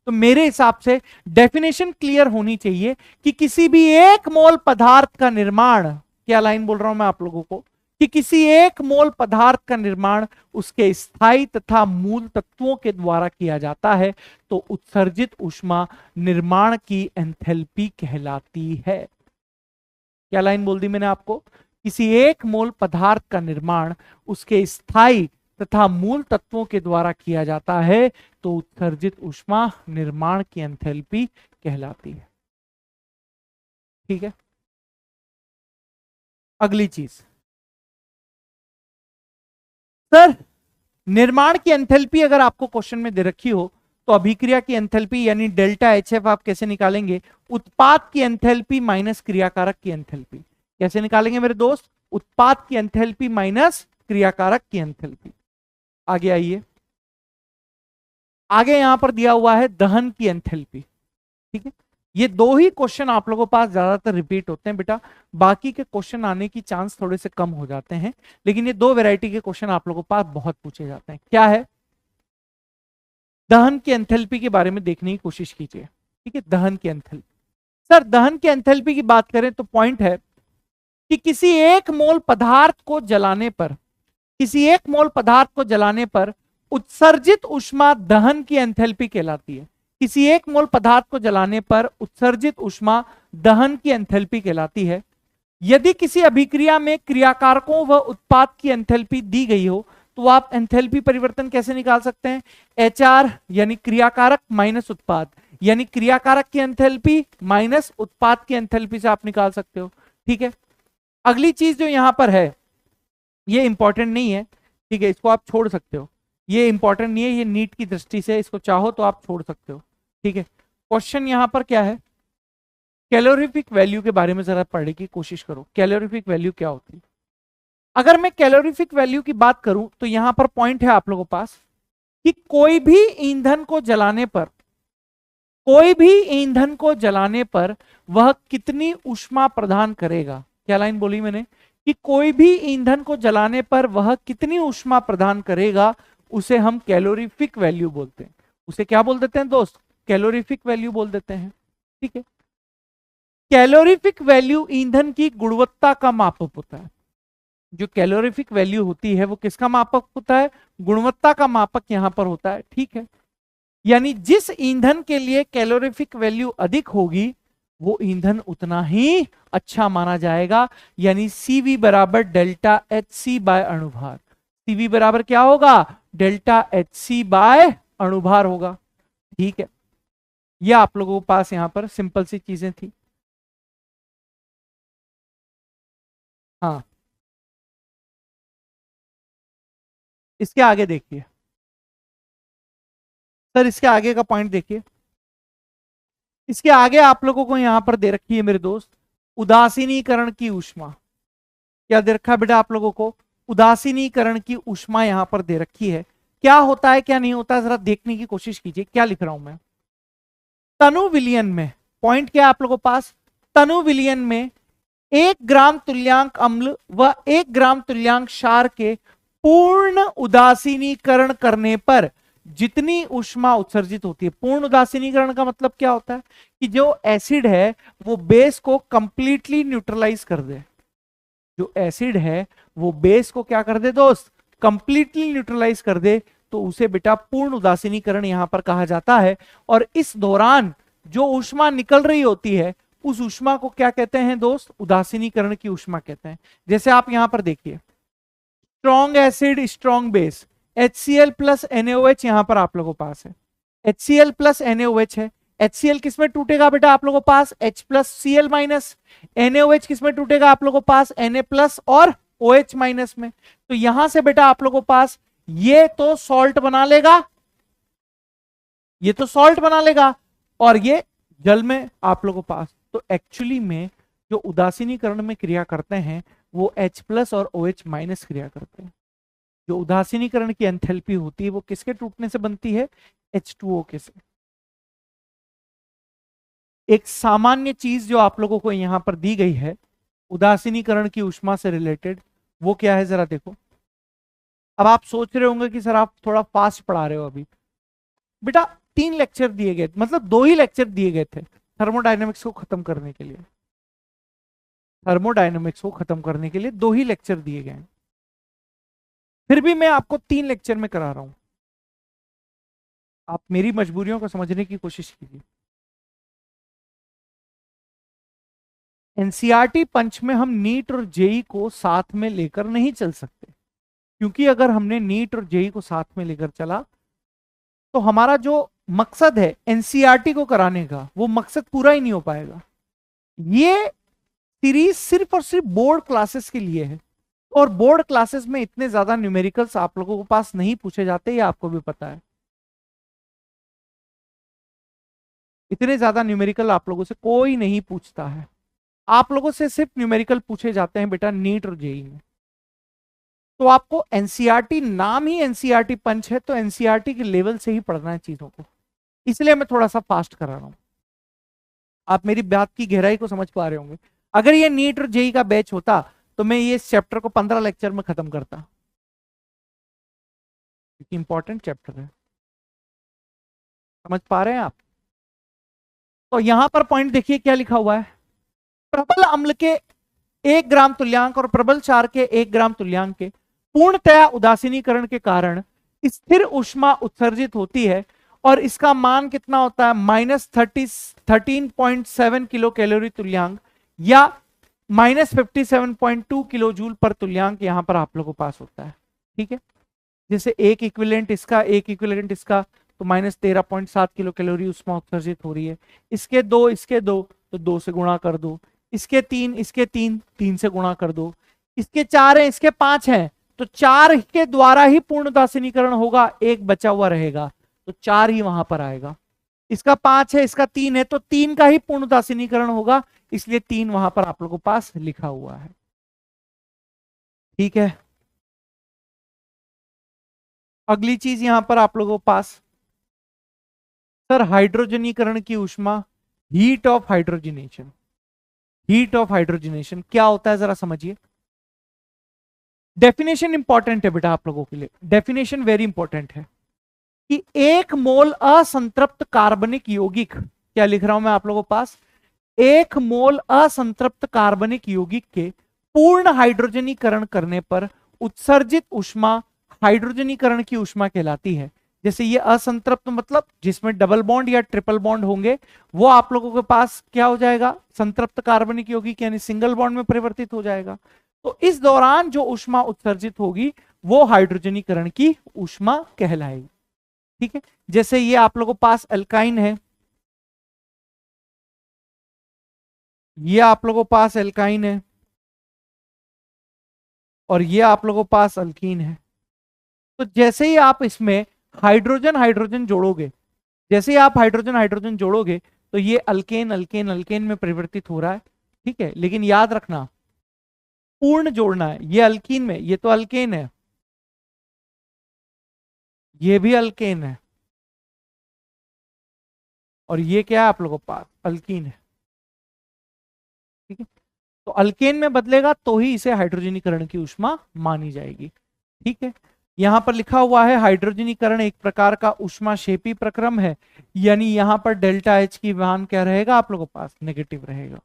तो मेरे हिसाब से डेफिनेशन क्लियर होनी चाहिए कि किसी भी 1 मोल पदार्थ का निर्माण, क्या लाइन बोल रहा हूं मैं आप लोगों को, कि किसी 1 मोल पदार्थ का निर्माण उसके स्थायी तथा मूल तत्वों के द्वारा किया जाता है तो उत्सर्जित ऊष्मा निर्माण की एंथैल्पी कहलाती है। क्या लाइन बोल दी मैंने आपको? किसी 1 मोल पदार्थ का निर्माण उसके स्थायी तथा मूल तत्वों के द्वारा किया जाता है तो उत्सर्जित ऊष्मा निर्माण की एंथैल्पी कहलाती है। ठीक है, अगली चीज, सर निर्माण की एंथैल्पी अगर आपको क्वेश्चन में दे रखी हो तो अभिक्रिया की एंथैल्पी यानी डेल्टा HF आप कैसे निकालेंगे? उत्पाद की एंथैल्पी माइनस क्रियाकारक की एंथैल्पी। कैसे निकालेंगे मेरे दोस्त? उत्पाद की एंथैल्पी माइनस क्रियाकारक की एंथैल्पी। आगे आइए, आगे यहां पर दिया हुआ है दहन की एंथैल्पी। ठीक है, ये दो ही क्वेश्चन आप लोगों के पास ज्यादातर रिपीट होते हैं बेटा, बाकी के क्वेश्चन आने की चांस थोड़े से कम हो जाते हैं, लेकिन ये दो वैरायटी के क्वेश्चन आप लोगों के पास बहुत पूछे जाते हैं। क्या है? दहन की एंथैल्पी के बारे में देखने की कोशिश कीजिए। ठीक है, दहन की एंथैल्पी। सर दहन की एंथैल्पी की बात करें तो पॉइंट है कि किसी एक मोल पदार्थ को जलाने पर, किसी एक मोल पदार्थ को जलाने पर उत्सर्जित ऊष्मा दहन की एंथैल्पी कहलाती है। किसी एक मोल पदार्थ को जलाने पर उत्सर्जित ऊष्मा दहन की एंथैल्पी कहलाती है। यदि किसी अभिक्रिया में क्रियाकारकों व उत्पाद की एंथैल्पी दी गई हो तो आप एंथैल्पी परिवर्तन कैसे निकाल सकते हैं? HR यानी क्रियाकारक माइनस उत्पाद, यानी क्रियाकारक की एंथैल्पी माइनस उत्पाद की एंथैल्पी से आप निकाल सकते हो। ठीक है, अगली चीज जो यहां पर है ये इंपॉर्टेंट नहीं है, ठीक है, इसको आप छोड़ सकते हो, ये इंपॉर्टेंट नहीं है, ये नीट की दृष्टि से इसको चाहो तो आप छोड़ सकते हो। ठीक है, क्वेश्चन यहां पर क्या है? कैलोरीफिक वैल्यू के बारे में जरा पढ़ने की कोशिश करो। कैलोरीफिक वैल्यू क्या होती है? अगर मैं कैलोरीफिक वैल्यू की बात करूं तो यहां पर पॉइंट है आप लोगों के पास कि कोई भी ईंधन को जलाने पर, कोई भी ईंधन को जलाने पर वह कितनी ऊष्मा प्रदान करेगा। क्या लाइन बोली मैंने? कि कोई भी ईंधन को जलाने पर वह कितनी ऊष्मा प्रदान करेगा, उसे हम कैलोरीफिक वैल्यू बोलते हैं। उसे क्या बोल देते हैं दोस्त? कैलोरीफिक वैल्यू बोल देते हैं। ठीक है, कैलोरीफिक वैल्यू ईंधन की गुणवत्ता का मापक होता है। जो कैलोरीफिक वैल्यू होती है वो किसका मापक होता है? गुणवत्ता का मापक यहां पर होता है। ठीक है, यानी जिस ईंधन के लिए कैलोरीफिक वैल्यू अधिक होगी वो ईंधन उतना ही अच्छा माना जाएगा, यानी CV बराबर डेल्टा HC बाय अणुभार। CV बराबर क्या होगा? डेल्टा HC बाय अणुभार होगा। ठीक है, ये आप लोगों के पास यहां पर सिंपल सी चीजें थी। हाँ, इसके आगे देखिए सर, इसके आगे का पॉइंट देखिए। इसके आगे आप लोगों को यहां पर दे रखी है मेरे दोस्त उदासीनीकरण की ऊष्मा। क्या दे रखा है बेटा आप लोगों को? उदासीनीकरण की ऊष्मा यहां पर दे रखी है। क्या होता है क्या नहीं होता है जरा देखने की कोशिश कीजिए। क्या लिख रहा हूं मैं? तनु विलियन में, पॉइंट क्या है आप लोगों के पास? तनु विलियन में 1 ग्राम तुल्यांक अम्ल व 1 ग्राम तुल्यांक क्षार के पूर्ण उदासीनीकरण करने पर जितनी ऊष्मा उत्सर्जित होती है। पूर्ण उदासीनीकरण का मतलब क्या होता है? कि जो एसिड है वो बेस को कंप्लीटली न्यूट्रलाइज कर दे। जो एसिड है वो बेस को क्या कर दे दोस्त? कंप्लीटली न्यूट्रलाइज कर दे, तो उसे बेटा पूर्ण उदासीनीकरण यहां पर कहा जाता है। और इस दौरान जो ऊष्मा निकल रही होती है उस ऊष्मा को क्या कहते हैं दोस्त? उदासीनीकरण की ऊष्मा कहते हैं। जैसे आप यहां पर देखिए, strong acid strong base, HCl plus NaOH यहां पर आप लोगों के पास है। HCl प्लस NaOH है। HCl किस में टूटेगा बेटा आप लोगों के पास? H plus Cl minus. NaOH किस में टूटेगा आप लोगों के पास? Na प्लस और OH माइनस में। तो यहां से बेटा आप लोगों के पास ये तो सॉल्ट बना लेगा, ये तो सॉल्ट बना लेगा, और ये जल में आप लोगों के पास। तो एक्चुअली में जो उदासीनीकरण में क्रिया करते हैं वो H प्लस और OH माइनस क्रिया करते हैं। जो उदासीनीकरण की एंथैल्पी होती है वो किसके टूटने से बनती है? H2O के से। एक सामान्य चीज जो आप लोगों को यहां पर दी गई है उदासीनीकरण की ऊष्मा से रिलेटेड, वो क्या है जरा देखो। अब आप सोच रहे होंगे कि सर आप थोड़ा फास्ट पढ़ा रहे हो। अभी बेटा 3 लेक्चर दिए गए, मतलब 2 ही लेक्चर दिए गए थे थर्मोडायनेमिक्स को खत्म करने के लिए। थर्मोडायनेमिक्स को खत्म करने के लिए 2 ही लेक्चर दिए गए, फिर भी मैं आपको 3 लेक्चर में करा रहा हूं। आप मेरी मजबूरियों को समझने की कोशिश कीजिए। एनसीईआरटी पंच में हम नीट और जेई को साथ में लेकर नहीं चल सकते, क्योंकि अगर हमने नीट और जेई को साथ में लेकर चला तो हमारा जो मकसद है एनसीईआरटी को कराने का वो मकसद पूरा ही नहीं हो पाएगा। ये सीरीज सिर्फ और सिर्फ बोर्ड क्लासेस के लिए है, और बोर्ड क्लासेस में इतने ज्यादा न्यूमेरिकल्स आप लोगों के पास नहीं पूछे जाते, ये आपको भी पता है। इतने ज्यादा न्यूमेरिकल आप लोगों से कोई नहीं पूछता है। आप लोगों से सिर्फ न्यूमेरिकल पूछे जाते हैं बेटा नीट और जेई में। तो आपको एनसीईआरटी, नाम ही एनसीईआरटी पंच है, तो एनसीईआरटी के लेवल से ही पढ़ना है चीजों को, इसलिए मैं थोड़ा सा फास्ट करा रहा हूं। आप मेरी बात की गहराई को समझ पा रहे होंगे। अगर ये नीट और जेई का बैच होता तो मैं ये चैप्टर को 15 लेक्चर में खत्म करता, क्योंकि इंपॉर्टेंट चैप्टर है। समझ पा रहे हैं आप? तो यहां पर पॉइंट देखिए क्या लिखा हुआ है। प्रबल अम्ल के 1 ग्राम तुल्यांक और प्रबल क्षार के 1 ग्राम तुल्यांक के पूर्णतया उदासीनीकरण के कारण स्थिर ऊष्मा उत्सर्जित होती है और इसका मान कितना होता है, -13.7 किलो कैलोरी तुल्यांक या -57.2 किलो जूल पर तुल्यांक यहां पर आप लोगों के पास होता है। ठीक है, जैसे एक इक्विवेलेंट इसका, एक इक्विवेलेंट इसका, तो -13.7 किलो कैलोरी ऊष्मा उत्सर्जित हो रही है। इसके दो तो 2 से गुणा कर दो, इसके तीन 3 से गुणा कर दो, इसके 4 है, इसके 5 है, तो 4 के द्वारा ही पूर्ण उदासीनीकरण होगा, एक बचा हुआ रहेगा तो 4 ही वहां पर आएगा। इसका 5 है, इसका 3 है, तो 3 का ही पूर्ण उदासीनीकरण होगा, इसलिए 3 वहां पर आप लोगों के पास लिखा हुआ है। ठीक है, अगली चीज यहां पर आप लोगों के पास, सर हाइड्रोजनीकरण की ऊष्मा, heat of hydrogenation. Heat of hydrogenation क्या होता है जरा समझिए। डेफिनेशन इंपॉर्टेंट है बेटा आप लोगों के लिए, डेफिनेशन वेरी इंपॉर्टेंट है कि 1 मोल असंतृप्त कार्बनिक यौगिक, क्या लिख रहा हूं मैं आप लोगों के पास, 1 मोल असंतृप्त कार्बनिक यौगिक के पूर्ण हाइड्रोजनीकरण करने पर उत्सर्जित ऊष्मा हाइड्रोजनीकरण की ऊष्मा कहलाती है। जैसे ये असंतृप्त मतलब जिसमें डबल बॉन्ड या ट्रिपल बॉन्ड होंगे, वो आप लोगों के पास क्या हो जाएगा, संतृप्त कार्बनिक यौगिक यानी सिंगल बॉन्ड में परिवर्तित हो जाएगा। तो इस दौरान जो ऊष्मा उत्सर्जित होगी वो हाइड्रोजनीकरण की ऊष्मा कहलाएगी। ठीक है, जैसे ये आप लोगों के पास अल्काइन है, ये आप लोगों के पास एल्काइन है और ये आप लोगों के पास अल्कीन है। तो जैसे ही आप इसमें हाइड्रोजन हाइड्रोजन जोड़ोगे, जैसे ही आप हाइड्रोजन हाइड्रोजन जोड़ोगे तो ये अल्केन अल्केन अल्केन में परिवर्तित हो रहा है। ठीक है, लेकिन याद रखना पूर्ण जोड़ना है। ये अल्कीन में, ये तो अल्केन है, ये भी अल्केन है और ये क्या है आप लोगों के पास, अल्कीन है। ठीक है, तो अल्केन में बदलेगा तो ही इसे हाइड्रोजनीकरण की ऊष्मा मानी जाएगी। ठीक है, यहां पर लिखा हुआ है हाइड्रोजनीकरण एक प्रकार का ऊष्माक्षेपी प्रक्रम है, यानी यहां पर डेल्टा एच की मान क्या रहेगा आप लोगों के पास, नेगेटिव रहेगा।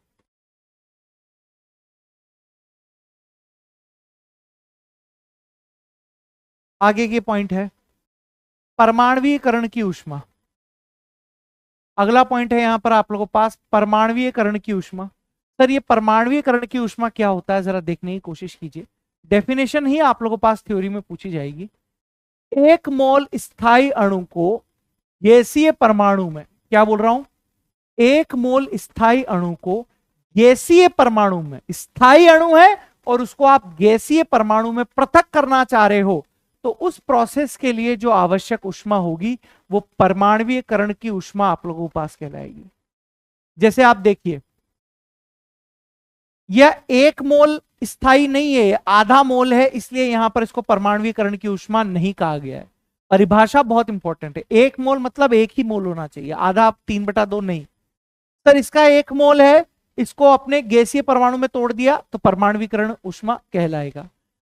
आगे के पॉइंट है परमाणुीकरण की ऊष्मा। अगला पॉइंट है यहां पर आप लोगों के पास परमाणुीकरण की ऊष्मा। सर ये परमाणुीकरण की ऊष्मा क्या होता है जरा देखने की कोशिश कीजिए। डेफिनेशन ही आप लोगों के पास थ्योरी में पूछी जाएगी। 1 मोल स्थायी अणु को गैसीय परमाणु में, क्या बोल रहा हूं, 1 मोल स्थायी अणु को गैसीय परमाणु में, स्थायी अणु है और उसको आप गैसीय परमाणु में पृथक करना चाह रहे हो, तो उस प्रोसेस के लिए जो आवश्यक ऊष्मा होगी वो परमाणुीकरण की ऊष्मा आप लोगों के पास कहलाएगी। जैसे आप देखिए यह 1 मोल स्थायी नहीं है, आधा मोल है, इसलिए यहां पर इसको परमाणुीकरण की ऊष्मा नहीं कहा गया है। परिभाषा बहुत इंपॉर्टेंट है, 1 मोल मतलब 1 ही मोल होना चाहिए, आधा 3/2 नहीं। सर इसका 1 मोल है, इसको अपने गैसीय परमाणु में तोड़ दिया तो परमाणुीकरण ऊष्मा कहलाएगा।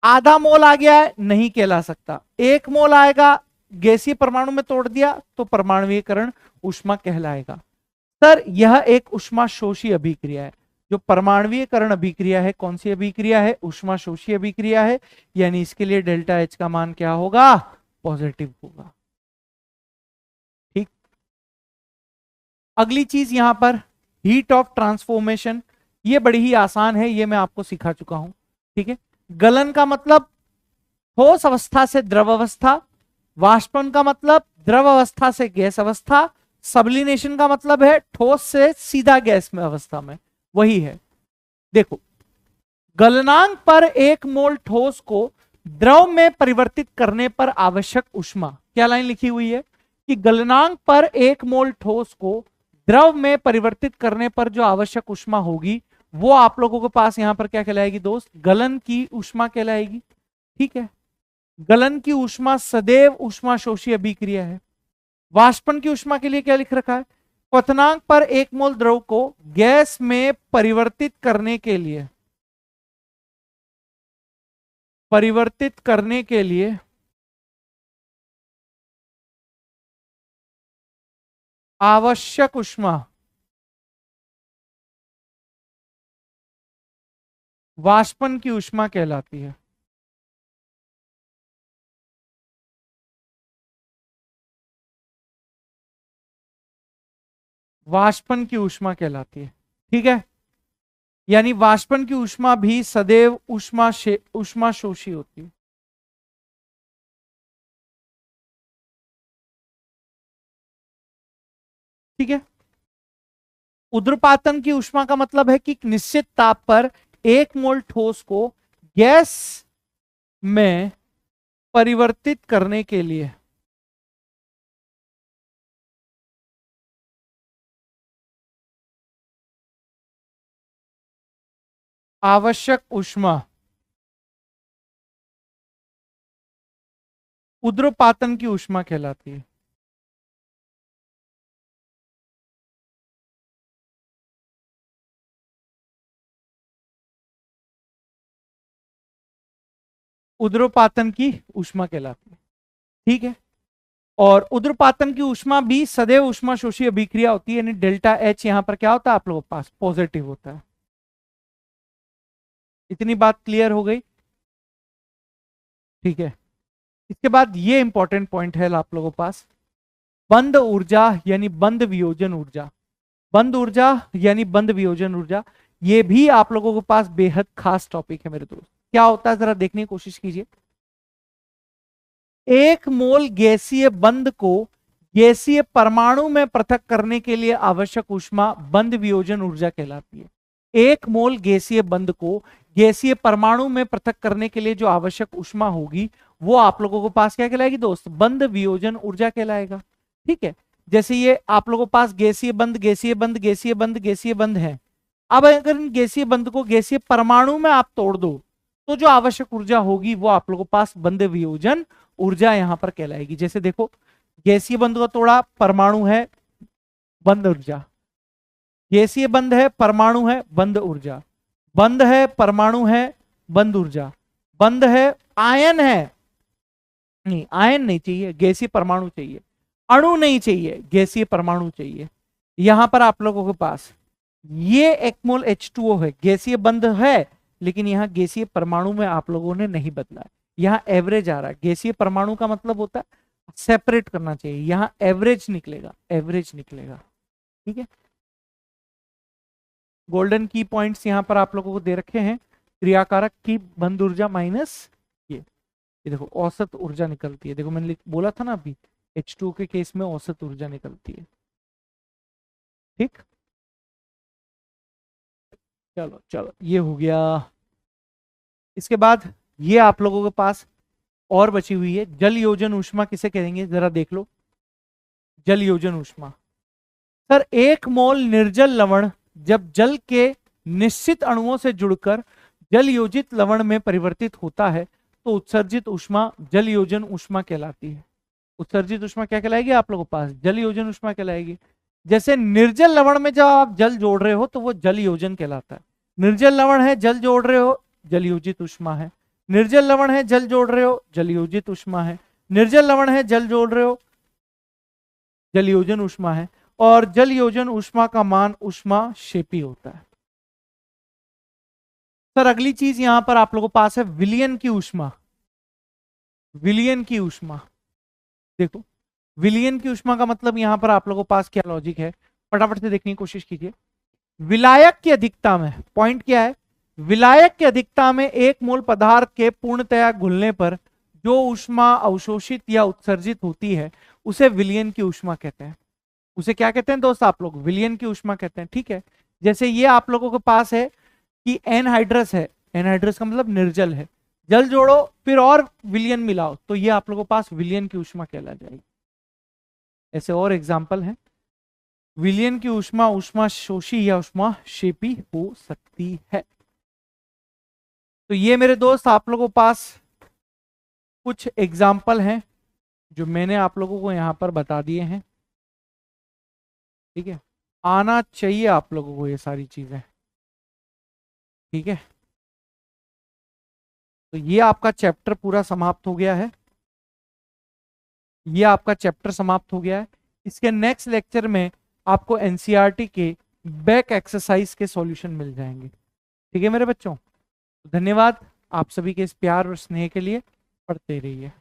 आधा मोल आ गया है, नहीं कहला सकता। 1 मोल आएगा, गैसीय परमाणु में तोड़ दिया तो परमाणुीकरण ऊष्मा कहलाएगा। सर यह एक ऊष्मा शोषी अभिक्रिया है। जो परमाणुीकरण अभिक्रिया है कौन सी अभिक्रिया है, ऊष्मा शोषी अभिक्रिया है, यानी इसके लिए डेल्टा एच का मान क्या होगा, पॉजिटिव होगा। ठीक, अगली चीज यहां पर हीट ऑफ ट्रांसफॉर्मेशन, ये बड़ी ही आसान है, ये मैं आपको सिखा चुका हूं। ठीक है, गलन का मतलब ठोस अवस्था से द्रव अवस्था, वाष्पन का मतलब द्रव अवस्था से गैस अवस्था, सबलिनेशन का मतलब है ठोस से सीधा गैस में अवस्था में, वही है। देखो गलनांक पर 1 मोल ठोस को द्रव में परिवर्तित करने पर आवश्यक ऊष्मा, क्या लाइन लिखी हुई है कि गलनांक पर 1 मोल ठोस को द्रव में परिवर्तित करने पर जो आवश्यक ऊष्मा होगी वो आप लोगों के पास यहां पर क्या कहलाएगी दोस्त, गलन की ऊष्मा कहलाएगी। ठीक है, गलन की ऊष्मा सदैव ऊष्मा शोषी अभिक्रिया है। वाष्पन की ऊष्मा के लिए क्या लिख रखा है, क्वथनांक पर 1 मोल द्रव को गैस में परिवर्तित करने के लिए आवश्यक ऊष्मा वाष्पन की ऊष्मा कहलाती है। वाष्पन की ऊष्मा कहलाती है, ठीक है। यानी वाष्पन की ऊष्मा भी सदैव ऊष्मा शोषी होती है। ठीक है। उद्रपातन की ऊष्मा का मतलब है कि निश्चित ताप पर 1 मोल ठोस को गैस में परिवर्तित करने के लिए आवश्यक ऊष्मा उद्रपातन की ऊष्मा कहलाती है। उद्रपातन की ऊष्मा कहलाती है, ठीक है। और उद्रपातन की ऊष्मा भी सदैव ऊष्मा शोषी अभिक्रिया होती है, यानी डेल्टा एच यहां पर क्या होता है आप लोगों के पास पॉजिटिव होता है। इतनी बात क्लियर हो गई, ठीक है। इसके बाद ये इंपॉर्टेंट पॉइंट है आप लोगों के पास, बंद ऊर्जा यानी बंद वियोजन ऊर्जा। बंद ऊर्जा यानी बंद वियोजन ऊर्जा, ये भी आप लोगों के पास बेहद खास टॉपिक है मेरे दोस्त। क्या होता है जरा देखने की कोशिश कीजिए। 1 मोल गैसीय बंध को गैसीय परमाणु में पृथक करने के लिए आवश्यक ऊष्मा बंद वियोजन ऊर्जा कहलाती है। 1 मोल गैसीय बंध को गैसीय परमाणु में पृथक करने के लिए जो आवश्यक ऊष्मा होगी वो आप लोगों के पास क्या कहलाएगी दोस्त, बंद वियोजन ऊर्जा कहलाएगा। ठीक है। जैसे ये आप लोगों के पास गैसीय बंध गैसीय बंध गैसीय बंध गैसीय बंध है। अब अगर इन गैसीय बंध को गैसीय परमाणु में आप तोड़ दो तो जो आवश्यक ऊर्जा होगी वो आप लोगों के पास बंद वियोजन ऊर्जा यहां पर कहलाएगी। जैसे देखो गैसीय बंध का तोड़ा परमाणु है, बंद ऊर्जा। गैसीय बंध है परमाणु है, बंद ऊर्जा। बंध है परमाणु है, बंद ऊर्जा। बंध है आयन है, नहीं आयन नहीं चाहिए, गैसीय परमाणु चाहिए। अणु नहीं चाहिए, गैसीय परमाणु चाहिए। यहां पर आप लोगों के पास ये 1 मोल H2O है, गैसीय बंध है, लेकिन यहां गैसीय परमाणु में आप लोगों ने नहीं बदला है। यहां एवरेज आ रहा है। गैसीय परमाणु का मतलब होता है सेपरेट करना चाहिए, यहां एवरेज निकलेगा, एवरेज निकलेगा। ठीक है। गोल्डन की पॉइंट्स यहां पर आप लोगों को दे रखे हैं। क्रियाकारक की बंद ऊर्जा माइनस ये देखो औसत ऊर्जा निकलती है। देखो मैंने बोला था ना अभी H2O के केस में औसत ऊर्जा निकलती है। ठीक, चलो चलो ये हो गया। इसके बाद ये आप लोगों के पास और बची हुई है, जल योजन ऊष्मा किसे कहेंगे जरा देख लो। जल योजन ऊष्मा सर, 1 मोल निर्जल लवण जब जल के निश्चित अणुओं से जुड़कर जल योजित लवण में परिवर्तित होता है तो उत्सर्जित ऊष्मा जल योजन ऊष्मा कहलाती है। उत्सर्जित ऊष्मा क्या कहलाएगी आप लोगों के पास, जल योजन ऊष्मा कहलाएगी। जैसे निर्जल लवण में जब आप जल जोड़ रहे हो तो वो जल योजन कहलाता है। निर्जल लवण है जल जोड़ रहे हो, जल योजित ऊष्मा है। निर्जल लवण है जल जोड़ रहे हो, जल योजित ऊष्मा है। निर्जल लवण है जल जोड़ रहे हो, जल योजन ऊष्मा है। और जल योजन ऊष्मा का मान ऊष्मा शेपी होता है। सर अगली चीज यहां पर आप लोगों के पास है विलयन की ऊष्मा। विलयन की ऊष्मा देखो, विलयन की ऊष्मा का मतलब यहां पर आप लोगों के पास क्या लॉजिक है, फटाफट से देखने की कोशिश कीजिए। विलायक की अधिकता में पॉइंट क्या है, विलायक की अधिकता में 1 मोल पदार्थ के पूर्णतया घुलने पर जो ऊष्मा अवशोषित या उत्सर्जित होती है उसे विलयन की ऊष्मा कहते हैं। उसे क्या कहते हैं दोस्त आप लोग, विलयन की ऊष्मा कहते हैं। ठीक है। जैसे ये आप लोगों के पास है कि एनहाइड्रस है, एनहाइड्रस का मतलब निर्जल है, जल जोड़ो फिर और विलयन मिलाओ तो ये आप लोगों के पास विलयन की ऊष्मा कहला जाएगी। ऐसे और एग्जाम्पल हैं। विलयन की ऊष्मा ऊष्मा शोषी या ऊष्मा शेपी हो सकती है। तो ये मेरे दोस्त आप लोगों के पास कुछ एग्जाम्पल हैं जो मैंने आप लोगों को यहां पर बता दिए हैं। ठीक है, आना चाहिए आप लोगों को ये सारी चीजें। ठीक है, तो ये आपका चैप्टर पूरा समाप्त हो गया है। ये आपका चैप्टर समाप्त हो गया है। इसके नेक्स्ट लेक्चर में आपको एनसीईआरटी के बैक एक्सरसाइज के सॉल्यूशन मिल जाएंगे। ठीक है मेरे बच्चों, धन्यवाद आप सभी के इस प्यार और स्नेह के लिए। पढ़ते रहिए।